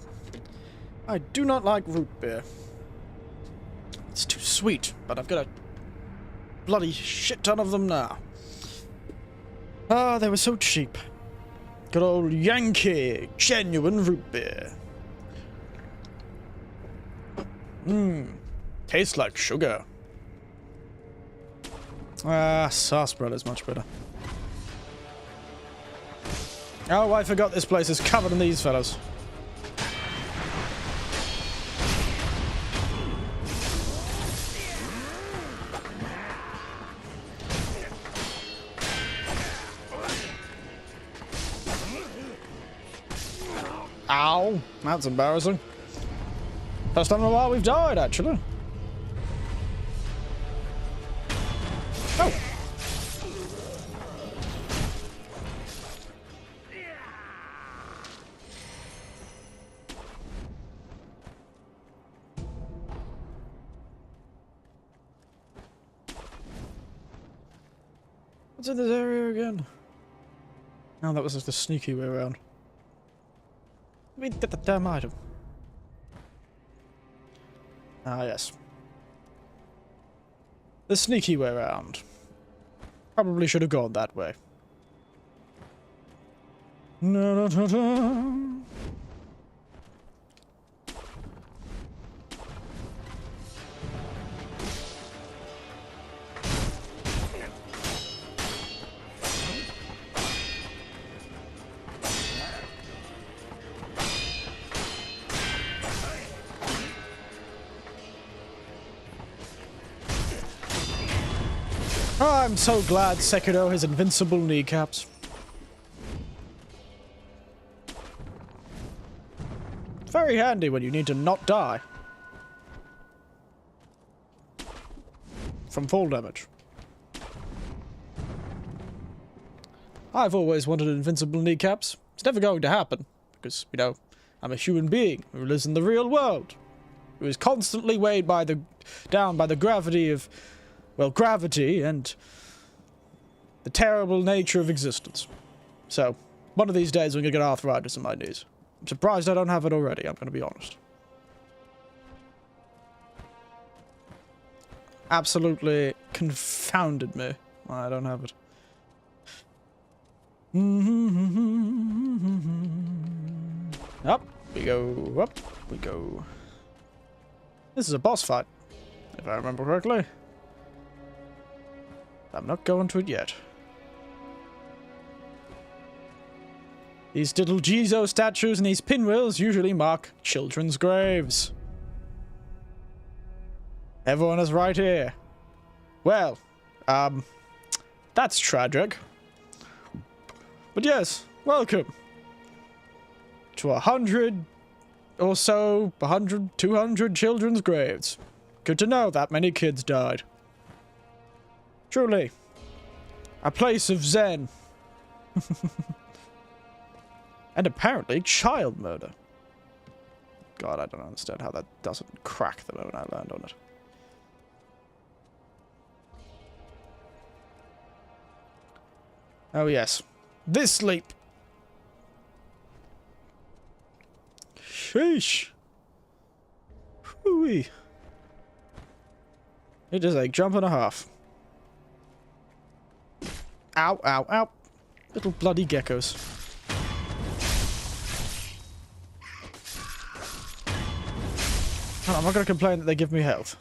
Speaker 1: I do not like root beer. It's too sweet, but I've got to bloody shit ton of them now. Ah, they were so cheap. Good old Yankee, genuine root beer. Mmm, tastes like sugar. Ah, sauce bread is much better. Oh, I forgot this place is covered in these fellas. Ow, that's embarrassing. First time in a while we've died, actually. Oh. What's in this area again? Oh, that was just the sneaky way around. Let me get the damn item. Ah, yes. The sneaky way around. Probably should have gone that way. No, no, no, no. Oh, I'm so glad Sekiro has invincible kneecaps. Very handy when you need to not die from fall damage. I've always wanted invincible kneecaps. It's never going to happen because, you know, I'm a human being who lives in the real world, who is constantly weighed down by the gravity of, well, gravity and the terrible nature of existence. So, one of these days I'm going to get arthritis in my knees. I'm surprised I don't have it already, I'm going to be honest. Absolutely confounded me. I don't have it. Up we go, up we go. This is a boss fight, if I remember correctly. I'm not going to it yet. These little Jizo statues and these pinwheels usually mark children's graves. Everyone is right here. Well, that's tragic. But yes, welcome to 100 or so, 100, 200 children's graves. Good to know that many kids died. Truly, a place of zen. And apparently child murder. God, I don't understand how that doesn't crack the moment I land on it. Oh yes, this leap. Sheesh. Hooey. It is a jump and a half. Ow, ow, ow. Little bloody geckos. Oh, I'm not going to complain that they give me health.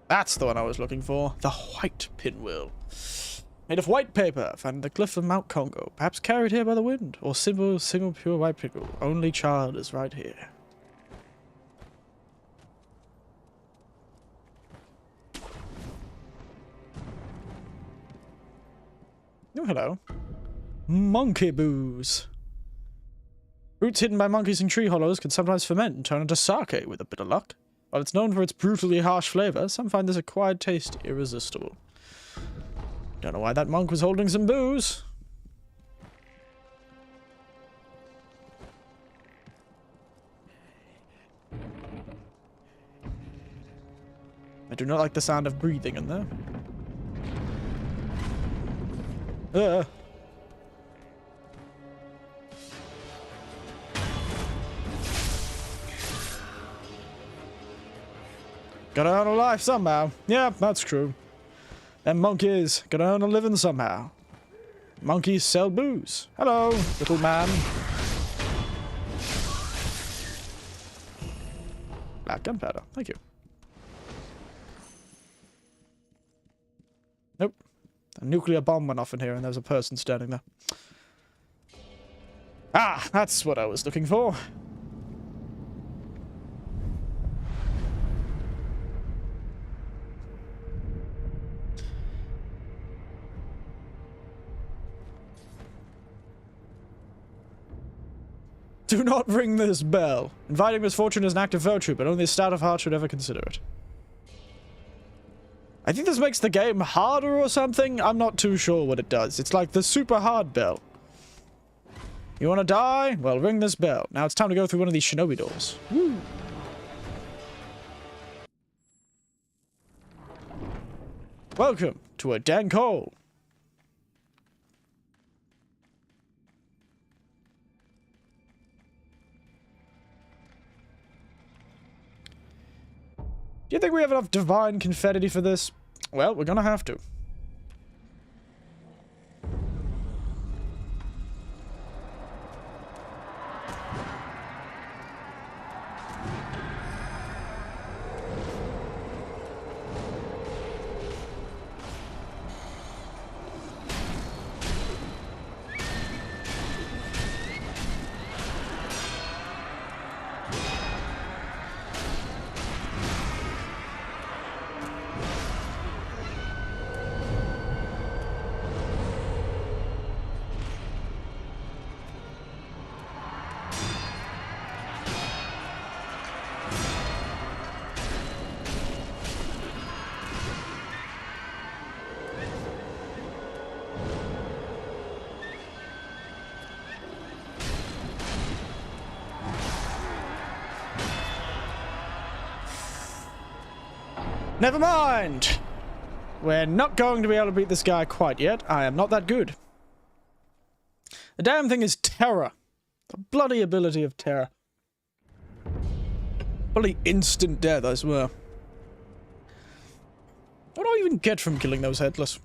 Speaker 1: That's the one I was looking for. The white pinwheel. Made of white paper, found in the cliff of Mount Congo. Perhaps carried here by the wind. Or single pure white pickle. Only child is right here. Oh, hello. Monkey booze. Roots hidden by monkeys in tree hollows can sometimes ferment and turn into sake with a bit of luck. While it's known for its brutally harsh flavor, some find this acquired taste irresistible. Don't know why that monk was holding some booze. I do not like the sound of breathing in there. Gotta earn a life somehow. Yeah, that's true. And monkeys gotta earn a living somehow. Monkeys sell booze. Hello, little man. Black gunpowder. Thank you. Nope. A nuclear bomb went off in here and there was a person standing there. Ah, that's what I was looking for. Do not ring this bell. Inviting misfortune is an act of virtue, but only a stout of heart should ever consider it. I think this makes the game harder or something. I'm not too sure what it does. It's like the super hard bell. You want to die? Well, ring this bell. Now it's time to go through one of these shinobi doors. Woo. Welcome to a dank hole. Do you think we have enough divine confetti for this? Well, we're gonna have to. Never mind! We're not going to be able to beat this guy quite yet. I am not that good. The damn thing is terror. The bloody ability of terror. Bloody instant death, I swear. What do I even get from killing those headless?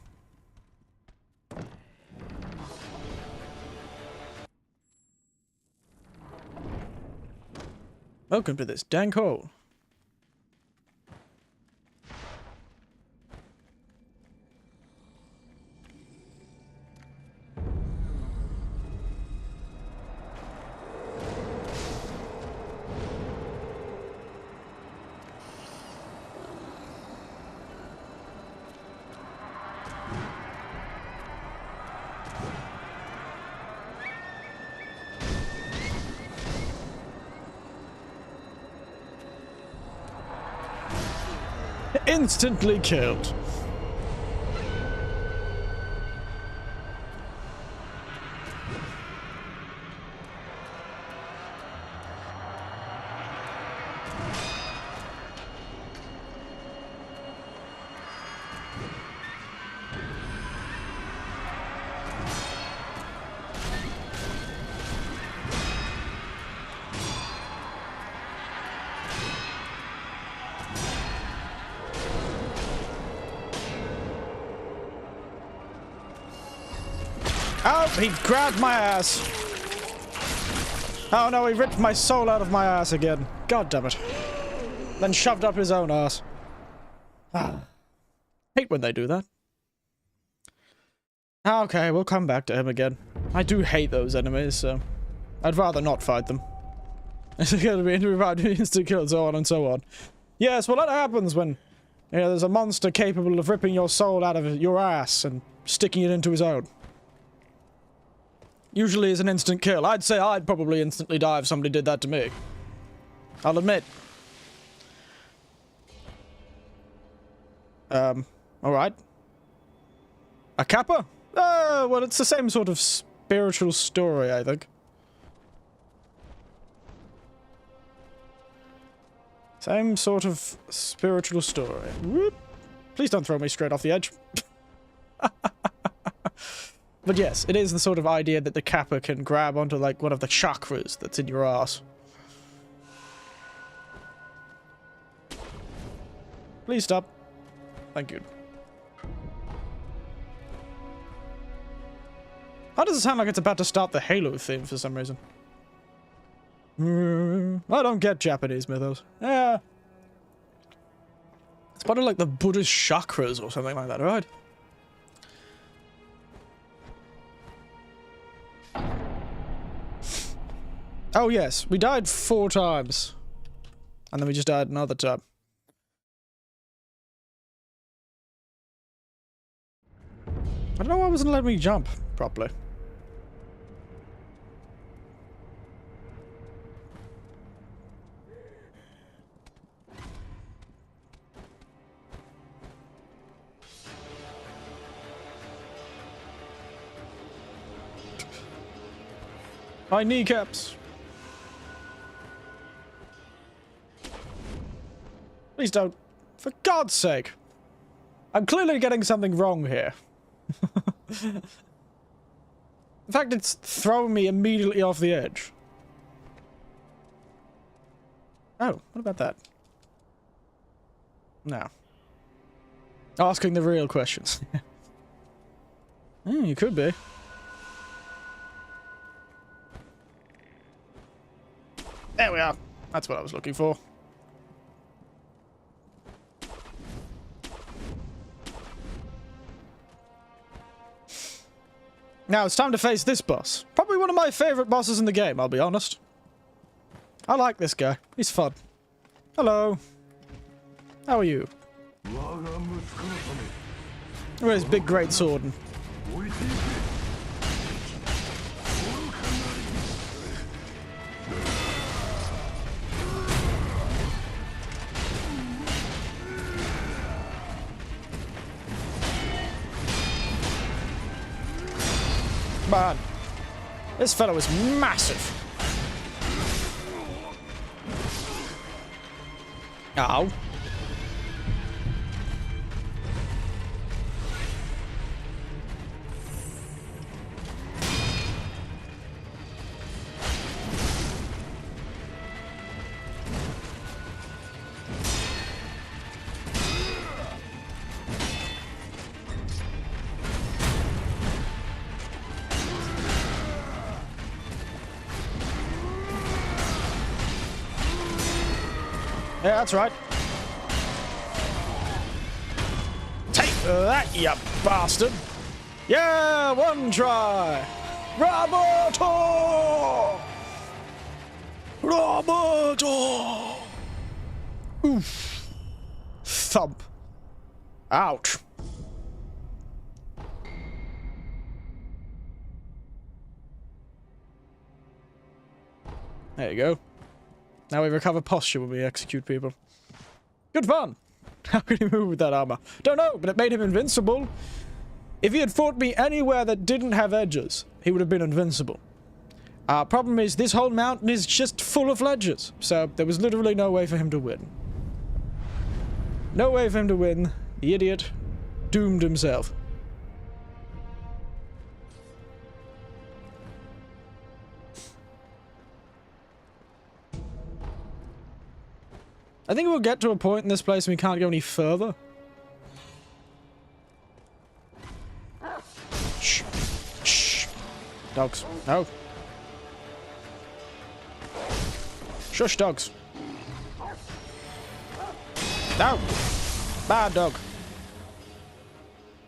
Speaker 1: Welcome to this dank hole. Instantly killed. Oh, he grabbed my ass. Oh no, he ripped my soul out of my ass again. God damn it. Then shoved up his own ass. Ah. Hate when they do that. Okay, we'll come back to him again. I do hate those enemies, so I'd rather not fight them. It's gonna be instant kill, so on and so on. Yes, well that happens when there's a monster capable of ripping your soul out of your ass and sticking it into his own. Usually is an instant kill. I'd say I'd probably instantly die if somebody did that to me. I'll admit. Alright. A kappa? Well, it's the same sort of spiritual story, I think. Same sort of spiritual story. Whoop. Please don't throw me straight off the edge. But yes, it is the sort of idea that the kappa can grab onto, like, one of the chakras that's in your ass. Please stop. Thank you. How does it sound like it's about to start the Halo theme for some reason? I don't get Japanese mythos. Yeah. It's part of like the Buddhist chakras or something like that, right? Oh yes, we died 4 times. And then we just died another time. I don't know why it wasn't letting me jump properly. My kneecaps. Please don't. For God's sake. I'm clearly getting something wrong here. The fact it's throwing me immediately off the edge. Oh, what about that? No. Asking the real questions. You could be. There we are. That's what I was looking for. Now it's time to face this boss. Probably one of my favorite bosses in the game, I'll be honest. I like this guy. He's fun. Hello. How are you? Look at his big great sword. Man, this fellow is massive. Ow. Yeah, that's right. Take that, you bastard! Yeah, 1 try! Roboto! Roboto! Oof. Thump. Ouch. There you go. Now we recover posture when we execute people. Good fun! How could he move with that armor? Don't know, but it made him invincible. If he had fought me anywhere that didn't have edges, he would have been invincible. Problem is, this whole mountain is just full of ledges, so there was literally no way for him to win. No way for him to win. The idiot doomed himself. I think we'll get to a point in this place we can't go any further. Shh. Shh. Dogs. No. Shush, dogs. No. Bad dog.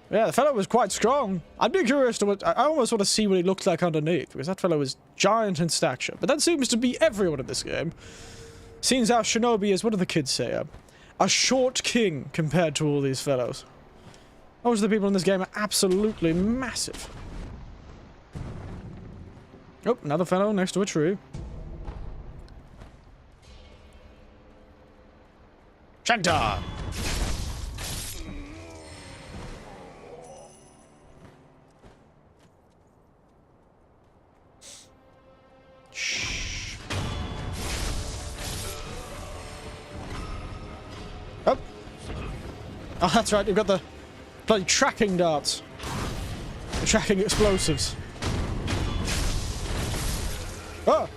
Speaker 1: Yeah, the fellow was quite strong. I'd be curious to I almost want to see what he looked like underneath, because that fellow was giant in stature. But that seems to be everyone in this game. Seems our shinobi is, what do the kids say, a short king compared to all these fellows. Most of the people in this game are absolutely massive. Oh, another fellow next to a tree. Shanta! Oh. Oh, that's right, you've got the bloody tracking darts. The tracking explosives. Oh!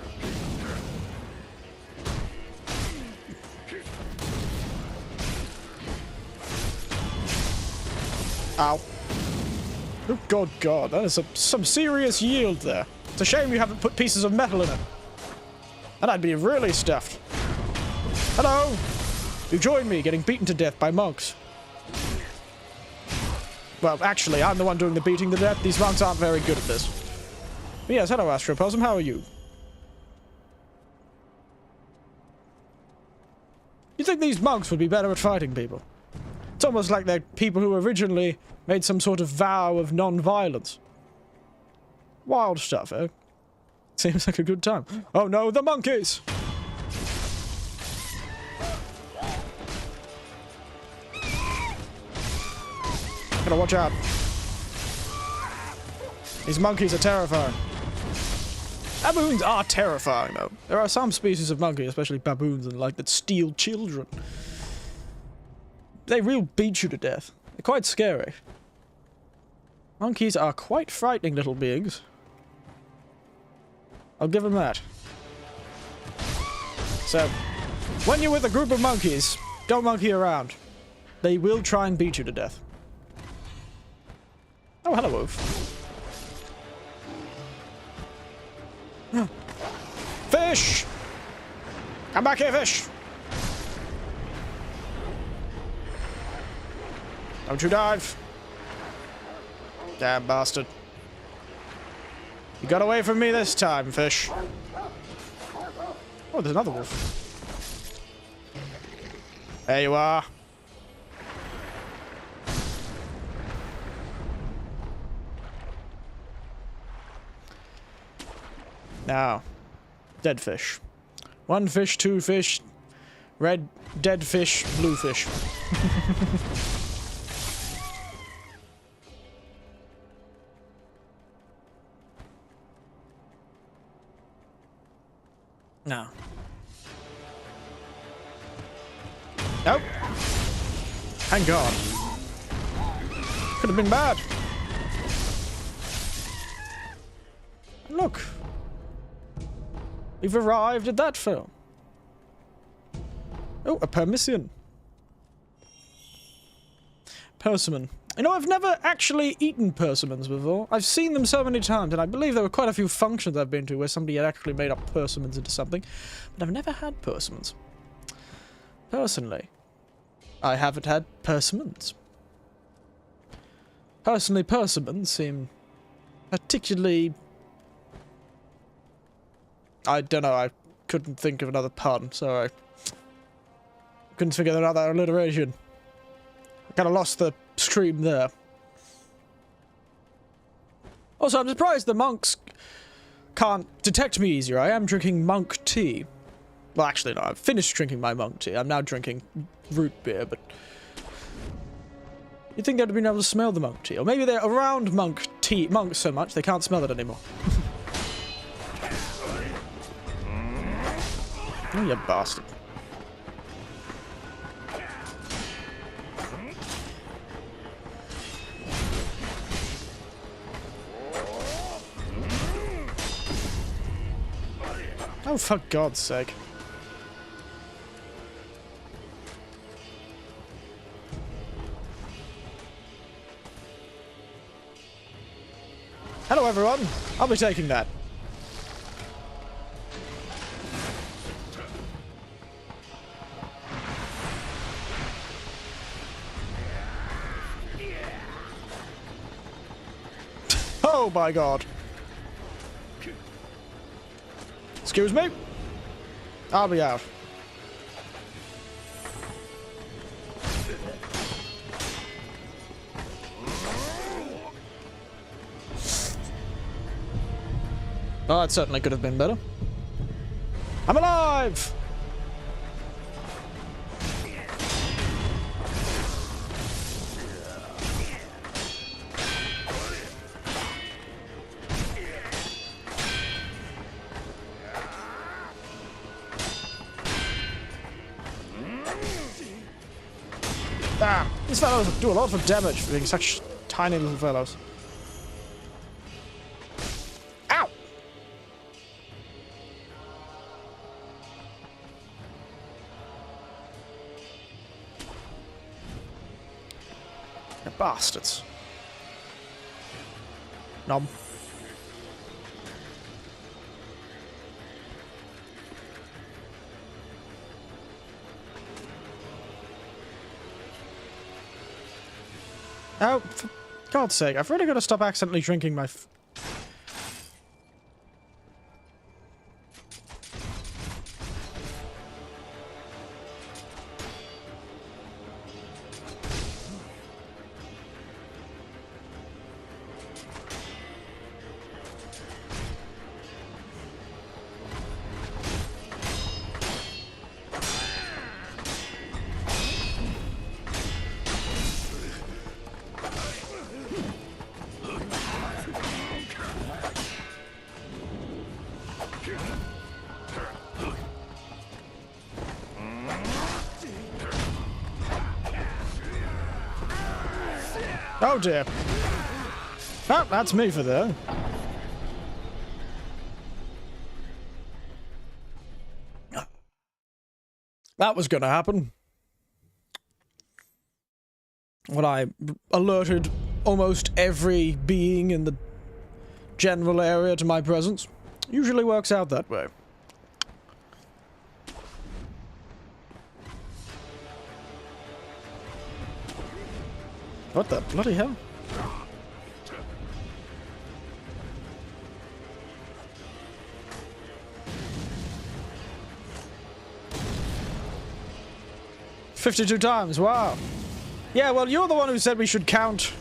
Speaker 1: Ow. Oh, God. That is some serious yield there. It's a shame you haven't put pieces of metal in it. And I'd be really stuffed. Hello! You join me getting beaten to death by monks. Well, actually, I'm the one doing the beating to death. These monks aren't very good at this. But yes, hello, Astroplasm. How are you? You think these monks would be better at fighting people? It's almost like they're people who originally made some sort of vow of non-violence. Wild stuff, eh? Seems like a good time. Oh no, the monkeys! Gotta watch out. These monkeys are terrifying. Baboons are terrifying, though. There are some species of monkey, especially baboons and like that steal children. They real beat you to death. They're quite scary. Monkeys are quite frightening little beings. I'll give them that. So, when you're with a group of monkeys, don't monkey around. They will try and beat you to death. Oh, hello, Wolf. Fish! Come back here, fish! Don't you dive! Damn bastard. You got away from me this time, fish. Oh, there's another wolf. There you are. Now, dead fish. One fish, two fish, red, dead fish, blue fish. No. Nope. Thank God. Could have been bad. Look. We've arrived at that film. Oh, a permission. Persimmon. You know, I've never actually eaten persimmons before. I've seen them so many times, and I believe there were quite a few functions I've been to where somebody had actually made up persimmons into something. But I've never had persimmons. Personally, I haven't had persimmons. Personally, persimmons seem particularly... I don't know, I couldn't think of another pun, sorry. Couldn't figure out that alliteration. I kind of lost the stream there. Also, I'm surprised the monks can't detect me easier. I am drinking monk tea. Well, actually, no, I've finished drinking my monk tea. I'm now drinking root beer, but... You'd think they'd have been able to smell the monk tea. Or maybe they're around monks so much they can't smell it anymore. Oh, you bastard. Oh, for God's sake. Hello, everyone. I'll be taking that. Oh my God. Excuse me? I'll be out. Oh, that certainly could have been better. I'm alive! Damn, these fellows do a lot of damage for being such tiny little fellows. Ow! Bastards. Nom. Oh, for God's sake, I've really got to stop accidentally drinking my Oh dear. Oh, that's me for there. That was gonna happen. When I alerted almost every being in the general area to my presence. Usually works out that way. What the bloody hell? "52 times, wow. Yeah, well, you're the one who said we should count.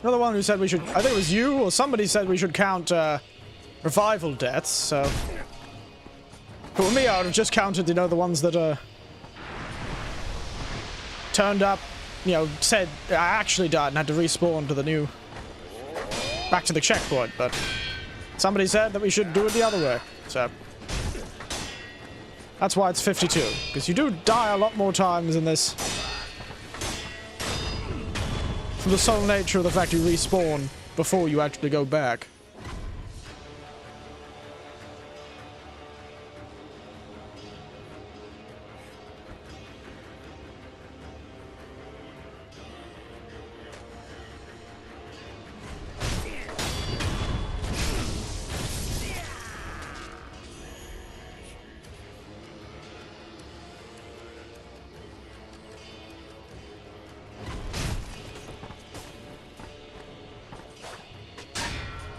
Speaker 1: You're the one who said we should... I think it was you or somebody said we should count, revival deaths, so... For me, I would have just counted, you know, the ones that, turned up, you know, said I actually died and had to respawn to the new... back to the checkpoint, but... somebody said that we should do it the other way, so... That's why it's 52, because you do die a lot more times in this. For the sole nature of the fact you respawn before you actually go back.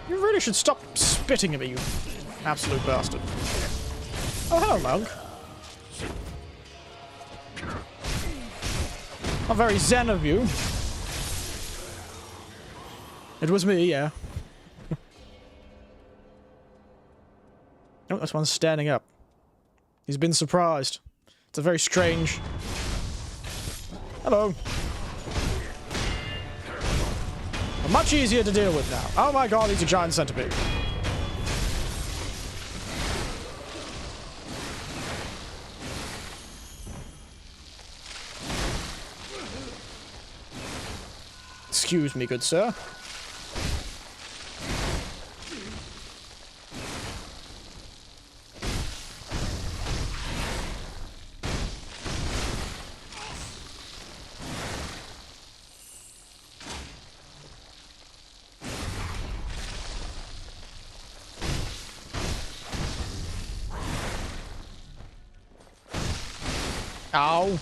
Speaker 1: You really should stop spitting at me, you absolute bastard. Oh, hello, monk. Not very zen of you. It was me, yeah. Oh, this one's standing up. He's been surprised. It's a very strange... Hello. Much easier to deal with now. Oh my god, he's a giant centipede. Excuse me, good sir. Ow.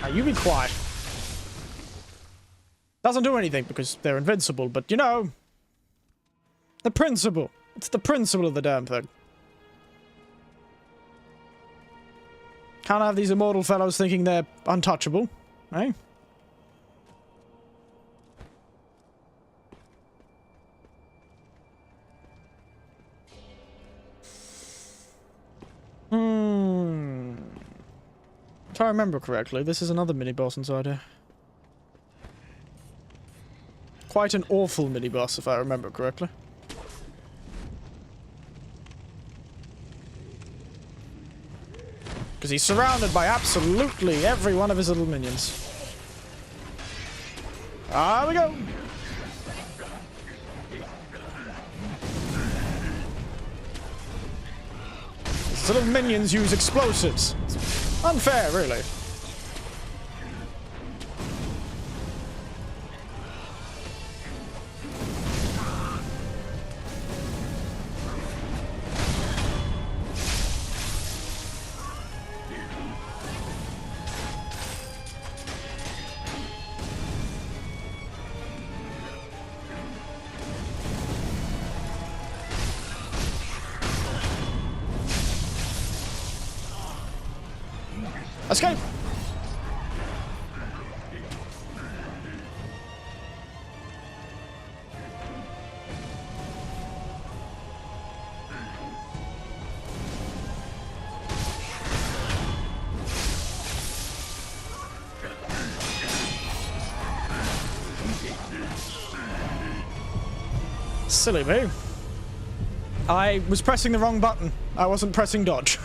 Speaker 1: Now you be quiet. Doesn't do anything because they're invincible, but you know, the principle. It's the principle of the damn thing. Can't have these immortal fellows thinking they're untouchable, eh? If I remember correctly, this is another mini-boss inside here. Quite an awful mini-boss, if I remember correctly. Because he's surrounded by absolutely every one of his little minions. Ah, we go! The little minions use explosives. Unfair, really. Escape! Silly me. I was pressing the wrong button. I wasn't pressing dodge.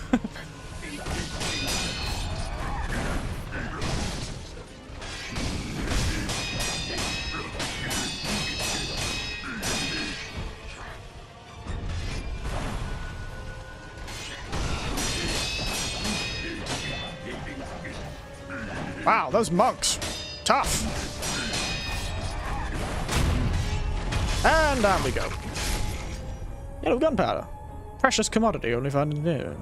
Speaker 1: Wow, those monks. Tough. And down we go. Yellow gunpowder. Precious commodity only found in here.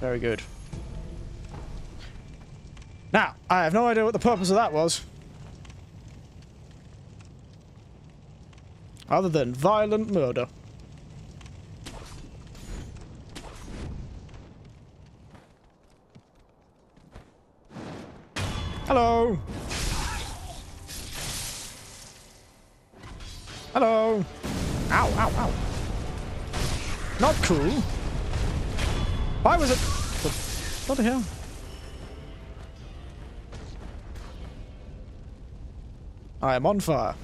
Speaker 1: Very good. Now, I have no idea what the purpose of that was. Other than violent murder. Hello! Hello! Ow, ow, ow. Not cool. Why was it... What the hell? I am on fire.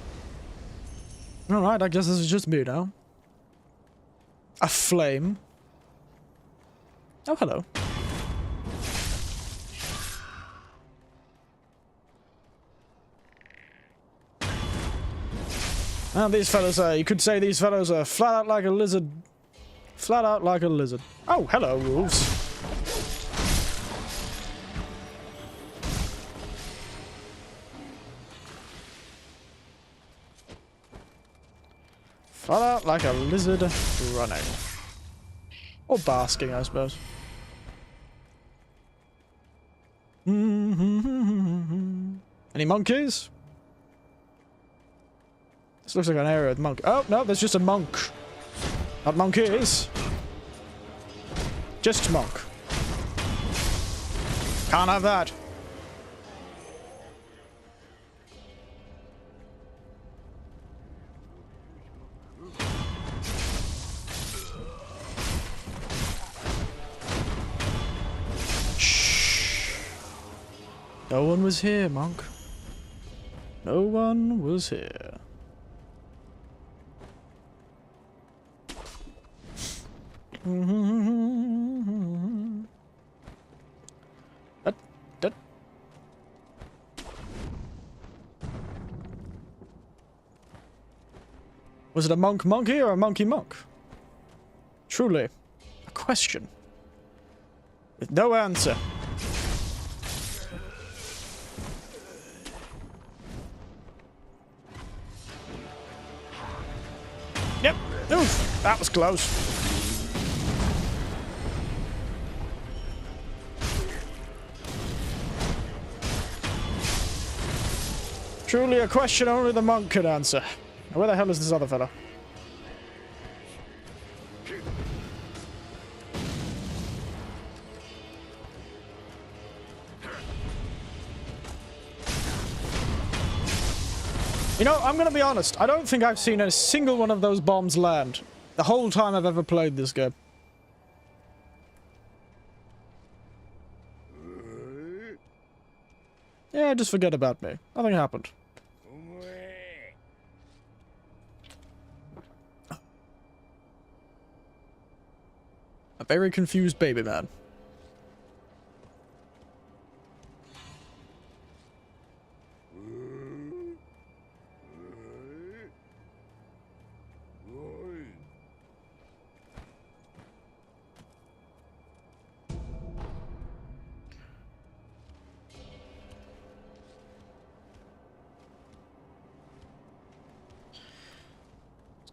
Speaker 1: Alright, I guess this is just me now. A flame. Oh, hello. And these fellas, you could say these fellows are flat out like a lizard. Flat out like a lizard. Oh, hello, wolves. Flat out like a lizard running. Or basking, I suppose. Any monkeys? This looks like an area with monk. Oh, no, there's just a monk. Not monkeys. Just monk. Can't have that. Shh. No one was here, monk. No one was here. That. Was it a monk monkey or a monkey monk? Truly, a question with no answer. Yep. Oof, that was close. Truly a question only the monk could answer. Where the hell is this other fella? You know, I'm gonna be honest. I don't think I've seen a single one of those bombs land the whole time I've ever played this game. Yeah, just forget about me. Nothing happened. A very confused baby man.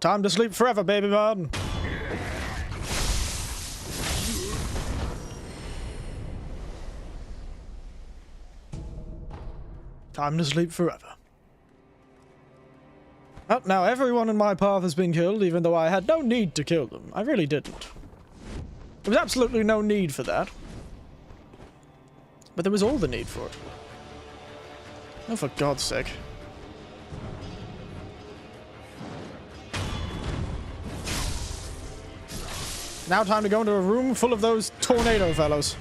Speaker 1: Time to sleep forever, baby man. Time to sleep forever. Well, now everyone in my path has been killed, even though I had no need to kill them. I really didn't. There was absolutely no need for that. But there was all the need for it. Oh, for God's sake. Now time to go into a room full of those tornado fellows.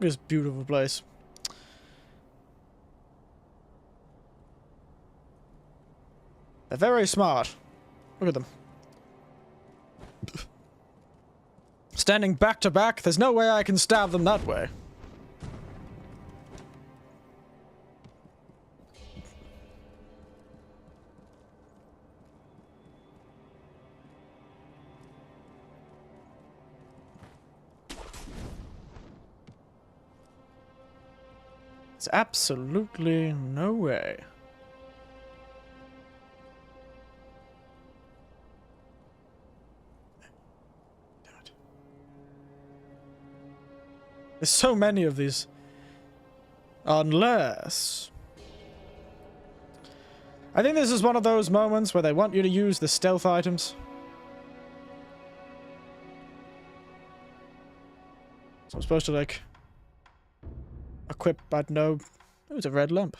Speaker 1: This beautiful place. They're very smart. Look at them. Standing back to back, there's no way I can stab them that way. There's absolutely no way. Damn it. There's so many of these. Unless... I think this is one of those moments where they want you to use the stealth items. So I'm supposed to, like... equip, I don't know. Oh, it's a red lamp.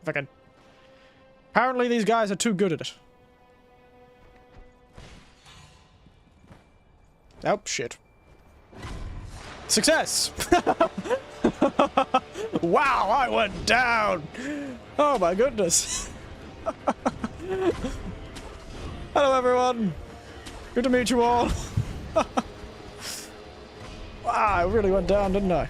Speaker 1: If I can... Apparently these guys are too good at it. Oh, shit. Success! Wow, I went down! Oh my goodness. Hello everyone! Good to meet you all. Wow, I really went down, didn't I?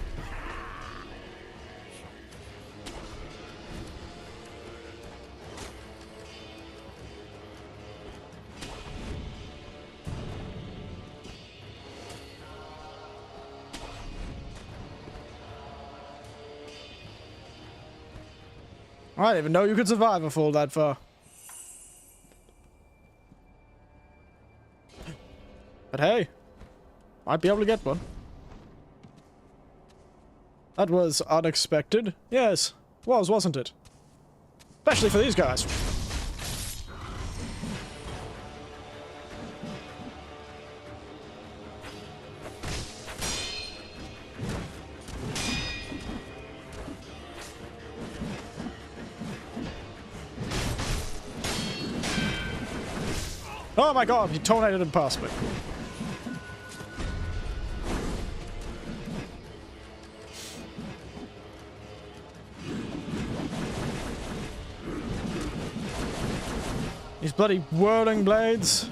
Speaker 1: I didn't even know you could survive a fall that far. But hey, might be able to get one. That was unexpected. Yes, wasn't it? Especially for these guys. Oh my god, he tornadoed him past me. These bloody whirling blades.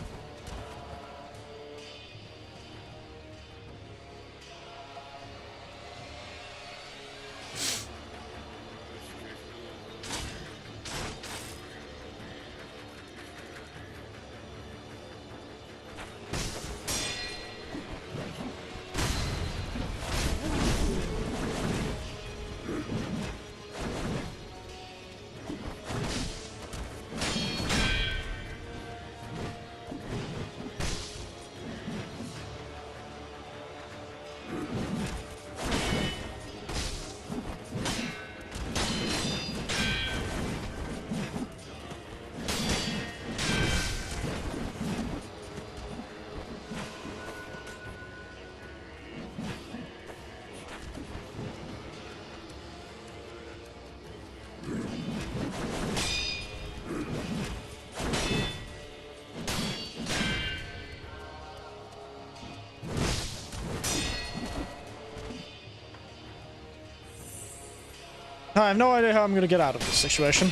Speaker 1: I have no idea how I'm gonna get out of this situation.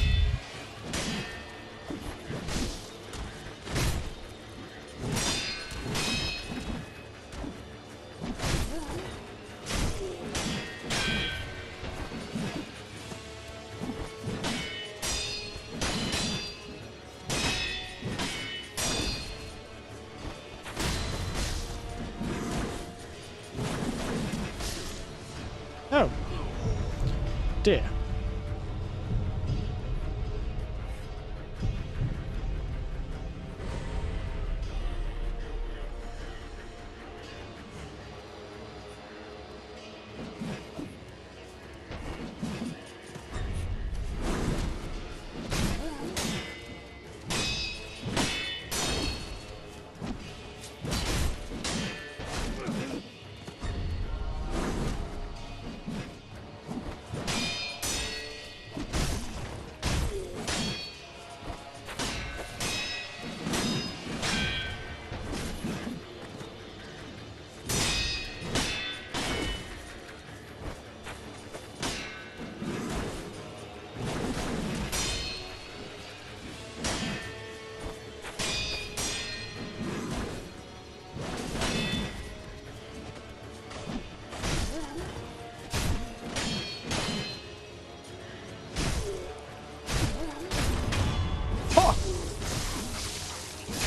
Speaker 1: Oh. Dear.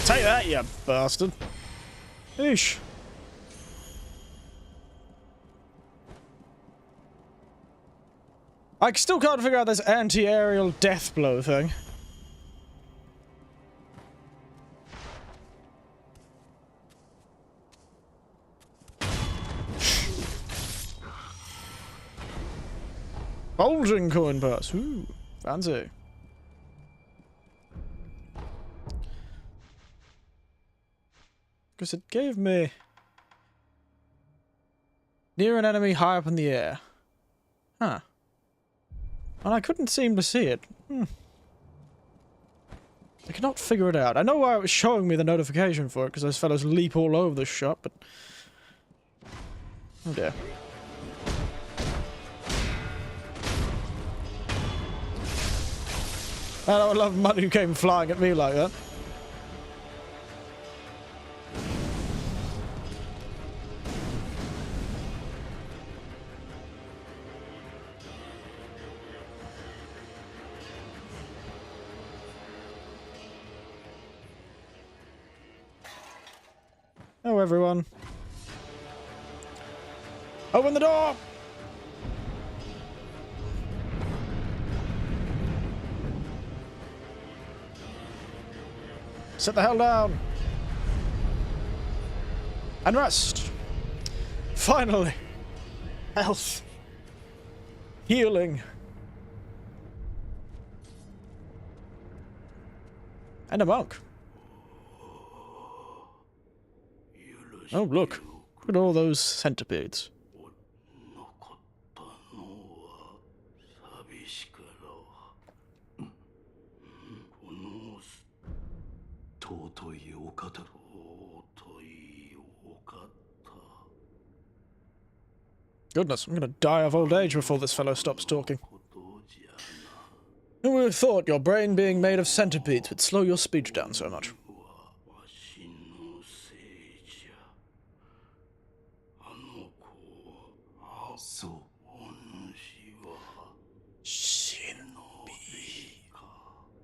Speaker 1: Take that, you bastard. Eesh. I still can't figure out this anti-aerial death blow thing. Bulging coin purse. Ooh, fancy. Because it gave me... Near an enemy high up in the air. Huh. And I couldn't seem to see it. I cannot figure it out. I know why it was showing me the notification for it, because those fellows leap all over the shop, but... Oh dear. Man, I would love money who came flying at me like that. Hello, everyone. Open the door! Sit the hell down! And rest! Finally! Health! Healing! And a monk. Oh, look. Look at all those centipedes. Goodness, I'm gonna die of old age before this fellow stops talking. Who would have thought your brain being made of centipedes would slow your speech down so much?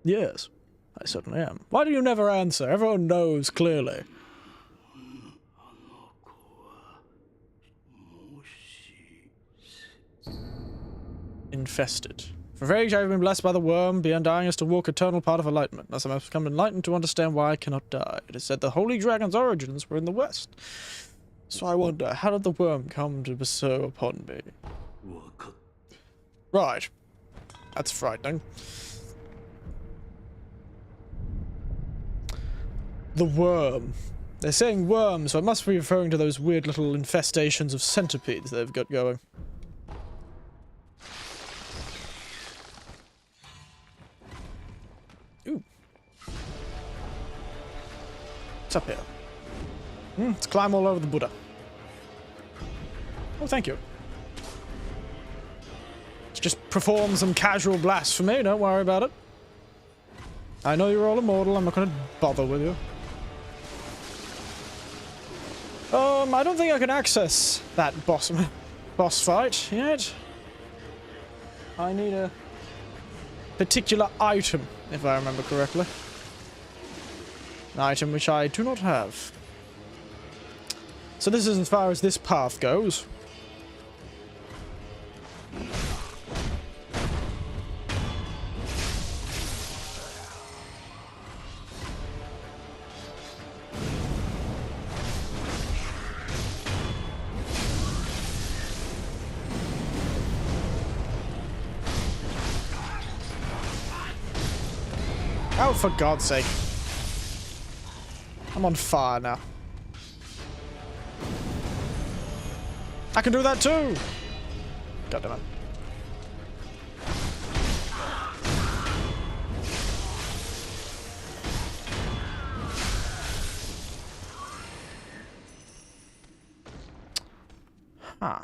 Speaker 1: Yes, I certainly am. Why do you never answer? Everyone knows clearly. Infested. For age I have been blessed by the worm, beyond dying is to walk eternal path of enlightenment. Thus I must become enlightened to understand why I cannot die. It is said the holy dragon's origins were in the west. So I wonder, how did the worm come to bestow upon me? Right. That's frightening. The worm. They're saying worm, so it must be referring to those weird little infestations of centipedes they've got going. Ooh. What's up here? Let's climb all over the Buddha. Oh, thank you. Just perform some casual blasphemy, don't worry about it. I know you're all immortal, I'm not gonna bother with you. I don't think I can access that boss fight yet. I need a particular item, if I remember correctly. An item which I do not have. So this is as far as this path goes. Oh, for God's sake. I'm on fire now. I can do that too! God damn it. Huh.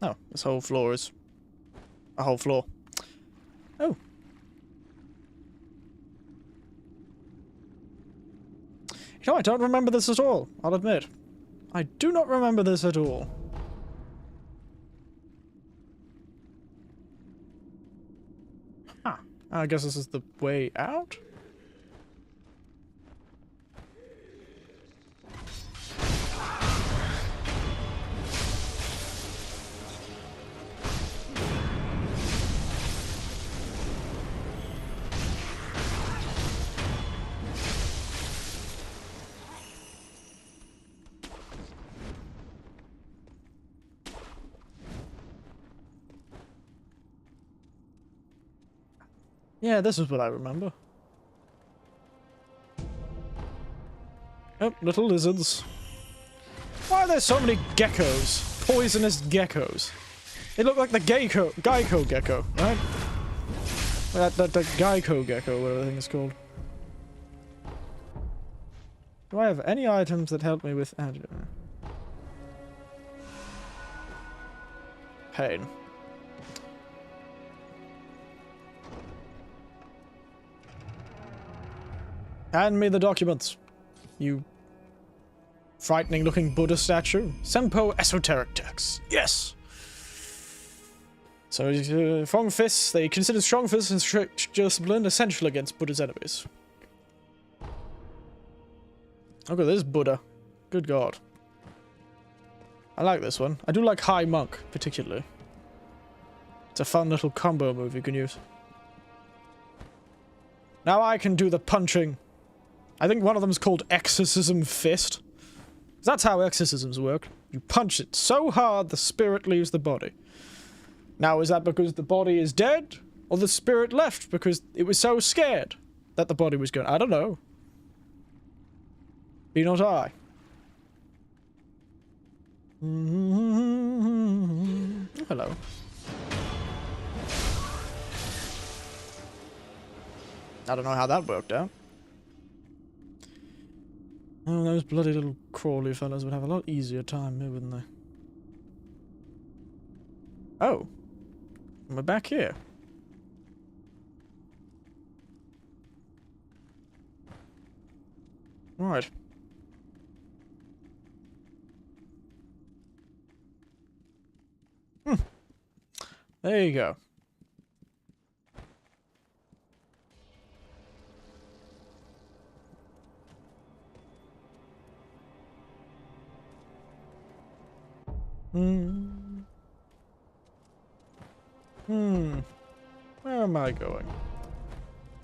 Speaker 1: Oh, this whole floor is a whole floor. Oh. You know, I don't remember this at all, I'll admit. I do not remember this at all. Huh. I guess this is the way out? Yeah, this is what I remember. Oh, little lizards. Why are there so many geckos? Poisonous geckos. They look like the Geico gecko, right? That Geico gecko, whatever the thing is called. Do I have any items that help me with pain? Hand me the documents, you frightening-looking Buddha statue. Sempo esoteric text. Yes. So, strong fists. They consider strong fists and strict discipline essential against Buddha's enemies. Look at this Buddha. Good God. I like this one. I do like High Monk, particularly. It's a fun little combo move you can use. Now I can do the punching. I think one of them is called Exorcism Fist. That's how exorcisms work. You punch it so hard the spirit leaves the body. Now, is that because the body is dead? Or the spirit left because it was so scared that the body was gone? I don't know. Be not I. Oh, hello. I don't know how that worked out. Oh, those bloody little crawly fellas would have a lot easier time here, wouldn't they? Oh. We're back here. Right. There you go. Where am I going?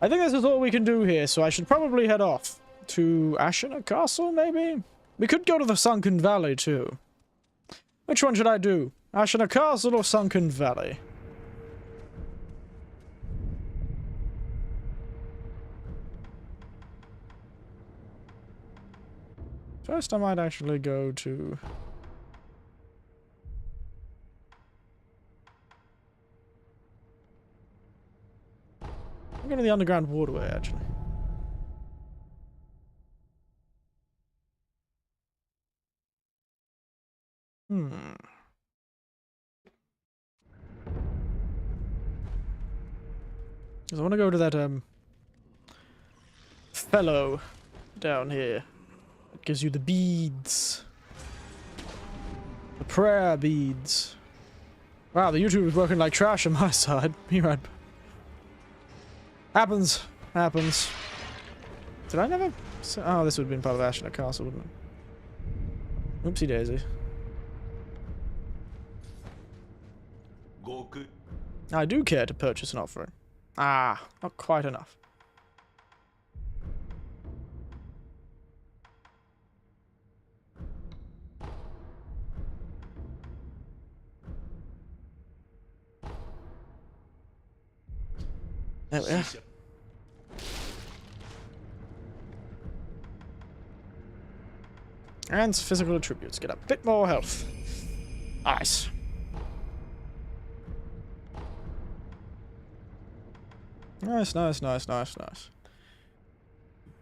Speaker 1: I think this is all we can do here, so I should probably head off. To Ashina Castle, maybe? We could go to the Sunken Valley, too. Which one should I do? Ashina Castle or Sunken Valley? First, I might actually go to... I'm going to the underground waterway, actually. Because I want to go to that, fellow down here. It gives you the beads. The prayer beads. Wow, the YouTube is working like trash on my side. Be right. Happens. Happens. Did I never... Oh, this would have been part of Ashina Castle, wouldn't it? Oopsie daisy. I do care to purchase an offering. Ah, not quite enough. There we are. And physical attributes. Get a bit more health. Nice. Nice, nice, nice, nice, nice.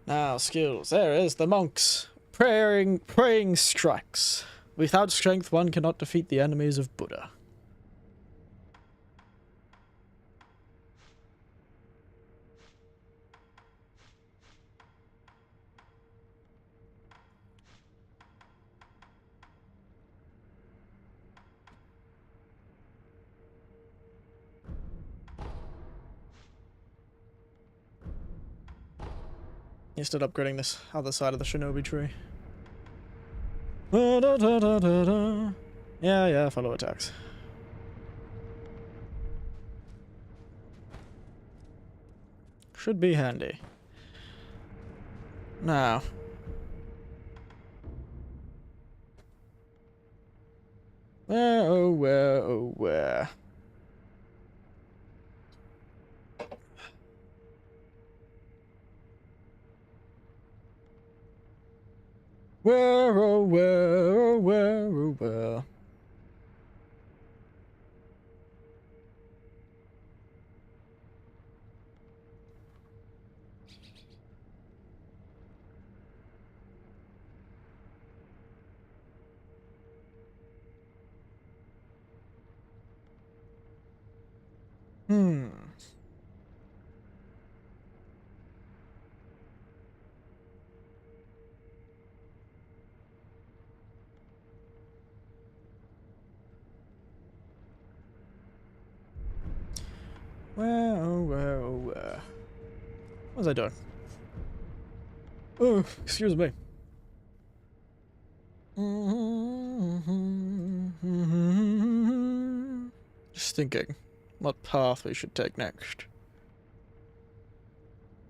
Speaker 1: Now, skills. There is the monks. Praying strikes. Without strength, one cannot defeat the enemies of Buddha. You start upgrading this other side of the shinobi tree. Yeah, follow attacks. Should be handy. Now. Where, oh where, oh where. Where, oh where, oh where, oh where. Where, oh where, oh where. What was I doing? Oh, excuse me. Just thinking what path we should take next.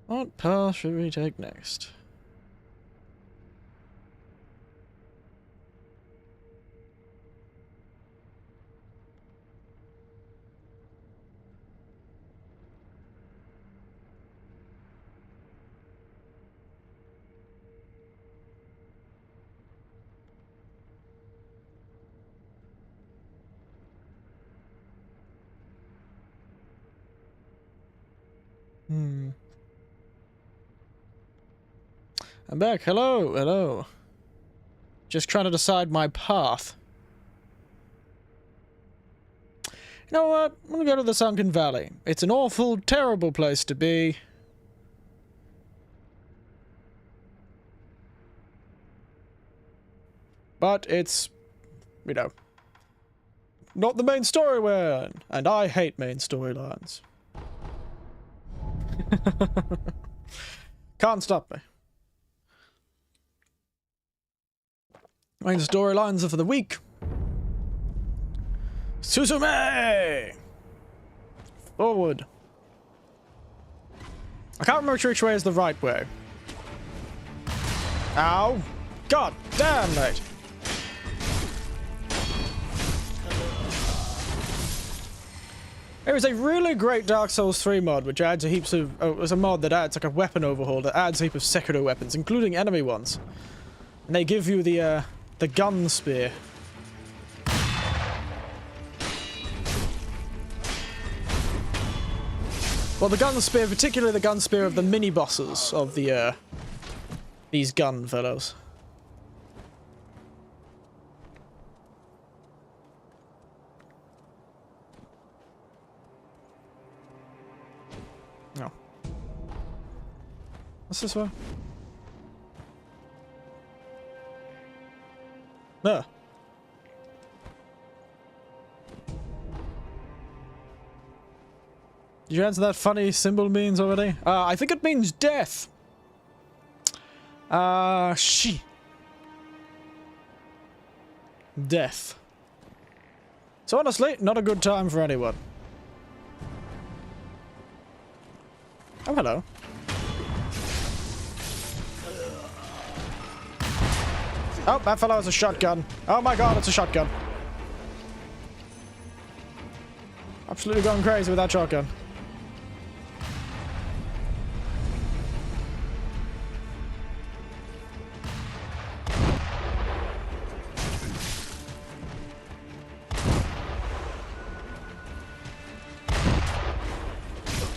Speaker 1: What path should we take next? I'm back. Hello, hello. Just trying to decide my path. You know what? I'm gonna go to the Sunken Valley. It's an awful, terrible place to be. But it's, you know, not the main story we're in. And I hate main storylines. Can't stop me. Main storylines are for the weak. Suzume! Forward. I can't remember which way is the right way. Ow! God damn it! There is a really great Dark Souls 3 mod which adds a heaps of... Oh, it's a mod that adds like a weapon overhaul that adds a heap of Sekiro weapons, including enemy ones. And they give you the gun spear. Well, the gun spear, particularly the gun spear of the mini-bosses of the, these gun fellows. What's this one? No. Did you answer that funny symbol means already? I think it means death. She. Death. So honestly, not a good time for anyone. Oh, hello. Oh, that fellow has a shotgun. Oh my god, it's a shotgun. Absolutely going crazy with that shotgun.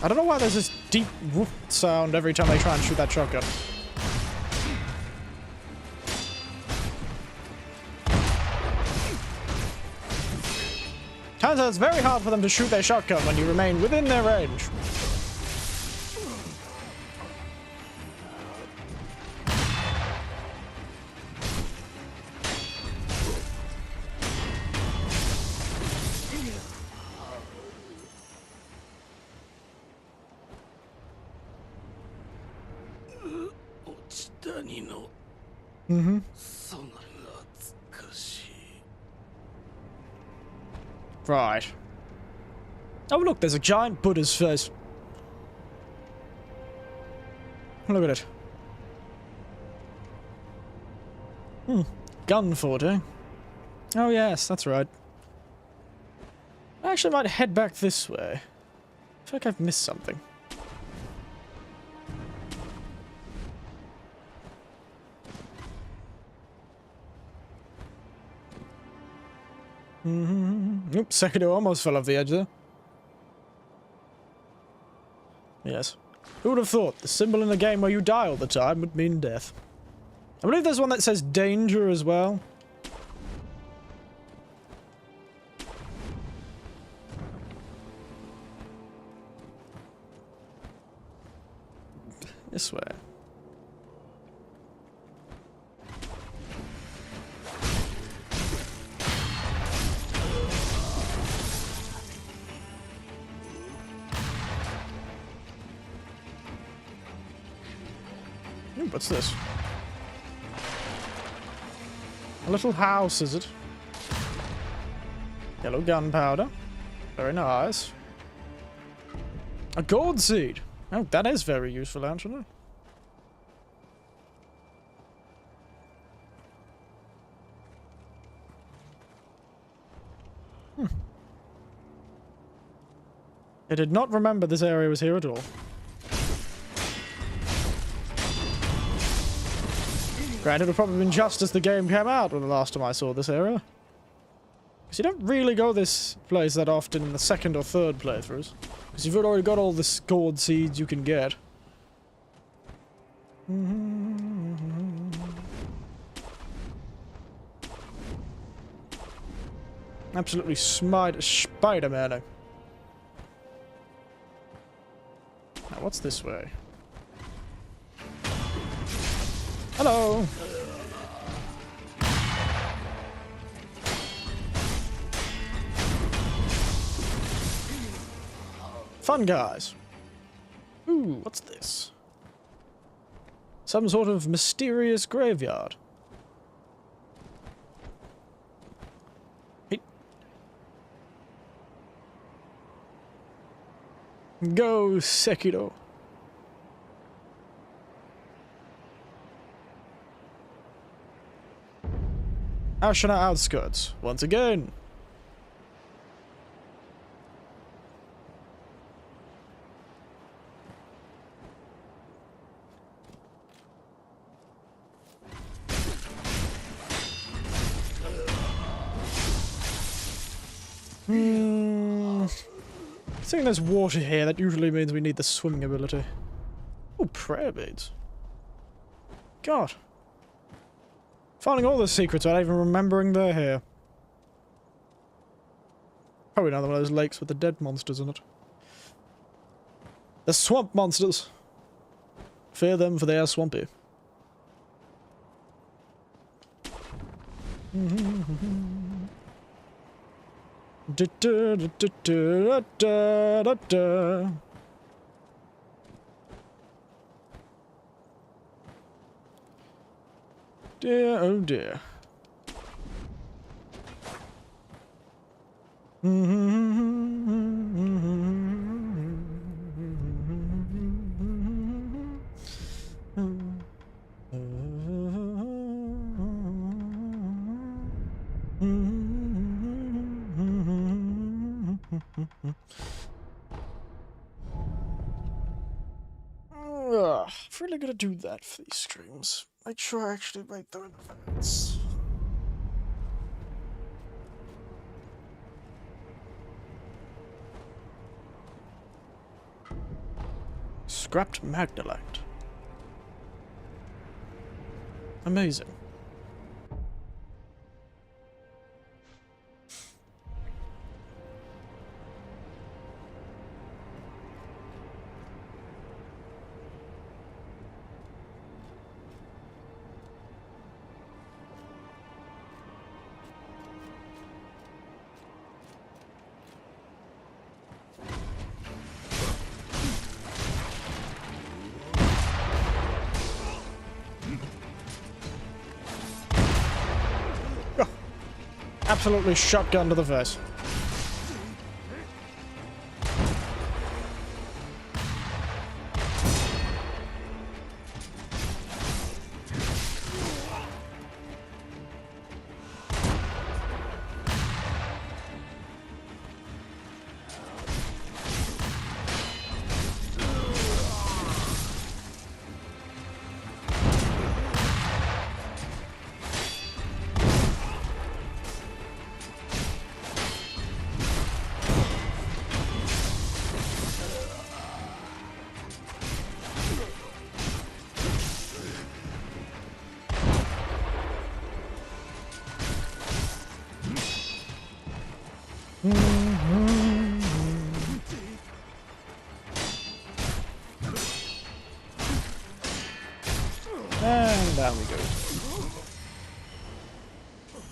Speaker 1: I don't know why there's this deep whoop sound every time they try and shoot that shotgun. Turns out it's very hard for them to shoot their shotgun when you remain within their range. Mm-hmm. Right. Oh, look, there's a giant Buddha's face. Look at it. Gun fort, eh? Oh, yes, that's right. I actually might head back this way. I feel like I've missed something. Oops, Sekiro almost fell off the edge there. Yes. Who would have thought the symbol in a game where you die all the time would mean death? I believe there's one that says danger as well. This way. What's this? A little house, is it? Yellow gunpowder. Very nice. A gold seed. Oh, that is very useful, actually. I did not remember this area was here at all. Granted, it would probably been just as the game came out when the last time I saw this area. Because you don't really go this place that often in the second or third playthroughs. Because you've already got all the gold seeds you can get. Absolutely Spider-Man. Now, what's this way? Hello! Fun guys. Ooh, what's this? Some sort of mysterious graveyard. Hey. Go, Sekiro. Ashina outskirts, once again. Seeing there's water here, that usually means we need the swimming ability. Oh, prayer beads. God. Finding all the secrets without even remembering they're here. Probably another one of those lakes with the dead monsters in it. The swamp monsters. Fear them, for they are swampy. Dear, oh dear. I'm really gonna do that for these streams. Make sure I actually make them in advance. Scrapped Magnolite. Amazing. Absolutely shotgun to the face. And down we go.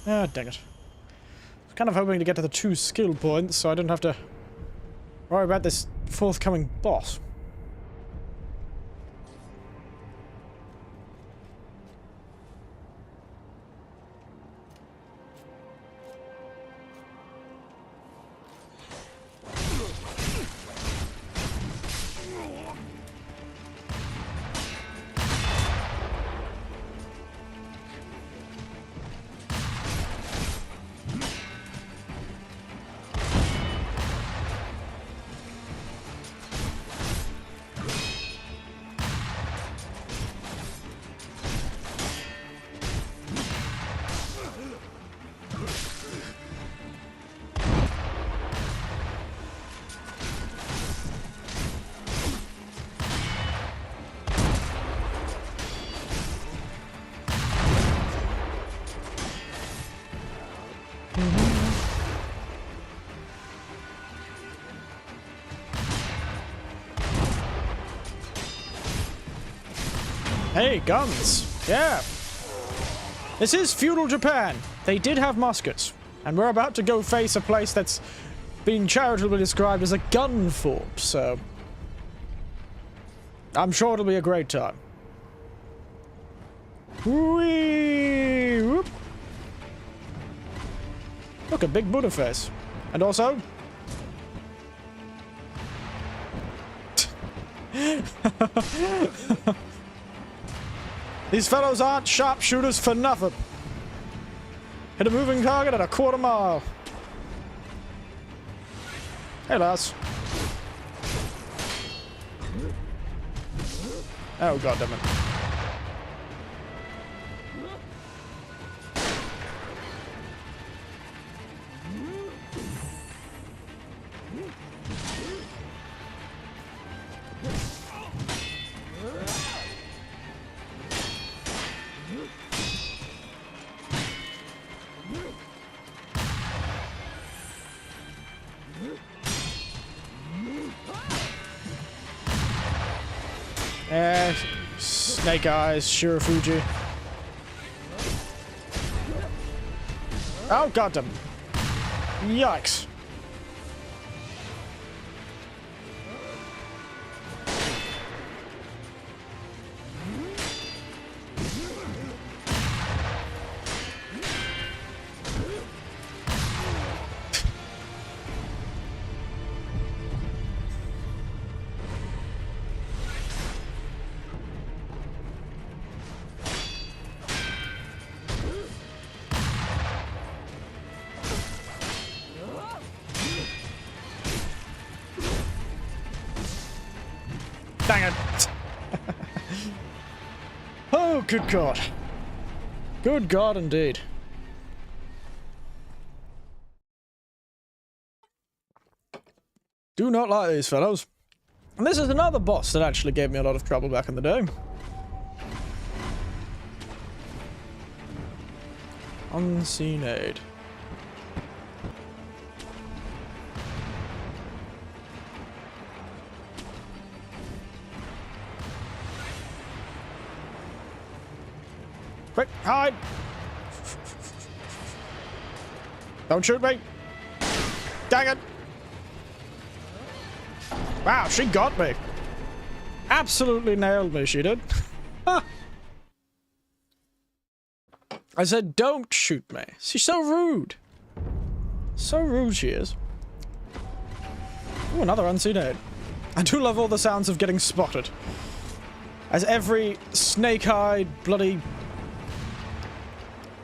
Speaker 1: Ah, dang it. I was kind of hoping to get to the 2 skill points so I didn't have to worry about this forthcoming boss. Hey, guns! Yeah! This is feudal Japan. They did have muskets. And we're about to go face a place that's been charitably described as a gun fort, so I'm sure it'll be a great time. Whee! Whoop. Look, a big Buddha face. And also... These fellows aren't sharpshooters for nothing. Hit a moving target at a quarter mile. Hey, lass. Oh, god damn it. Snake Eyes, Shirafuji. Oh, goddamn. Yikes. Dang it. Oh, good God. Good God, indeed. Do not like these fellows. And this is another boss that actually gave me a lot of trouble back in the day. Unseen aid. Quick, hide! Don't shoot me! Dang it! Wow, she got me! Absolutely nailed me, she did. I said, don't shoot me. She's so rude. So rude she is. Ooh, another unseen aid. I do love all the sounds of getting spotted. As every snake-eyed bloody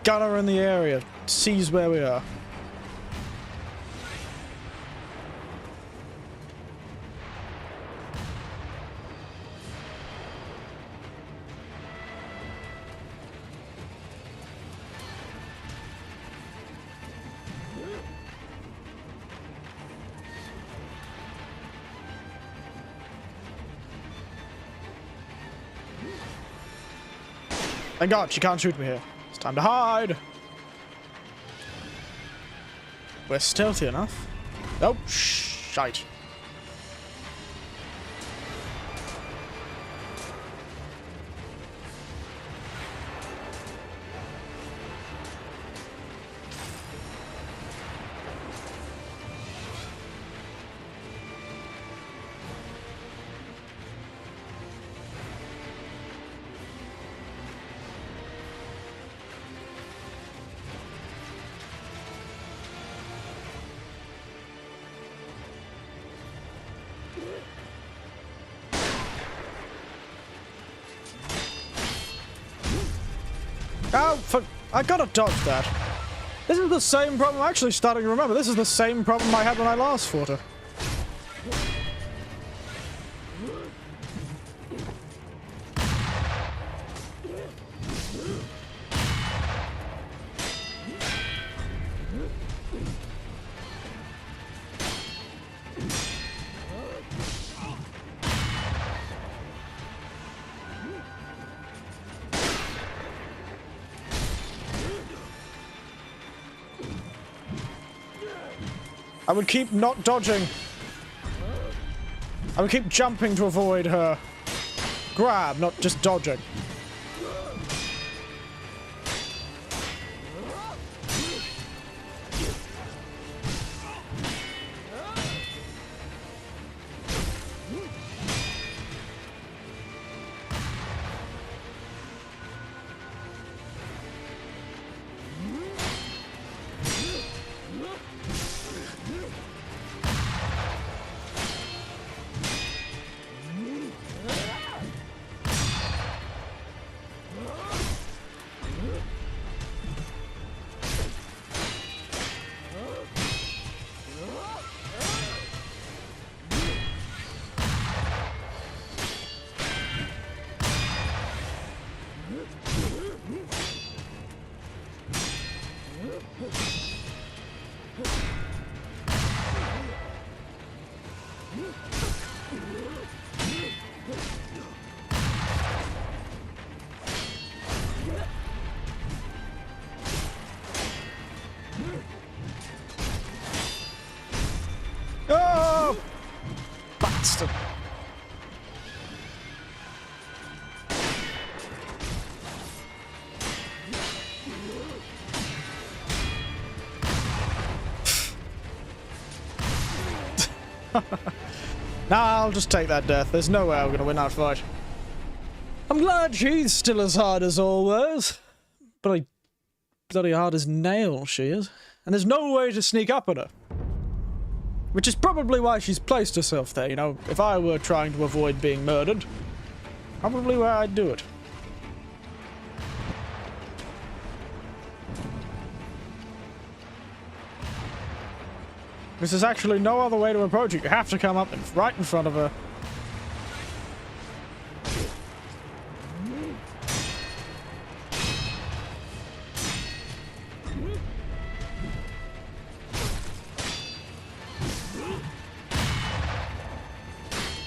Speaker 1: gunner in the area sees where we are. Thank God, she can't shoot me here. It's time to hide! We're stealthy enough. Oh, shite. Oh, I gotta dodge that. This is the same problem. I'm actually starting to remember. This is the same problem I had when I last fought her. I would keep not dodging. I would keep jumping to avoid her grab, not just dodging. Nah, I'll just take that death. There's no way I'm gonna win that fight. I'm glad she's still as hard as always. But like, bloody hard as nails she is. And there's no way to sneak up on her. Which is probably why she's placed herself there, you know. If I were trying to avoid being murdered, probably where I'd do it. There's actually no other way to approach it. You have to come up right in front of her.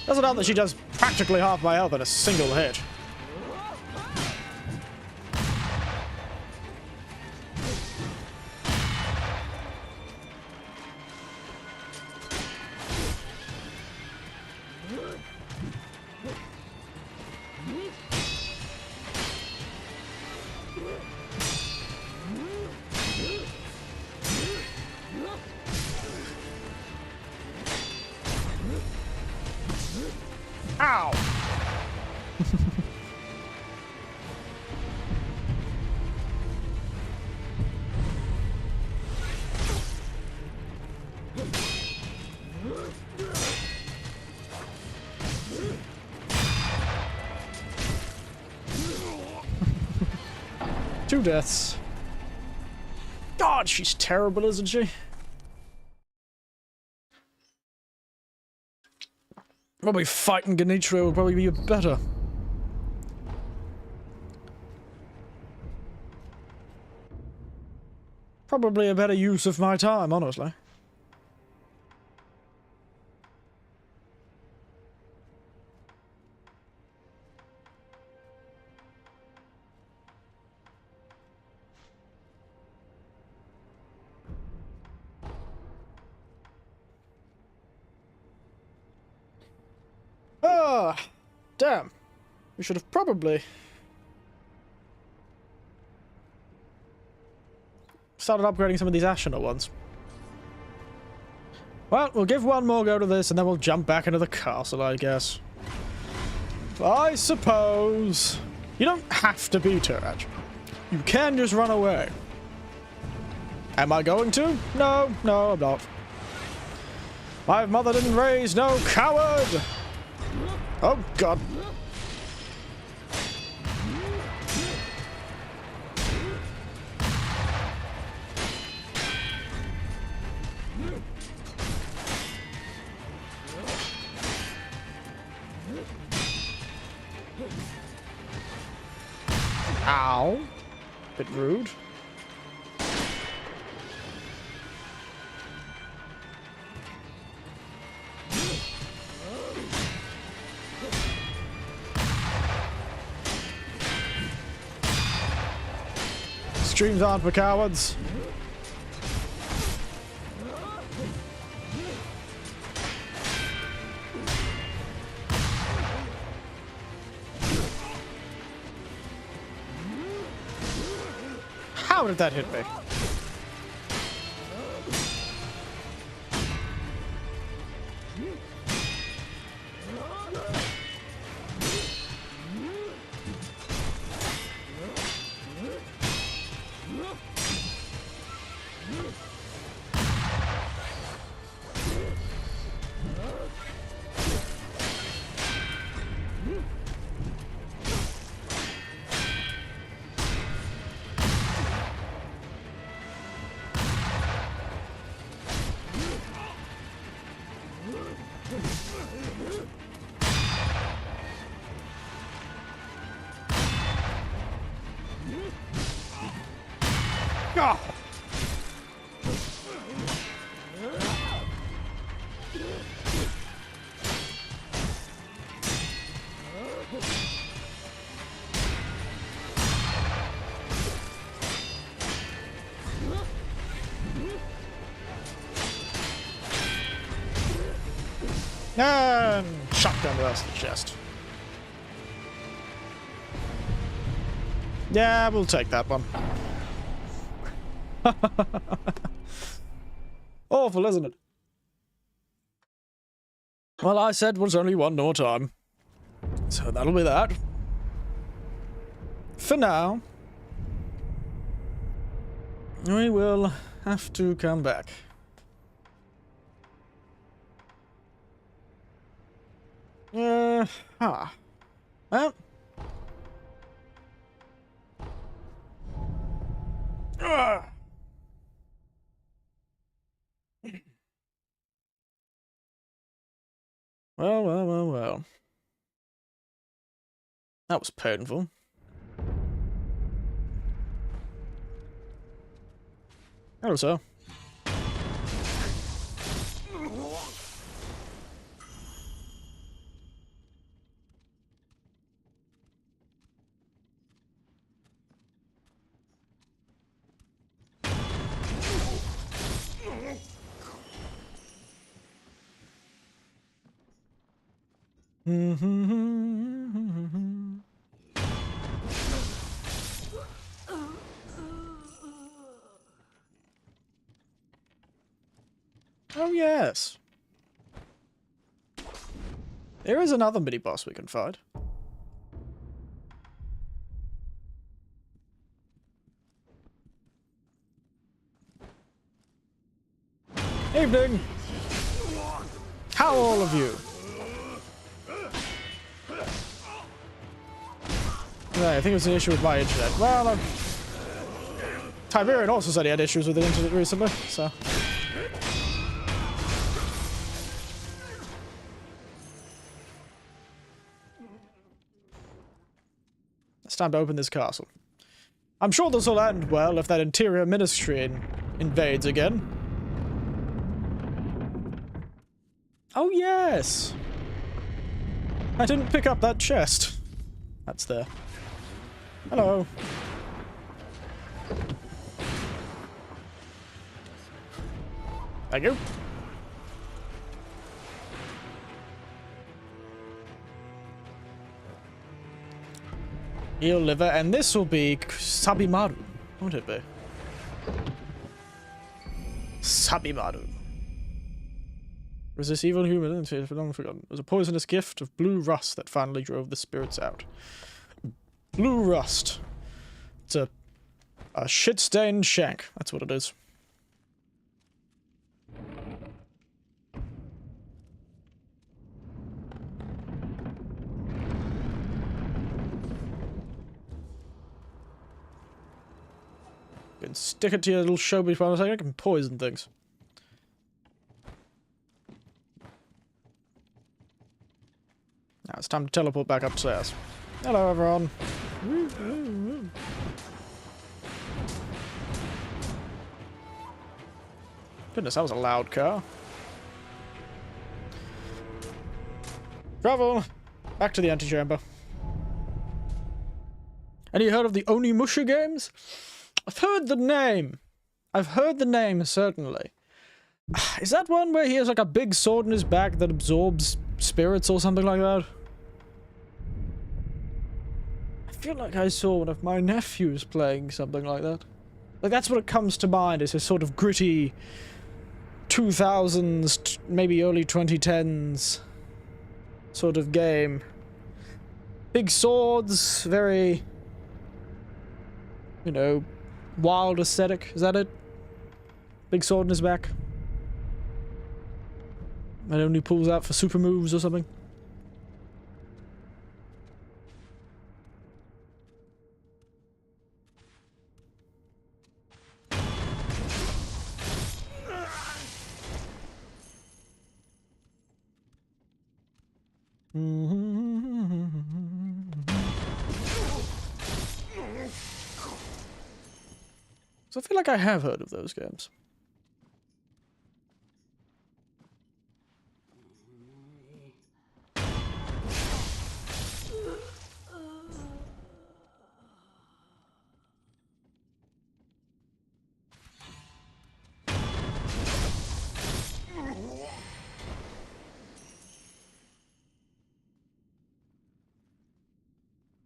Speaker 1: Doesn't help that she does practically half my health in a single hit. Ow! Two deaths. God, she's terrible, isn't she? Probably fighting Genichiro would probably be better. Probably a better use of my time, honestly. Ah, damn. We should have probably started upgrading some of these Ashenor ones. Well, we'll give one more go to this, and then we'll jump back into the castle, I guess. I suppose. You don't have to beat her, actually. You can just run away. Am I going to? No, no, I'm not. My mother didn't raise no coward! Oh, God. Ow. Bit rude. Streams aren't for cowards. How did that hit me? Oh. And shotgun blast to the chest. Yeah, we'll take that one. Awful, isn't it? Well, I said was only one more time. So that'll be that. For now, we will have to come back. Well. Well. That was painful. Hello, sir. Oh, yes. There is another mini-boss we can fight. Evening! How are all of you? Yeah, I think it was an issue with my internet. Well, Tiberian also said he had issues with the internet recently, so... It's time to open this castle. I'm sure this will end well if that interior ministry invades again. Oh, yes! I didn't pick up that chest. That's there. Hello. Thank you. Eel liver, and this will be Sabimaru, won't it be? Sabimaru. Was this evil human for long forgotten? It was a poisonous gift of blue rust that finally drove the spirits out. Blue rust. It's a shit-stained shank. That's what it is. You can stick it to your little showbiz part. I can poison things. Now it's time to teleport back upstairs. Hello, everyone. Goodness, that was a loud car. Travel! Back to the antechamber. Any heard of the Onimusha games? I've heard the name. I've heard the name, certainly. Is that one where he has like a big sword in his back that absorbs spirits or something like that? I feel like I saw one of my nephews playing something like that. Like, that's what it comes to mind, is a sort of gritty 2000s, maybe early 2010s sort of game. Big swords, very, you know, wild aesthetic. Is that it? Big sword in his back. And only pulls out for super moves or something. So I feel like I have heard of those games.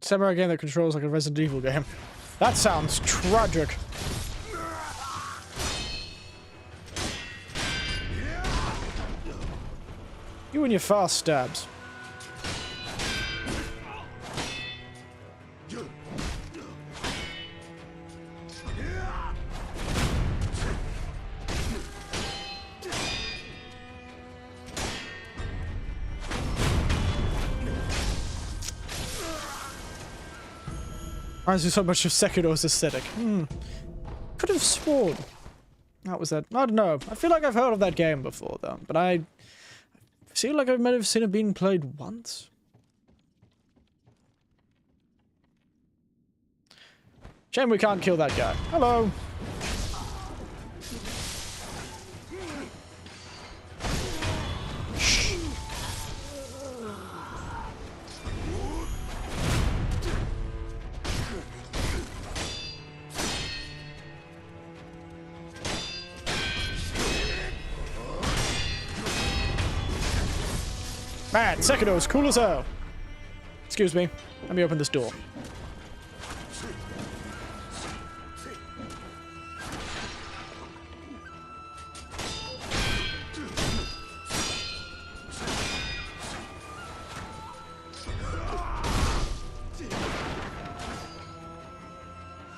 Speaker 1: Samurai game that controls like a Resident Evil game. That sounds tragic. You You and your fast stabs. Reminds me so much of Sekiro's aesthetic. Could have sworn that was that. I don't know. I feel like I've heard of that game before, though. But I feel like I might have seen it being played once. Shame we can't kill that guy. Hello. Man, Sekiro is cool as hell. Excuse me. Let me open this door.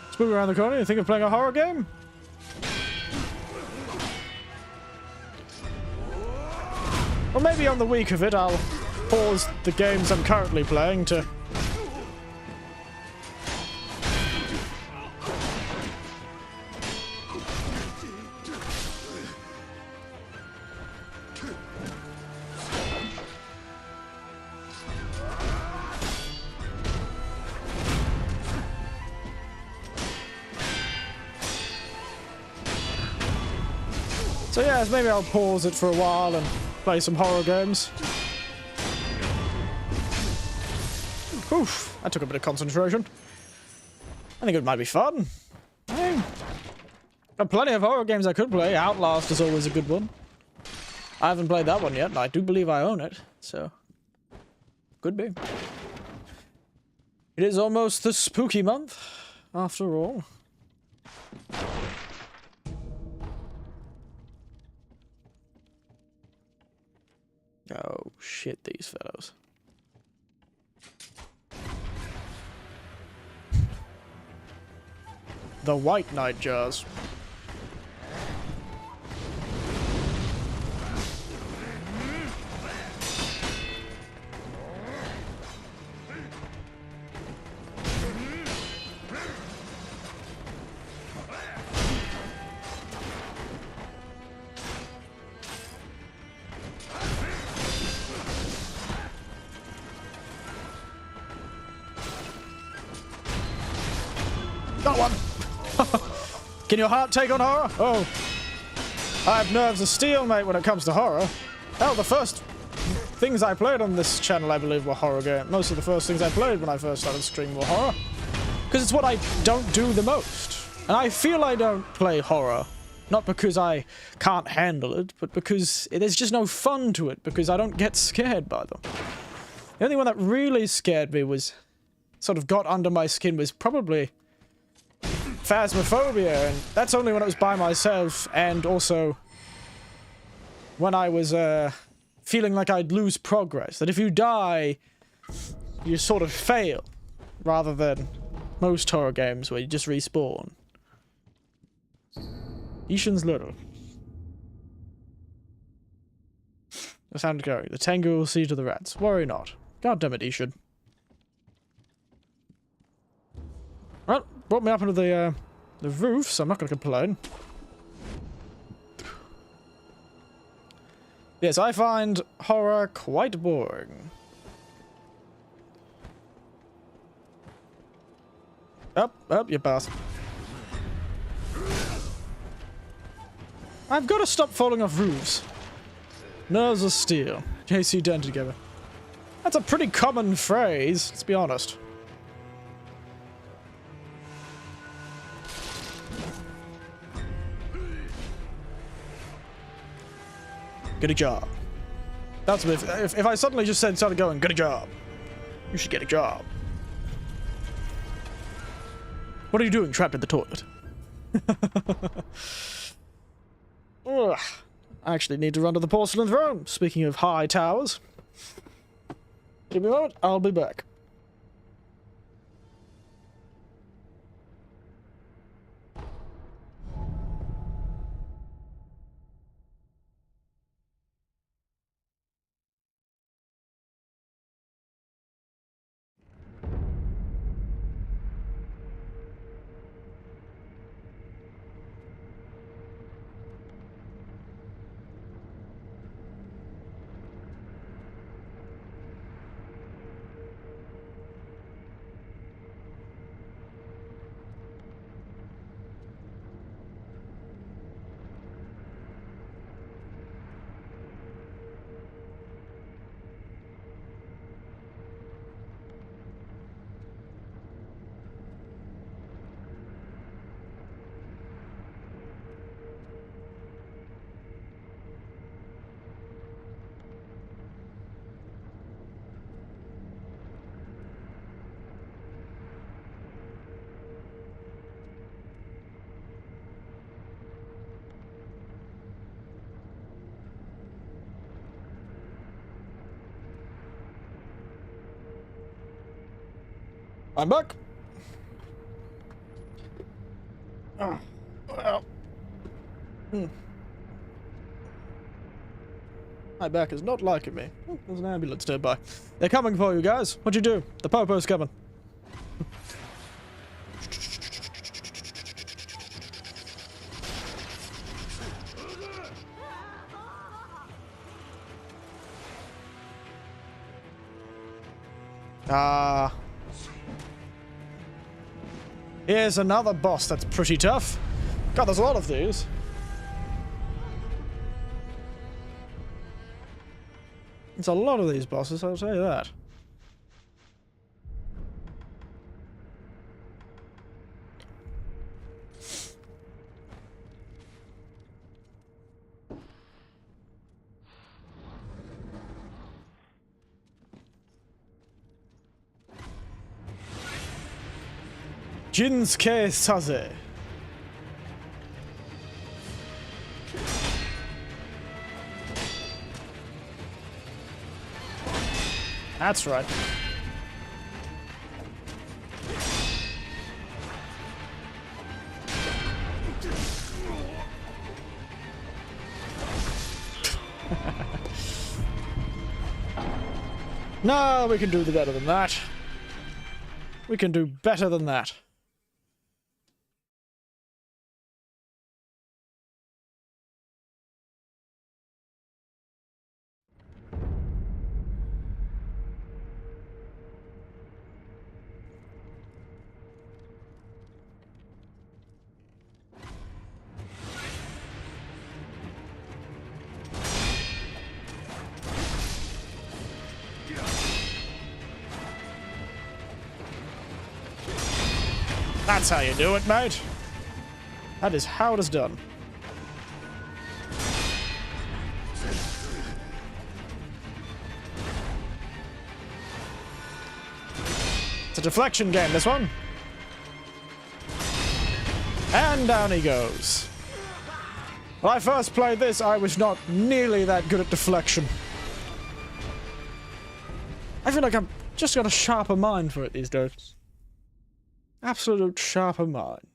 Speaker 1: Let's move around the corner. You think of playing a horror game? Or maybe on the week of it, I'll pause the games I'm currently playing to... So yeah, maybe I'll pause it for a while and play some horror games. Oof, that took a bit of concentration. I think it might be fun. Hey, got plenty of horror games I could play. Outlast is always a good one. I haven't played that one yet, and I do believe I own it, so... could be. It is almost the spooky month, after all. Oh, shit, these fellows. The White Nightjars. Got one! Can your heart take on horror? Oh. I have nerves of steel, mate, when it comes to horror. Hell, the first things I played on this channel, I believe, were horror games. Most of the first things I played when I first started streaming were horror. Because it's what I don't do the most. And I feel I don't play horror. Not because I can't handle it, but because there's just no fun to it, because I don't get scared by them. The only one that really scared me was... sort of got under my skin was probably... Phasmophobia, and that's only when it was by myself, and also when I was feeling like I'd lose progress. That if you die, you sort of fail, rather than most horror games where you just respawn. Ishin's little. The sound going. The Tengu will see to the rats. Worry not. God damn it, Ishin. Well, brought me up into the roof, so I'm not going to complain. Yes, I find horror quite boring. Up, you bastard. I've got to stop falling off roofs. Nerves of steel. JC done together. That's a pretty common phrase, let's be honest. Get a job. That's if I suddenly just started going, get a job. You should get a job. What are you doing trapped in the toilet? Ugh. I actually need to run to the porcelain throne. Speaking of high towers. Give me a moment, I'll be back. I'm back. Oh, well. My back is not liking me. Oh, there's an ambulance nearby. They're coming for you guys. What'd you do? The popo's coming. Ah. Here's another boss that's pretty tough. God, there's a lot of these. It's a lot of these bosses, I'll tell you that. Jinsuke Saze. That's right. No, we can do better than that. We can do better than that. That's how you do it, mate. That is how it is done. It's a deflection game, this one. And down he goes. When I first played this, I was not nearly that good at deflection. I feel like I've just got a sharper mind for it these days. Absolute sharper mind.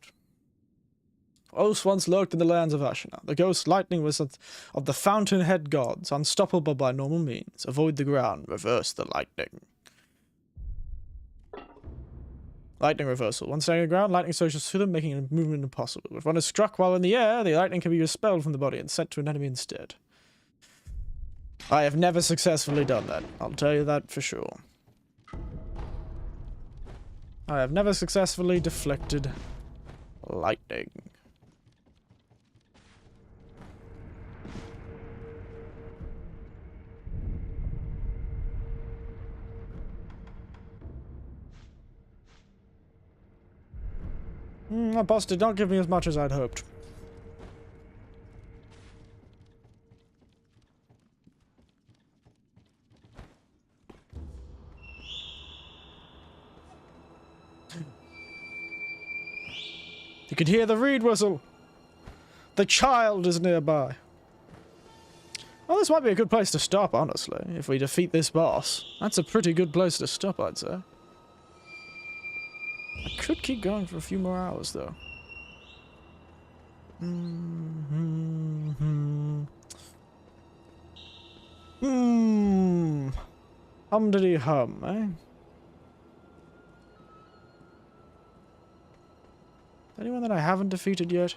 Speaker 1: Oath once lurked in the lands of Ashina. The ghost lightning was of the fountainhead gods, unstoppable by normal means. Avoid the ground, reverse the lightning. Lightning reversal. Once standing on the ground, lightning surges through them, making a movement impossible. If one is struck while in the air, the lightning can be expelled from the body and sent to an enemy instead. I have never successfully done that. I'll tell you that for sure. I have never successfully deflected lightning. That boss did not give me as much as I'd hoped. You can hear the reed whistle. The child is nearby. Well, this might be a good place to stop, honestly. If we defeat this boss, that's a pretty good place to stop, I'd say. I could keep going for a few more hours, though. Hum-diddy-hum, eh? Anyone that I haven't defeated yet?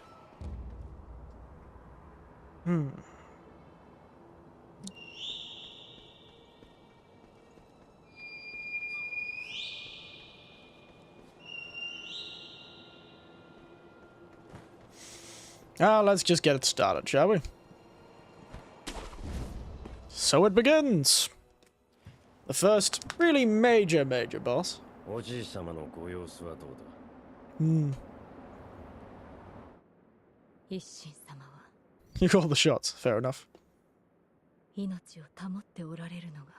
Speaker 1: Ah, let's just get it started, shall we? So it begins! The first really major boss. You call the shots, fair enough.
Speaker 4: 命を保っておられるのが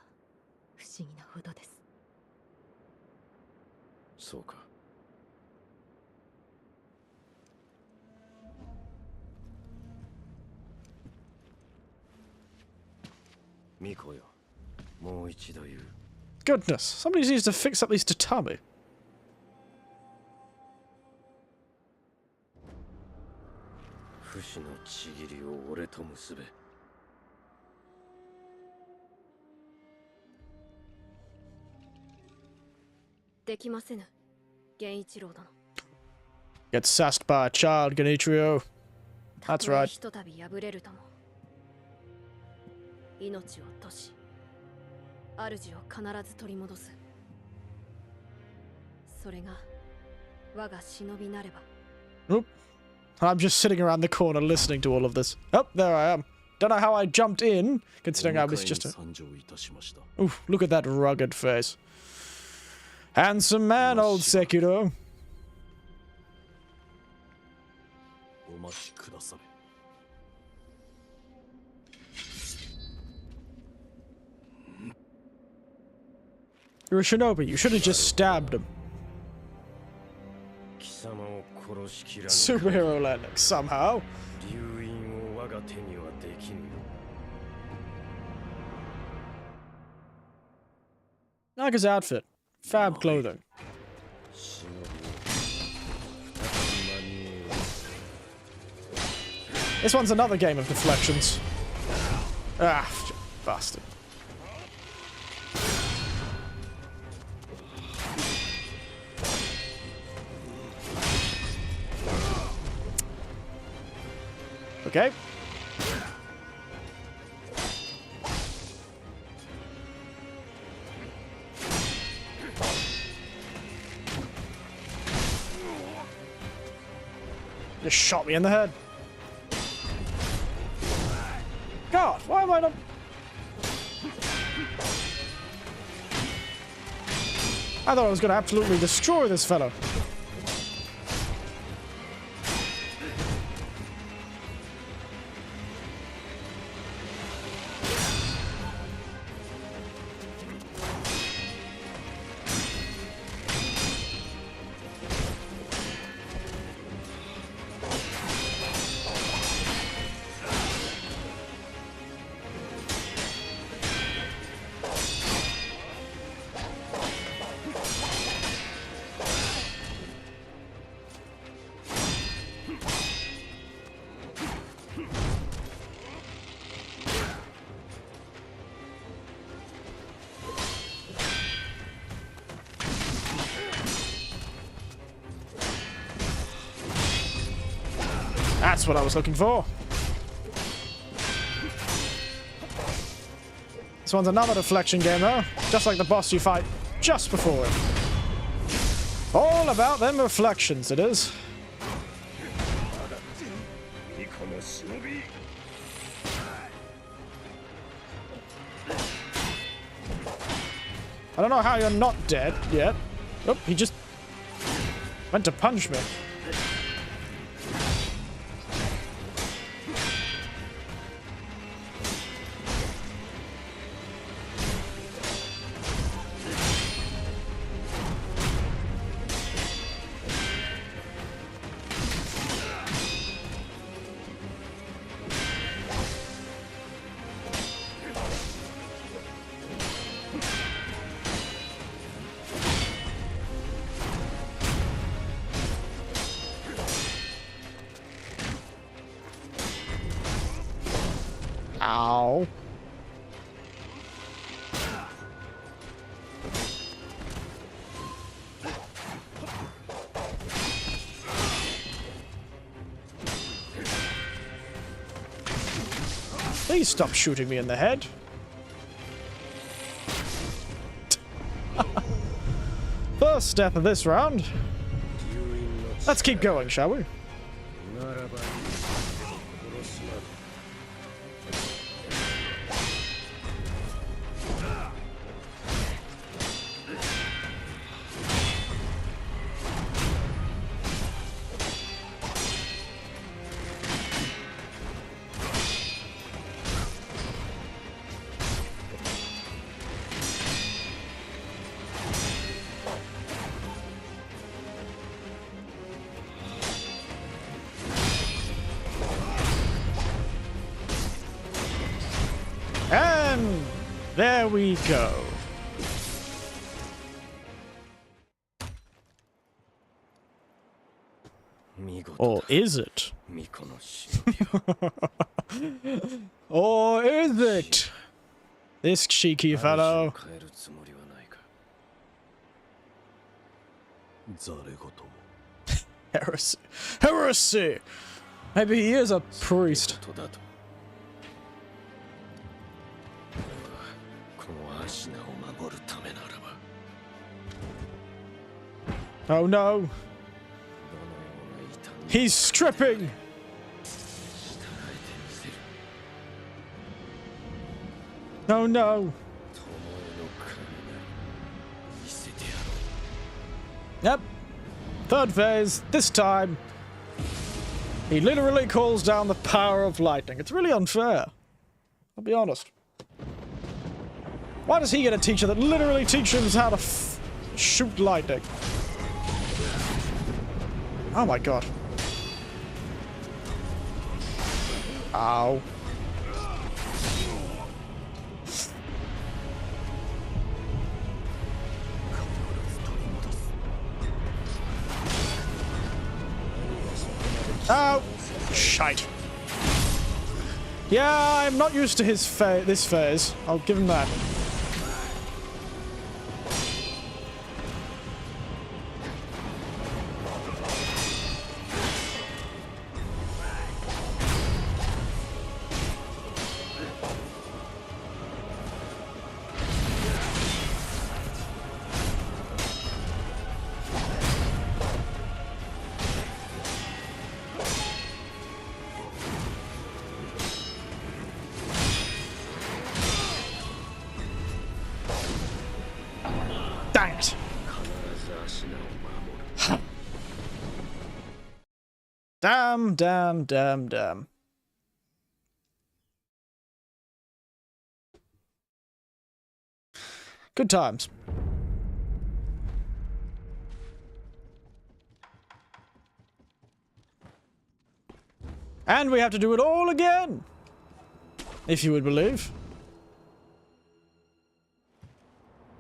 Speaker 4: 不思議なほどです。
Speaker 3: そうか。ミコよ、もう一度言う。
Speaker 1: Goodness, somebody needs to fix up these tatami.
Speaker 3: 不死のちぎりを俺と結べ。
Speaker 4: できませぬ、源一郎殿。
Speaker 1: Get sassed by a child, Genichiro. That's right.
Speaker 4: ひとたび破れるとも。命を落とし、主を必ず取り戻す。それが我が忍びなれば。
Speaker 1: Oop. I'm just sitting around the corner listening to all of this. Oh, there I am. Don't know how I jumped in, considering I was just a... Oof, look at that rugged face. Handsome man, old Sekiro. You're a shinobi. You should have just stabbed him. Superhero landing, somehow. I like his outfit. Fab clothing. This one's another game of deflections. Ah, bastard. Okay. Just shot me in the head. God, why am I not... I thought I was going to absolutely destroy this fellow. That's what I was looking for. This one's another deflection game though, just like the boss you fight just before it. All about them reflections, it is. I don't know how you're not dead yet. Oh, he just went to punch me. Ow. Please stop shooting me in the head. First step of this round. Let's keep going, shall we? And there we go. Or is it? Or is it? This cheeky fellow. Heresy. Heresy! Maybe he is a priest. Oh no! He's stripping! Oh no! Yep. Third phase. This time, he literally calls down the power of lightning. It's really unfair. I'll be honest. Why does he get a teacher that literally teaches him how to shoot lightning? Oh my god. Ow. Oh! Shite. Yeah, I'm not used to his this phase. I'll give him that. Dang it. Damn, damn, damn, damn. Good times. And we have to do it all again, if you would believe.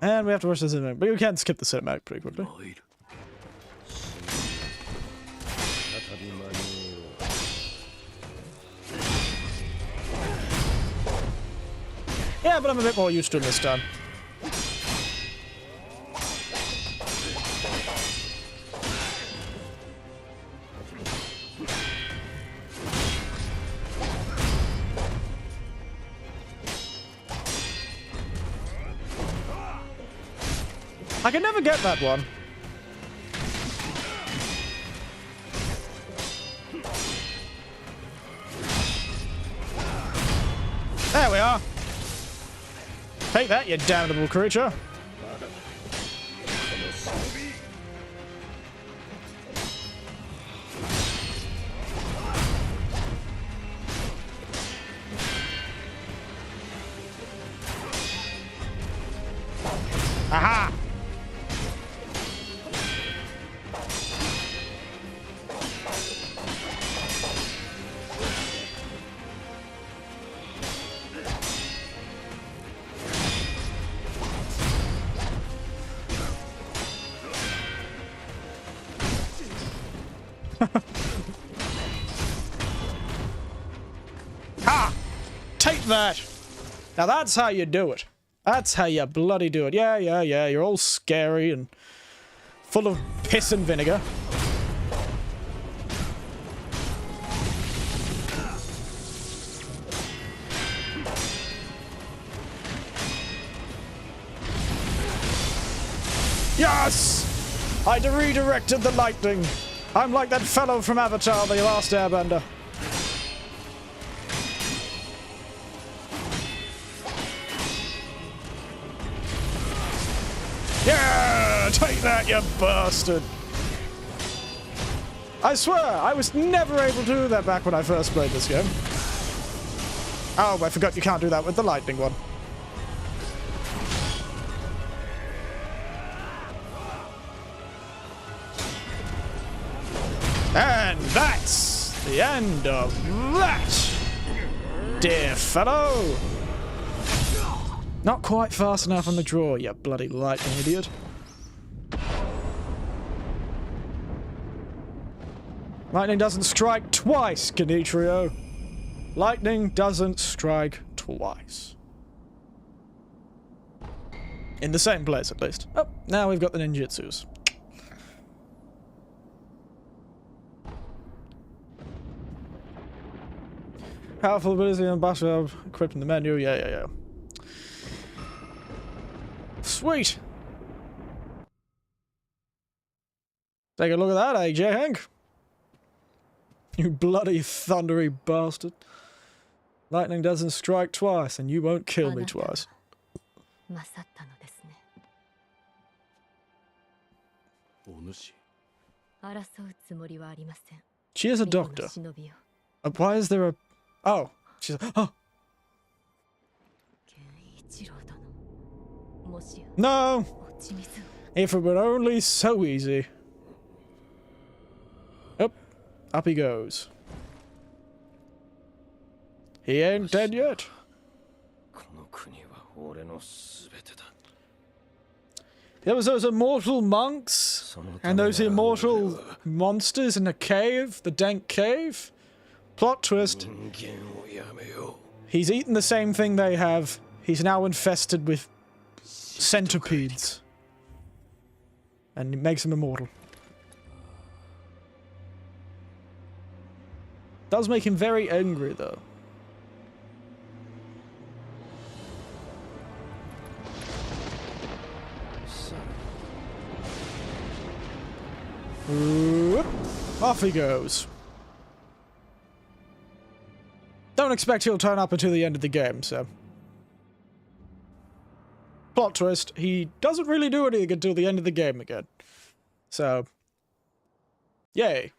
Speaker 1: And we have to watch the cinematic, but we can skip the cinematic pretty quickly. Yeah, but I'm a bit more used to it this time. I can never get that one. There we are. Take that, you damnable creature. Aha! Ha! Take Take that! Now that's how you do it. That's how you bloody do it. Yeah, yeah, yeah. You're all scary and full of piss and vinegar. Yes! I redirected the lightning. I'm like that fellow from Avatar, the Last Airbender. Yeah! Take that, you bastard! I swear, I was never able to do that back when I first played this game. Oh, I forgot you can't do that with the lightning one. And that's the end of that, dear fellow. Not quite fast enough on the draw, you bloody lightning idiot. Lightning doesn't strike twice, Genitrio. Lightning doesn't strike twice. In the same place, at least. Oh, now we've got the ninjutsus. Powerful ability and battle equipped in the menu. Yeah, yeah, yeah. Sweet. Take a look at that, AJ Hank. You bloody thundery bastard. Lightning doesn't strike twice, and you won't kill me twice. She is a doctor. Why is there a... Oh. She's a... Oh. No! If it were only so easy. Up. Up he goes. He ain't dead yet. There was those immortal monks, and those immortal monsters in the cave, the dank cave. Plot twist. He's eaten the same thing they have. He's now infested with centipedes. And it makes him immortal. Does make him very angry, though. Whoop. Off he goes. Don't expect he'll turn up until the end of the game, so... Plot twist, he doesn't really do anything until the end of the game again. So... Yay.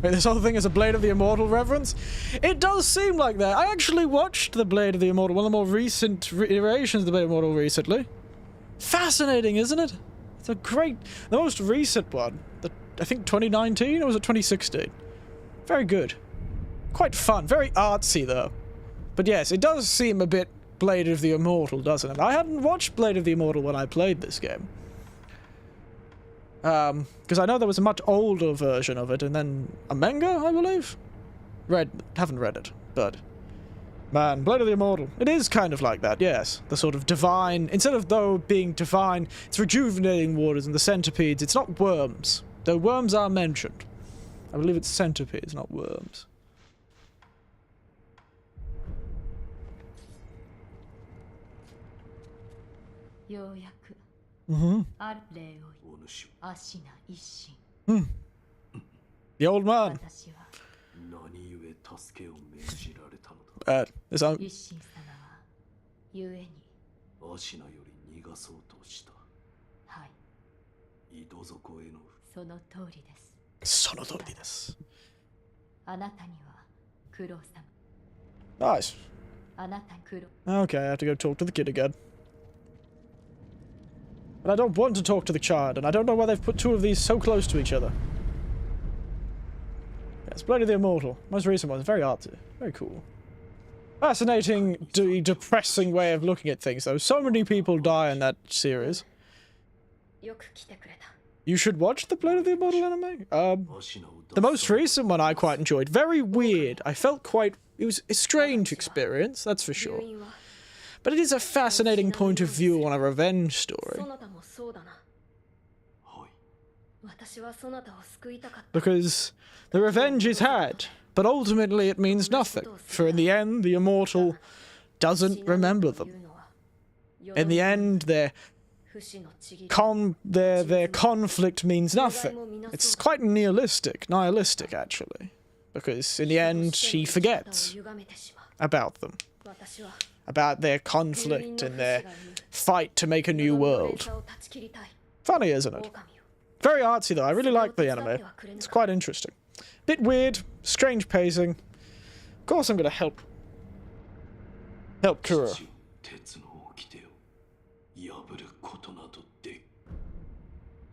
Speaker 1: Wait, this whole thing is a Blade of the Immortal reference? It does seem like that. I actually watched the Blade of the Immortal, one of the more recent iterations of the Blade of the Immortal recently. Fascinating, isn't it? It's a great... The most recent one. I think 2019, or was it 2016? Very good. Quite fun. Very artsy, though. But yes, it does seem a bit Blade of the Immortal, doesn't it? I hadn't watched Blade of the Immortal when I played this game. Because I know there was a much older version of it, and then a manga, I believe? Haven't read it, but... Man, Blade of the Immortal. It is kind of like that, yes. The sort of divine... Instead of, though, being divine, it's rejuvenating waters and the centipedes. It's not worms. Though worms are mentioned. I believe it's centipedes, not worms. Mm-hmm. The old man. Bad. This out. Nice. Okay, I have to go talk to the kid again. But I don't want to talk to the child, and I don't know why they've put two of these so close to each other. Yes, Blade of the Immortal. Most recent one. Very artsy. Very cool. Fascinating, depressing way of looking at things, though. So many people die in that series. You should watch the Blade of the Immortal anime. The most recent one I quite enjoyed. Very weird. I felt quite... It was a strange experience, that's for sure. But it is a fascinating point of view on a revenge story. Because the revenge is had, but ultimately it means nothing. For in the end, the immortal doesn't remember them. In the end, their conflict means nothing. It's quite nihilistic actually. Because in the end, she forgets about them. About their conflict and their fight to make a new world. Funny, isn't it? Very artsy though, I really like the anime. It's quite interesting. Bit weird, strange pacing. Of course I'm gonna help Kuro.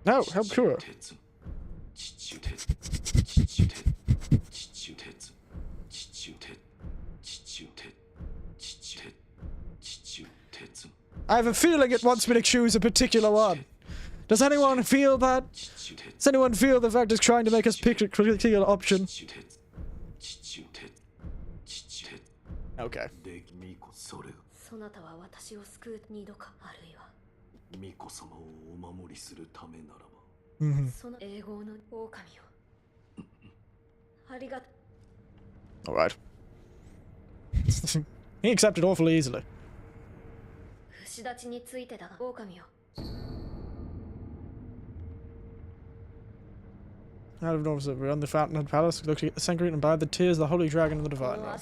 Speaker 1: No, help Kuro. I have a feeling it wants me to choose a particular one. Does anyone feel that? Does anyone feel the fact it's trying to make us pick a particular option? Okay. Alright. He accepted awfully easily. Out of doors, around the Fountainhead Palace, looking at the Sekiro and by the tears of the Holy Dragon and the Divine Realm.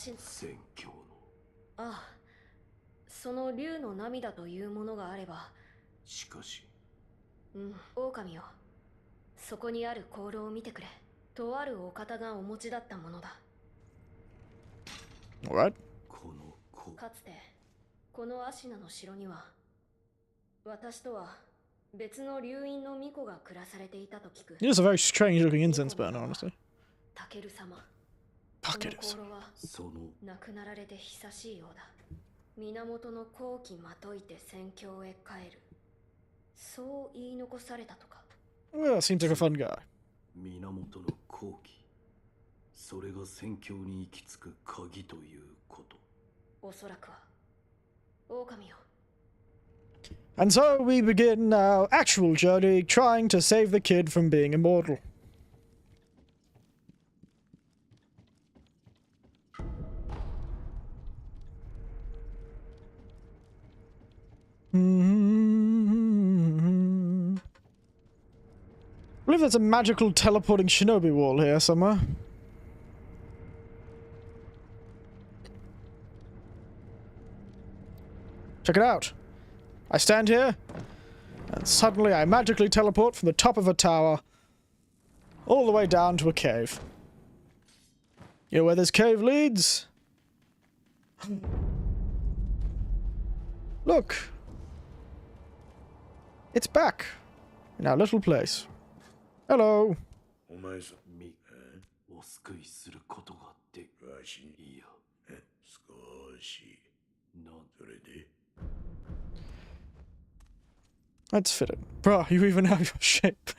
Speaker 1: Alright. It is a very strange looking incense burn, honestly. Takeru-sama. Well, seems like a fun guy. And so we begin our actual journey, trying to save the kid from being immortal. I believe there's a magical teleporting shinobi wall here somewhere. Check it out. I stand here, and suddenly I magically teleport from the top of a tower all the way down to a cave. You know where this cave leads? Look! It's back in our little place. Hello! Let's fit it. Bro, you even have your shape.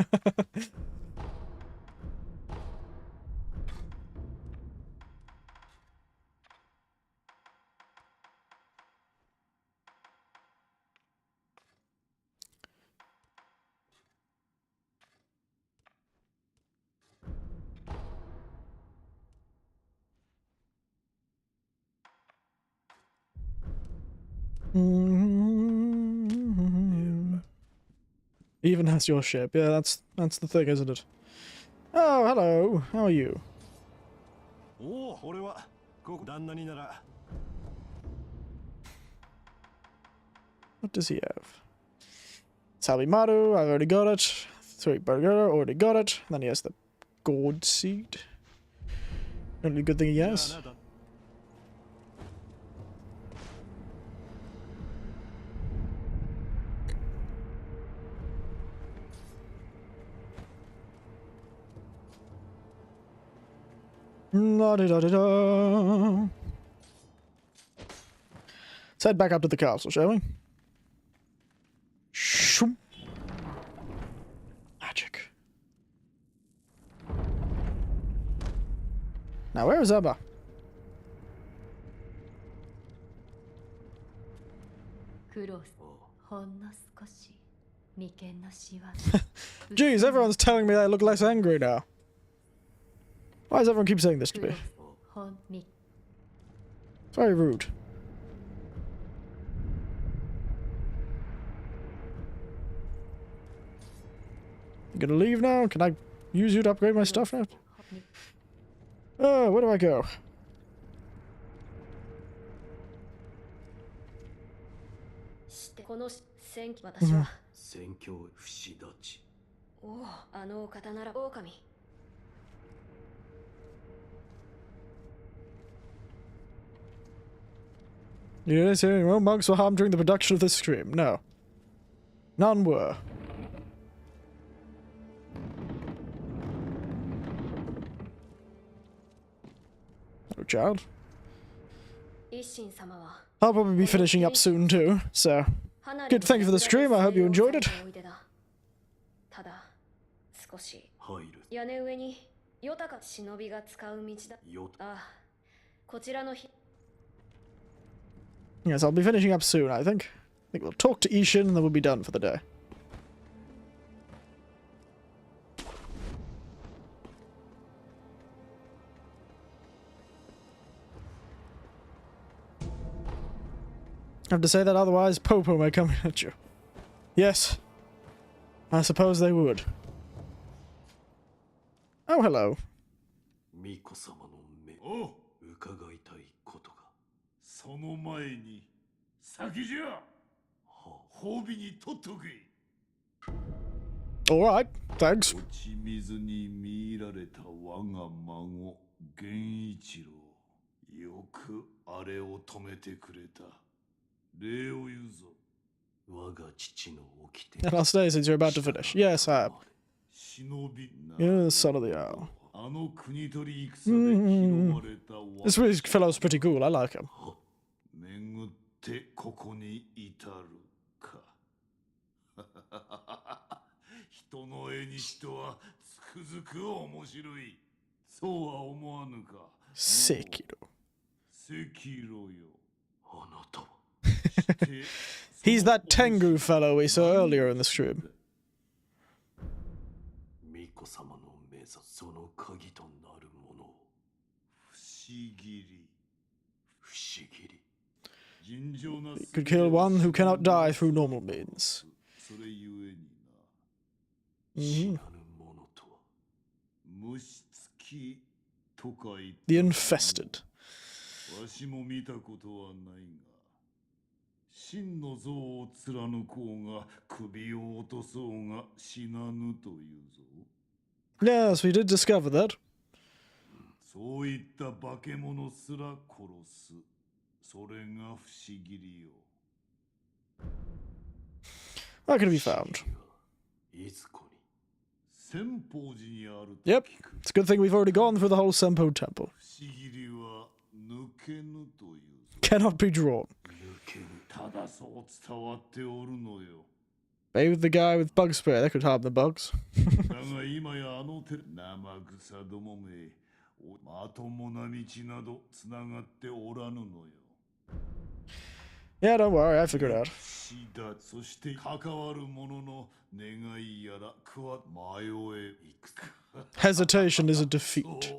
Speaker 1: Even has your shape. Yeah, that's the thing, isn't it? Oh, hello. How are you? What does he have? Salimaru, I've already got it. Three burger, already got it. Then he has the gourd seed. Only good thing he has. La-di-da-di-da. Let's head back up to the castle, shall we? Shoom. magic. Now, where is Emma? Jeez, everyone's telling me I look less angry now. Why does everyone keep saying this to me? It's very rude. You gonna leave now? Can I use you to upgrade my stuff now? Where do I go? You didn't say anyone monks were harmed during the production of this stream? No. None were. Oh, child. I'll probably be finishing up soon too, so... Good, thank you for the stream, I hope you enjoyed it. Yes, I'll be finishing up soon, I think. I think we'll talk to Ishin and then we'll be done for the day. I have to say that, otherwise Popo may come at you. Yes. I suppose they would. Oh, hello. Alright, thanks. And I'll stay since you're about to finish. Yes, I am. You're the son of the owl. This fellow's pretty cool, I like him. Sekiro. He's that Tengu fellow we saw earlier in the stream. He could kill one who cannot die through normal means. The infested. Yes, we did discover that. Where can it be found? Yep, it's a good thing we've already gone through the whole Senpo temple. Cannot be drawn. Maybe the guy with bug spray, that could harm the bugs. Yeah, don't worry, I figured out. Hesitation is a defeat.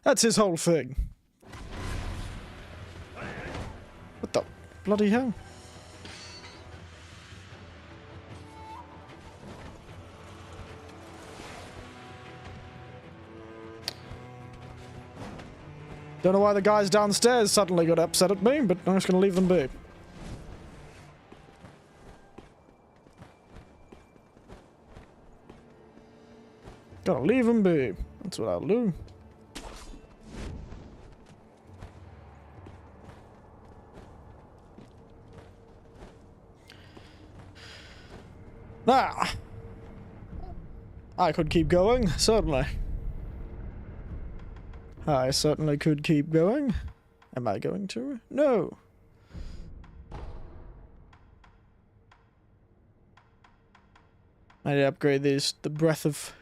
Speaker 1: That's his whole thing. What the bloody hell? Don't know why the guys downstairs suddenly got upset at me, but I'm just gonna leave them be. Gotta leave them be. That's what I'll do. Now, I could keep going, certainly. I certainly could keep going. Am I going to? No. I need to upgrade these. The breath of...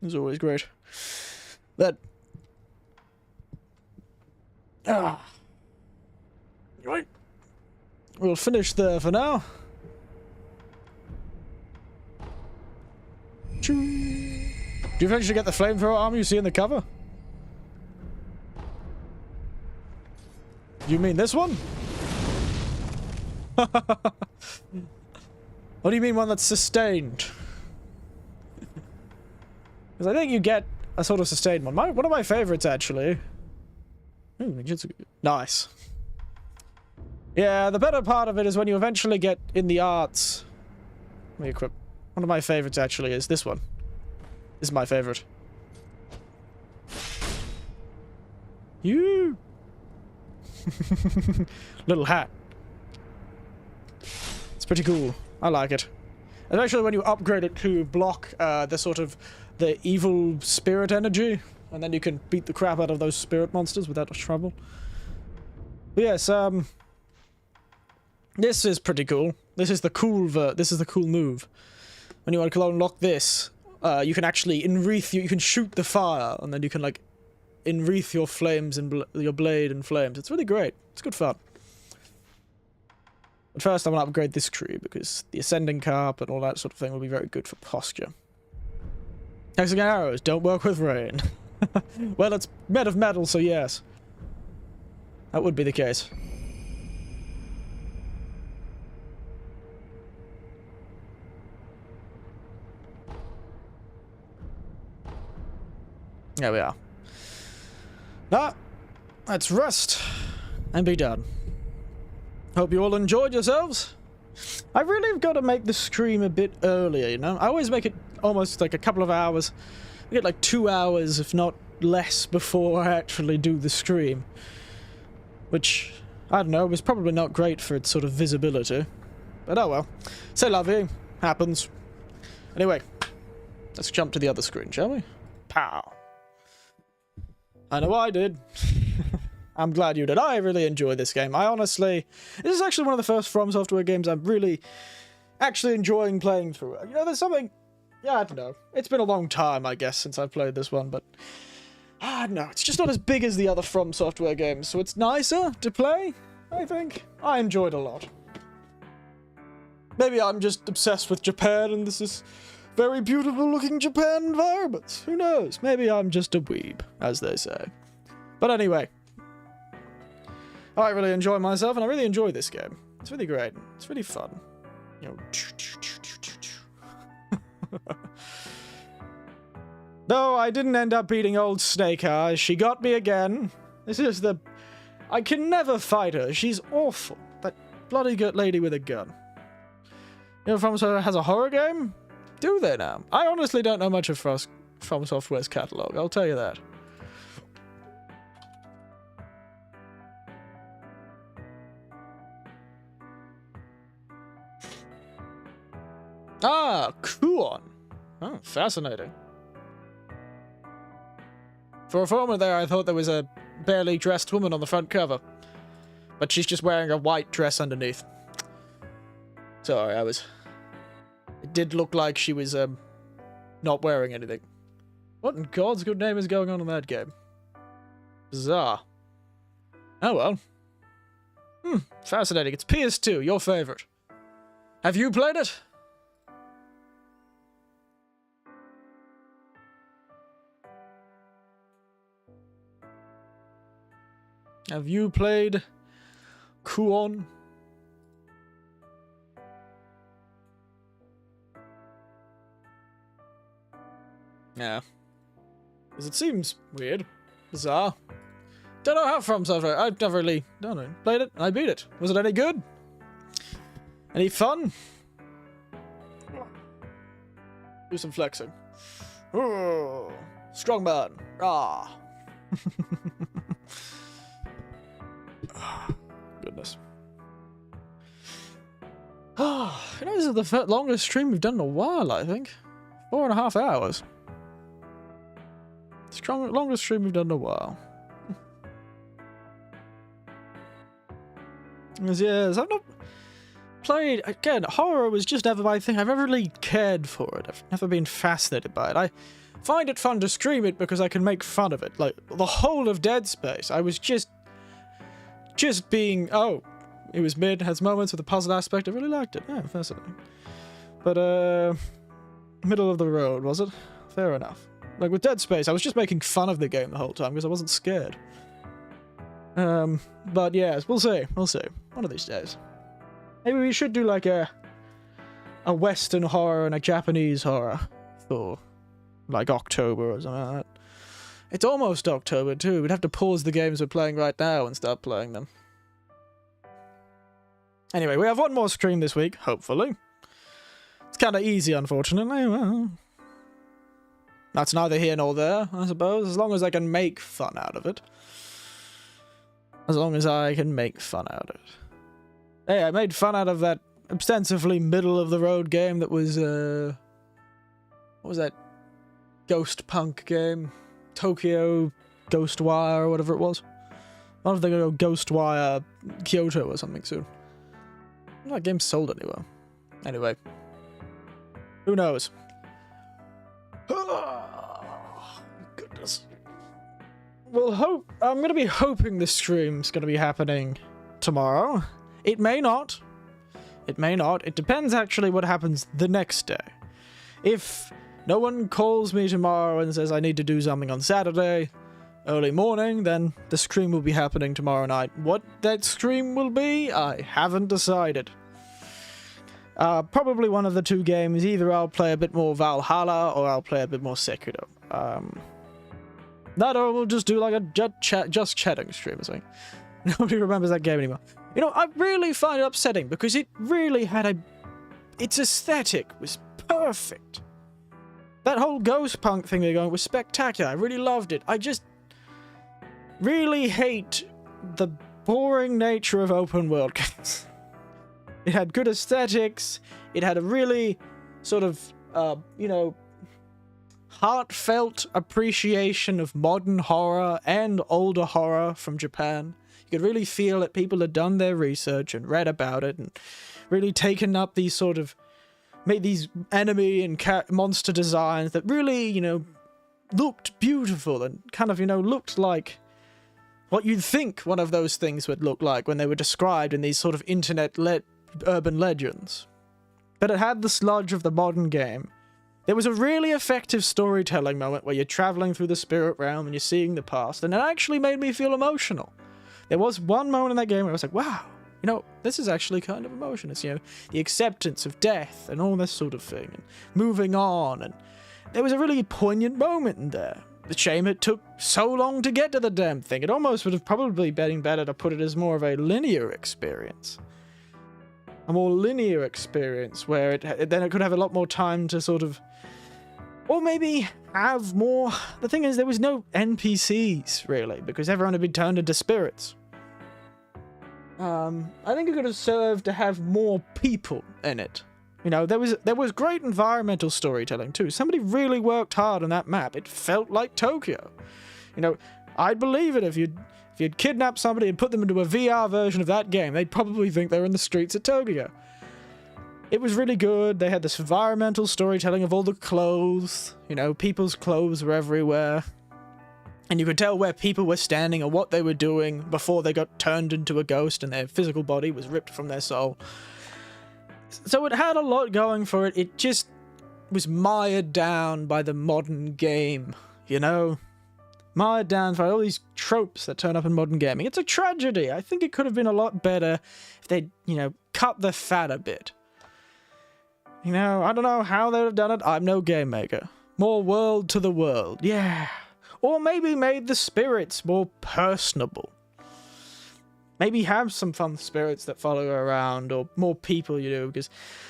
Speaker 1: is always great. That... Right. We'll finish there for now. Do you eventually get the flamethrower armor you see in the cover? You mean this one? What do you mean one that's sustained? Because I think you get a sort of sustained one. One of my favorites, actually. Nice. Yeah, the better part of it is when you eventually get in the arts. Let me equip. One of my favorites, actually, is this one. This is my favorite. You. Little hat. It's pretty cool. I like it. Especially when you upgrade it to block the evil spirit energy, and then you can beat the crap out of those spirit monsters without trouble. But yes, this is pretty cool. This is the cool move. When you want to unlock this, you can actually you can shoot the fire, and then you can like enwreath your flames and your blade in flames. It's really great. It's good fun. But first I want to upgrade this tree, because the ascending carp and all that sort of thing will be very good for posture. Hexagon arrows don't work with rain. Well, it's made of metal, so yes. That would be the case. There we are. Now, let's rest and be done. Hope you all enjoyed yourselves. I really have got to make the stream a bit earlier, you know? I always make it almost like a couple of hours. I get like 2 hours, if not less, before I actually do the stream. Which, I don't know, is probably not great for its sort of visibility. But oh well. C'est la vie. Happens. Anyway, let's jump to the other screen, shall we? Pow. I know I did. I'm glad you did. I really enjoy this game. This is actually one of the first From Software games I'm really actually enjoying playing through. You know, there's something... yeah, I don't know. It's been a long time, I guess, since I've played this one, but... I don't know. It's just not as big as the other From Software games, so it's nicer to play, I think. I enjoyed a lot. Maybe I'm just obsessed with Japan, and this is very beautiful looking Japan environments. Who knows? Maybe I'm just a weeb, as they say. But anyway... I really enjoy myself, and I really enjoy this game. It's really great. It's really fun. You know. No, I didn't end up beating old Snake Eyes. She got me again. This is the... I can never fight her. She's awful. That bloody good lady with a gun. You know, From Software has a horror game? Do they now? I honestly don't know much of From Software's catalogue. I'll tell you that. Ah, Kuon. Oh, fascinating. For a moment there, I thought there was a barely dressed woman on the front cover. But she's just wearing a white dress underneath. Sorry, it did look like she was, not wearing anything. What in God's good name is going on in that game? Bizarre. Oh well. Fascinating. It's PS2, your favorite. Have you played it? Have you played Kuon? Yeah. Because it seems weird. Bizarre. Don't know how From Software. I've never really played it. I beat it. Was it any good? Any fun? Do some flexing. Ooh, strong man. Ah. Goodness. You know, this is the longest stream we've done in a while, I think. 4.5 hours. Longest stream we've done in a while. Yes, I'm not played, again, horror was just never my thing. I've never really cared for it. I've never been fascinated by it. I find it fun to scream it because I can make fun of it. Like, the whole of Dead Space, I was just being, oh, it was mid, has moments with a puzzle aspect. I really liked it. Yeah, fascinating. But, middle of the road, was it? Fair enough. Like, with Dead Space, I was just making fun of the game the whole time because I wasn't scared. But yes, we'll see. We'll see. One of these days. Maybe we should do like a Western horror and a Japanese horror for like October or something like that. It's almost October too. We'd have to pause the games we're playing right now and start playing them. Anyway, we have one more stream this week, hopefully. It's kind of easy, unfortunately. Well, that's neither here nor there, I suppose, as long as I can make fun out of it. As long as I can make fun out of it. Hey, I made fun out of that ostensibly middle-of-the-road game that was, what was that? Ghost punk game? Tokyo Ghostwire or whatever it was. I wonder if they're going to go Ghostwire Kyoto or something soon. I don't know if that game's sold anywhere. Anyway. Who knows? Oh, goodness. Well, I'm going to be hoping this stream's going to be happening tomorrow. It may not. It may not. It depends, actually, what happens the next day. If no one calls me tomorrow and says I need to do something on Saturday, early morning, then the stream will be happening tomorrow night. What that stream will be, I haven't decided. Probably one of the two games. Either I'll play a bit more Valhalla or I'll play a bit more Sekiro. That or we'll just do like a just chatting stream or something. Nobody remembers that game anymore. You know, I really find it upsetting because it really had its aesthetic was perfect. That whole ghost punk thing they're going was spectacular. I really loved it. I just really hate the boring nature of open world games. It had good aesthetics. It had a really sort of, you know, heartfelt appreciation of modern horror and older horror from Japan. You could really feel that people had done their research and read about it and really taken up these sort of, made these enemy and monster designs that really, you know, looked beautiful and kind of, you know, looked like what you'd think one of those things would look like when they were described in these sort of internet-led urban legends. But it had the sludge of the modern game. There was a really effective storytelling moment where you're traveling through the spirit realm and you're seeing the past, and it actually made me feel emotional. There was one moment in that game where I was like, wow, you know, this is actually kind of emotion. It's, you know, the acceptance of death and all this sort of thing, and moving on, and there was a really poignant moment in there. The shame it took so long to get to the damn thing. It almost would have probably been better to put it as more of a linear experience. A more linear experience where then it could have a lot more time to sort of, or maybe have more. The thing is, there was no NPCs really because everyone had been turned into spirits. I think it could have served to have more people in it. You know, there was great environmental storytelling too. Somebody really worked hard on that map. It felt like Tokyo. You know, I'd believe it if you'd kidnap somebody and put them into a VR version of that game, they'd probably think they were in the streets of Tokyo. It was really good. They had this environmental storytelling of all the clothes. You know, people's clothes were everywhere. And you could tell where people were standing or what they were doing before they got turned into a ghost and their physical body was ripped from their soul. So it had a lot going for it. It just was mired down by the modern game, you know? Mired down by all these tropes that turn up in modern gaming. It's a tragedy. I think it could have been a lot better if they'd, you know, cut the fat a bit. You know, I don't know how they'd have done it. I'm no game maker. More world to the world. Yeah. Or maybe made the spirits more personable. Maybe have some fun spirits that follow around, or more people, you know, because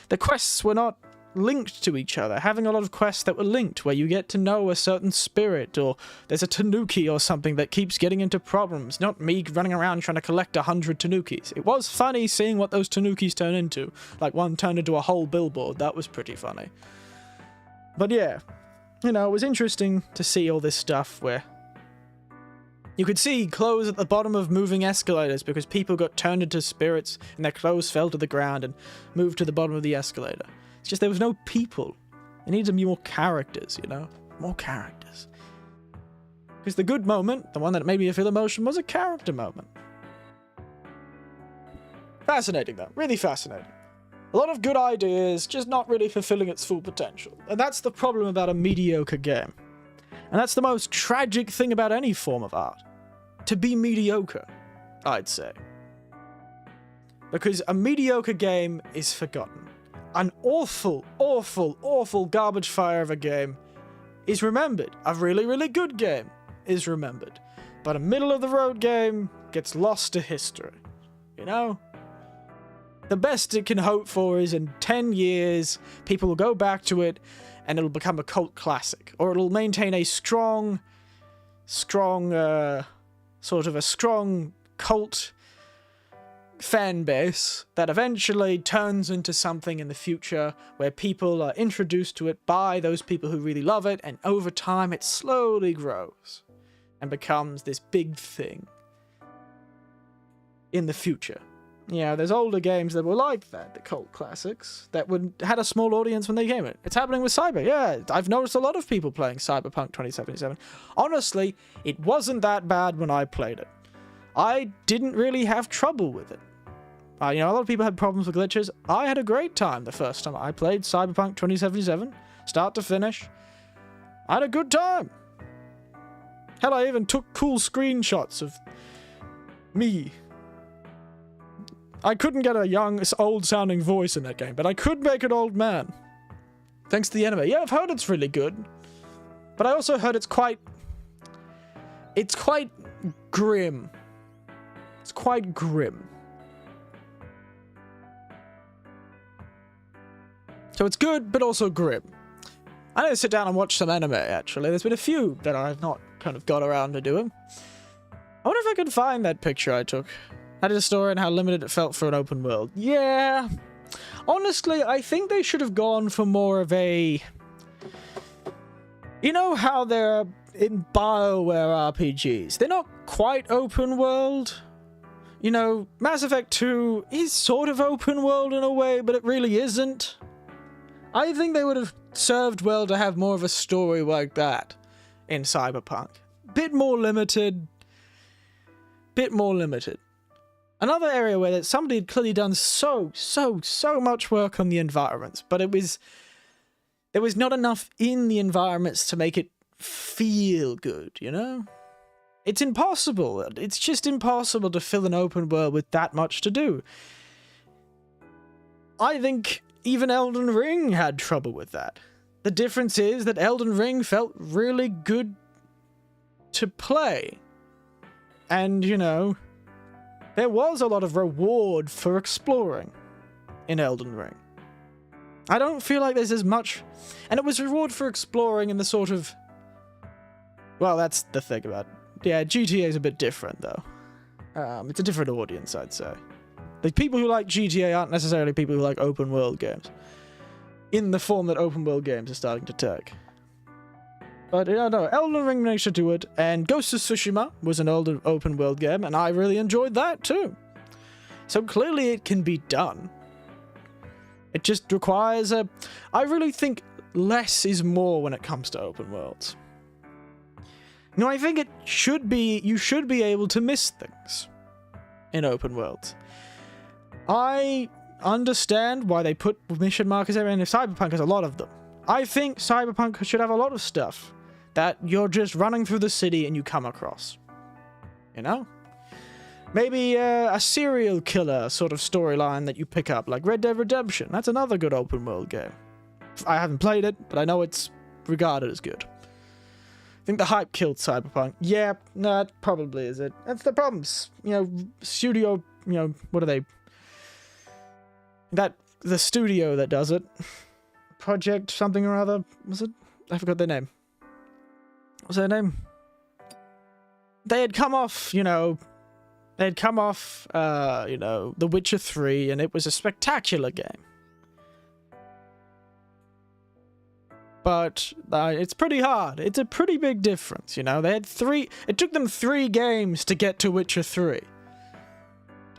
Speaker 1: the quests were not linked to each other. Having a lot of quests that were linked, where you get to know a certain spirit, or there's a tanuki or something that keeps getting into problems. Not me running around trying to collect 100 tanukis. It was funny seeing what those tanukis turn into. Like one turned into a whole billboard. That was pretty funny. But yeah, you know, it was interesting to see all this stuff where You could see clothes at the bottom of moving escalators because people got turned into spirits and their clothes fell to the ground and moved to the bottom of the escalator. It's just there was no people. It needs to be more characters, you know? More characters. Because the good moment, the one that made me feel emotion, was a character moment. Fascinating, though. Really fascinating. A lot of good ideas, just not really fulfilling its full potential. And that's the problem about a mediocre game. And that's the most tragic thing about any form of art. To be mediocre, I'd say. Because a mediocre game is forgotten. An awful, awful, awful garbage fire of a game is remembered. A really, really good game is remembered. But a middle-of-the-road game gets lost to history. You know? The best it can hope for is in 10 years, people will go back to it and it'll become a cult classic. Or it'll maintain a strong cult fan base that eventually turns into something in the future where people are introduced to it by those people who really love it, and over time it slowly grows and becomes this big thing in the future. Yeah, there's older games that were like that, the cult classics, that had a small audience when they came in. It's happening with Cyber, yeah. I've noticed a lot of people playing Cyberpunk 2077. Honestly, it wasn't that bad when I played it. I didn't really have trouble with it. A lot of people had problems with glitches. I had a great time the first time I played Cyberpunk 2077, start to finish. I had a good time. Hell, I even took cool screenshots of me. I couldn't get a young, old-sounding voice in that game, but I could make an old man. Thanks to the anime. Yeah, I've heard it's really good. But I also heard it's quite grim. It's quite grim. So it's good, but also grim. I need to sit down and watch some anime, actually. There's been a few that I've not kind of got around to doing. I wonder if I could find that picture I took. Had a story on how limited it felt for an open world. Yeah. Honestly, I think they should have gone for more of a... You know how they're in BioWare RPGs? They're not quite open world. You know, Mass Effect 2 is sort of open world in a way, but it really isn't. I think they would have served well to have more of a story like that in Cyberpunk. Bit more limited. Another area where somebody had clearly done so much work on the environments, but there was not enough in the environments to make it feel good, you know? It's impossible. It's just impossible to fill an open world with that much to do. I think even Elden Ring had trouble with that. The difference is that Elden Ring felt really good to play. And, you know, there was a lot of reward for exploring in Elden Ring. I don't feel like there's as much... And it was reward for exploring in the sort of... Well, that's the thing about... Yeah, GTA is a bit different, though. It's a different audience, I'd say. The people who like GTA aren't necessarily people who like open world games. In the form that open world games are starting to take. But, yeah, no, Elden Ring managed to do it, and Ghost of Tsushima was an old open world game, and I really enjoyed that, too. So clearly it can be done. It just requires a... I really think less is more when it comes to open worlds. No, I think it should be... You should be able to miss things in open worlds. I understand why they put mission markers there, and if Cyberpunk has a lot of them. I think Cyberpunk should have a lot of stuff that you're just running through the city and you come across. You know? Maybe a serial killer sort of storyline that you pick up, like Red Dead Redemption. That's another good open world game. I haven't played it, but I know it's regarded as good. I think the hype killed Cyberpunk. Yeah, no, it probably is it. That's the problems. You know, studio, you know, what are they? The studio that does it. Project something or other. Was it? I forgot their name. What was their name? They had come off, you know... They had come off, you know, The Witcher 3, and it was a spectacular game. But it's pretty hard. It's a pretty big difference, you know? They had it took them 3 games to get to Witcher 3. It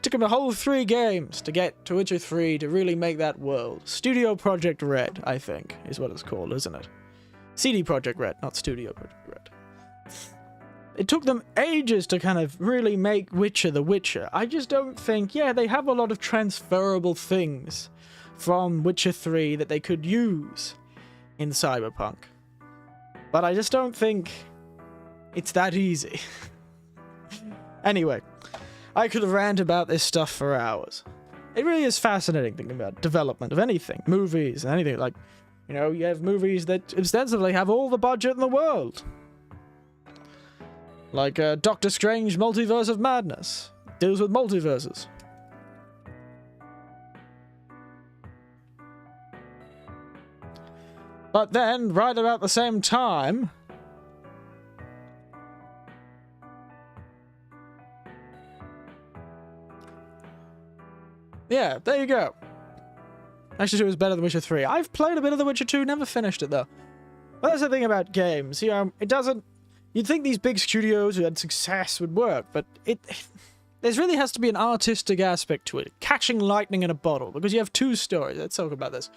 Speaker 1: took them a whole 3 games to get to Witcher 3 to really make that world. Studio Project Red, I think, is what it's called, isn't it? CD Projekt Red, not Studio Project Red. It took them ages to kind of really make Witcher the Witcher. I just don't think, yeah, they have a lot of transferable things from Witcher 3 that they could use in Cyberpunk. But I just don't think it's that easy. Anyway, I could rant about this stuff for hours. It really is fascinating thinking about development of anything, movies, and anything. Like, you know, you have movies that ostensibly have all the budget in the world. Like Doctor Strange Multiverse of Madness. Deals with multiverses. But then, right about the same time... Yeah, there you go. Actually, it was better than Witcher 3. I've played a bit of The Witcher 2, never finished it, though. But that's the thing about games. You know, it doesn't... You'd think these big studios who had success would work, but there really has to be an artistic aspect to it. Catching lightning in a bottle, because you have 2 stories. Let's talk about this.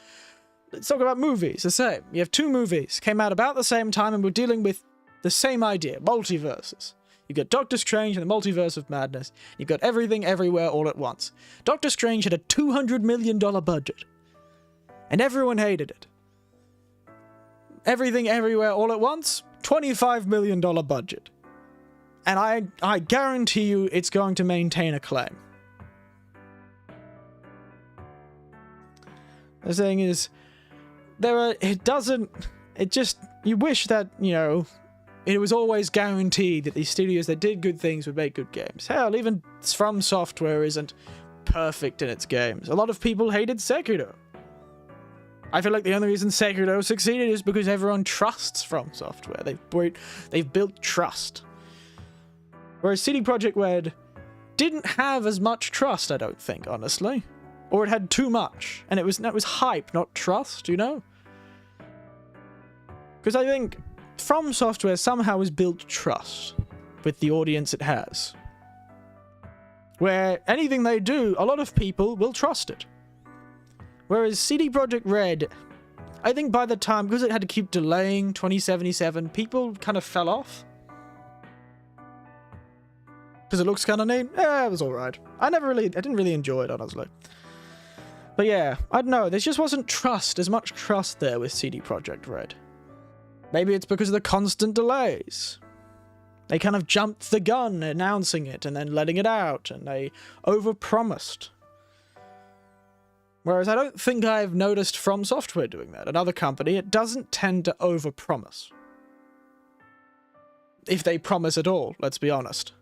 Speaker 1: Let's talk about movies, the same. You have 2 movies, came out about the same time, and we're dealing with the same idea, multiverses. You've got Doctor Strange and the Multiverse of Madness. You've got everything everywhere all at once. Doctor Strange had a $200 million budget, and everyone hated it. Everything everywhere all at once, $25 million budget. And I guarantee you it's going to maintain a claim. The thing is, you wish that, you know, it was always guaranteed that these studios that did good things would make good games. Hell, even From Software isn't perfect in its games. A lot of people hated Sekiro. I feel like the only reason Sekiro succeeded is because everyone trusts From Software. They've built trust. Whereas CD Projekt Red didn't have as much trust, I don't think, honestly. Or it had too much. And it was hype, not trust, you know? Because I think From Software somehow has built trust with the audience it has. Where anything they do, a lot of people will trust it. Whereas CD Projekt Red, I think by the time, because it had to keep delaying 2077, people kind of fell off. Because it looks kind of neat. Yeah, it was alright. I didn't really enjoy it, honestly. But yeah, I don't know, there just wasn't as much trust there with CD Projekt Red. Maybe it's because of the constant delays. They kind of jumped the gun announcing it and then letting it out, and they overpromised. Whereas I don't think I've noticed From Software doing that. Another company, it doesn't tend to overpromise. If they promise at all, let's be honest.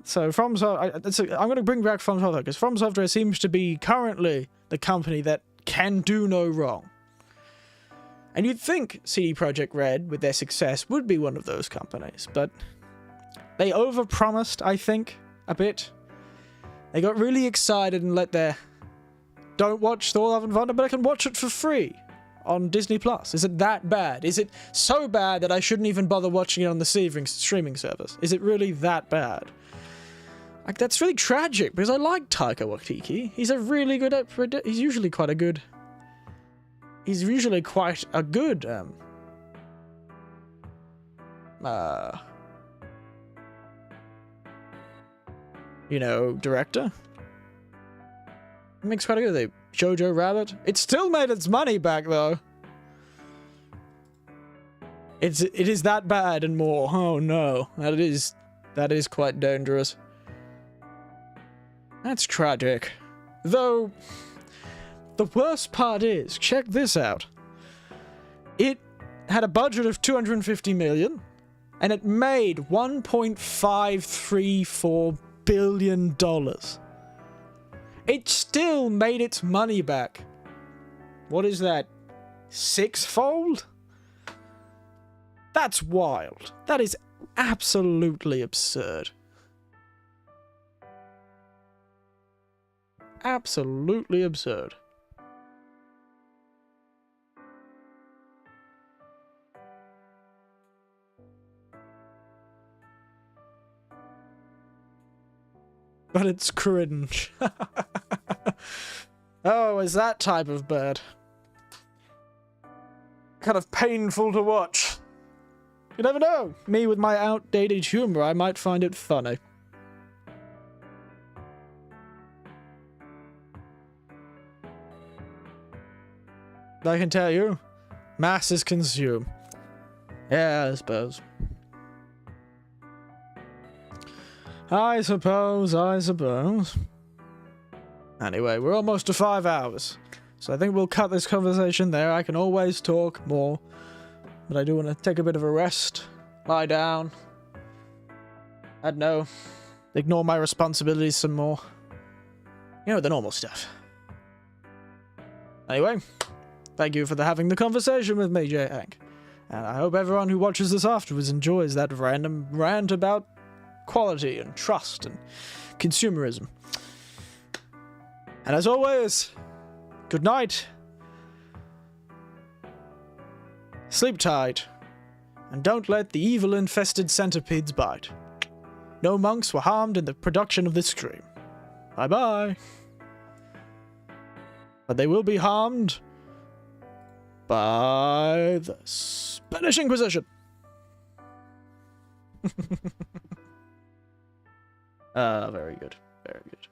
Speaker 1: So I'm going to bring back From Software, because From Software seems to be currently the company that can do no wrong. And you'd think CD Projekt Red, with their success, would be one of those companies, but they overpromised, I think, a bit. They got really excited and let their... Don't watch Thor Love and Thunder, but I can watch it for free on Disney+. Is it that bad? Is it so bad that I shouldn't even bother watching it on the streaming service? Is it really that bad? Like, that's really tragic, because I like Taika Waititi. He's a really good... He's usually quite a good... you know, director. It makes quite a good... Jojo Rabbit. It still made its money back, though. It is that bad and more. Oh no. That is quite dangerous. That's tragic. Though, the worst part is, check this out. It had a budget of $250 million, and it made $1.534 billion. It still made its money back. What is that? 6-fold? That's wild. That is absolutely absurd. Absolutely absurd. But it's cringe. Oh, is that type of bird. Kind of painful to watch. You never know. Me with my outdated humor, I might find it funny. I can tell you, masses consume. Yeah, I suppose. I suppose. Anyway, we're almost to 5 hours, so I think we'll cut this conversation there. I can always talk more, but I do want to take a bit of a rest, lie down. I don't know, ignore my responsibilities some more. You know, the normal stuff. Anyway, thank you for having the conversation with me, J-Hank. And I hope everyone who watches this afterwards enjoys that random rant about quality and trust and consumerism. And as always, good night. Sleep tight. And don't let the evil-infested centipedes bite. No monks were harmed in the production of this stream. Bye-bye. But they will be harmed by the Spanish Inquisition. Very good. Very good.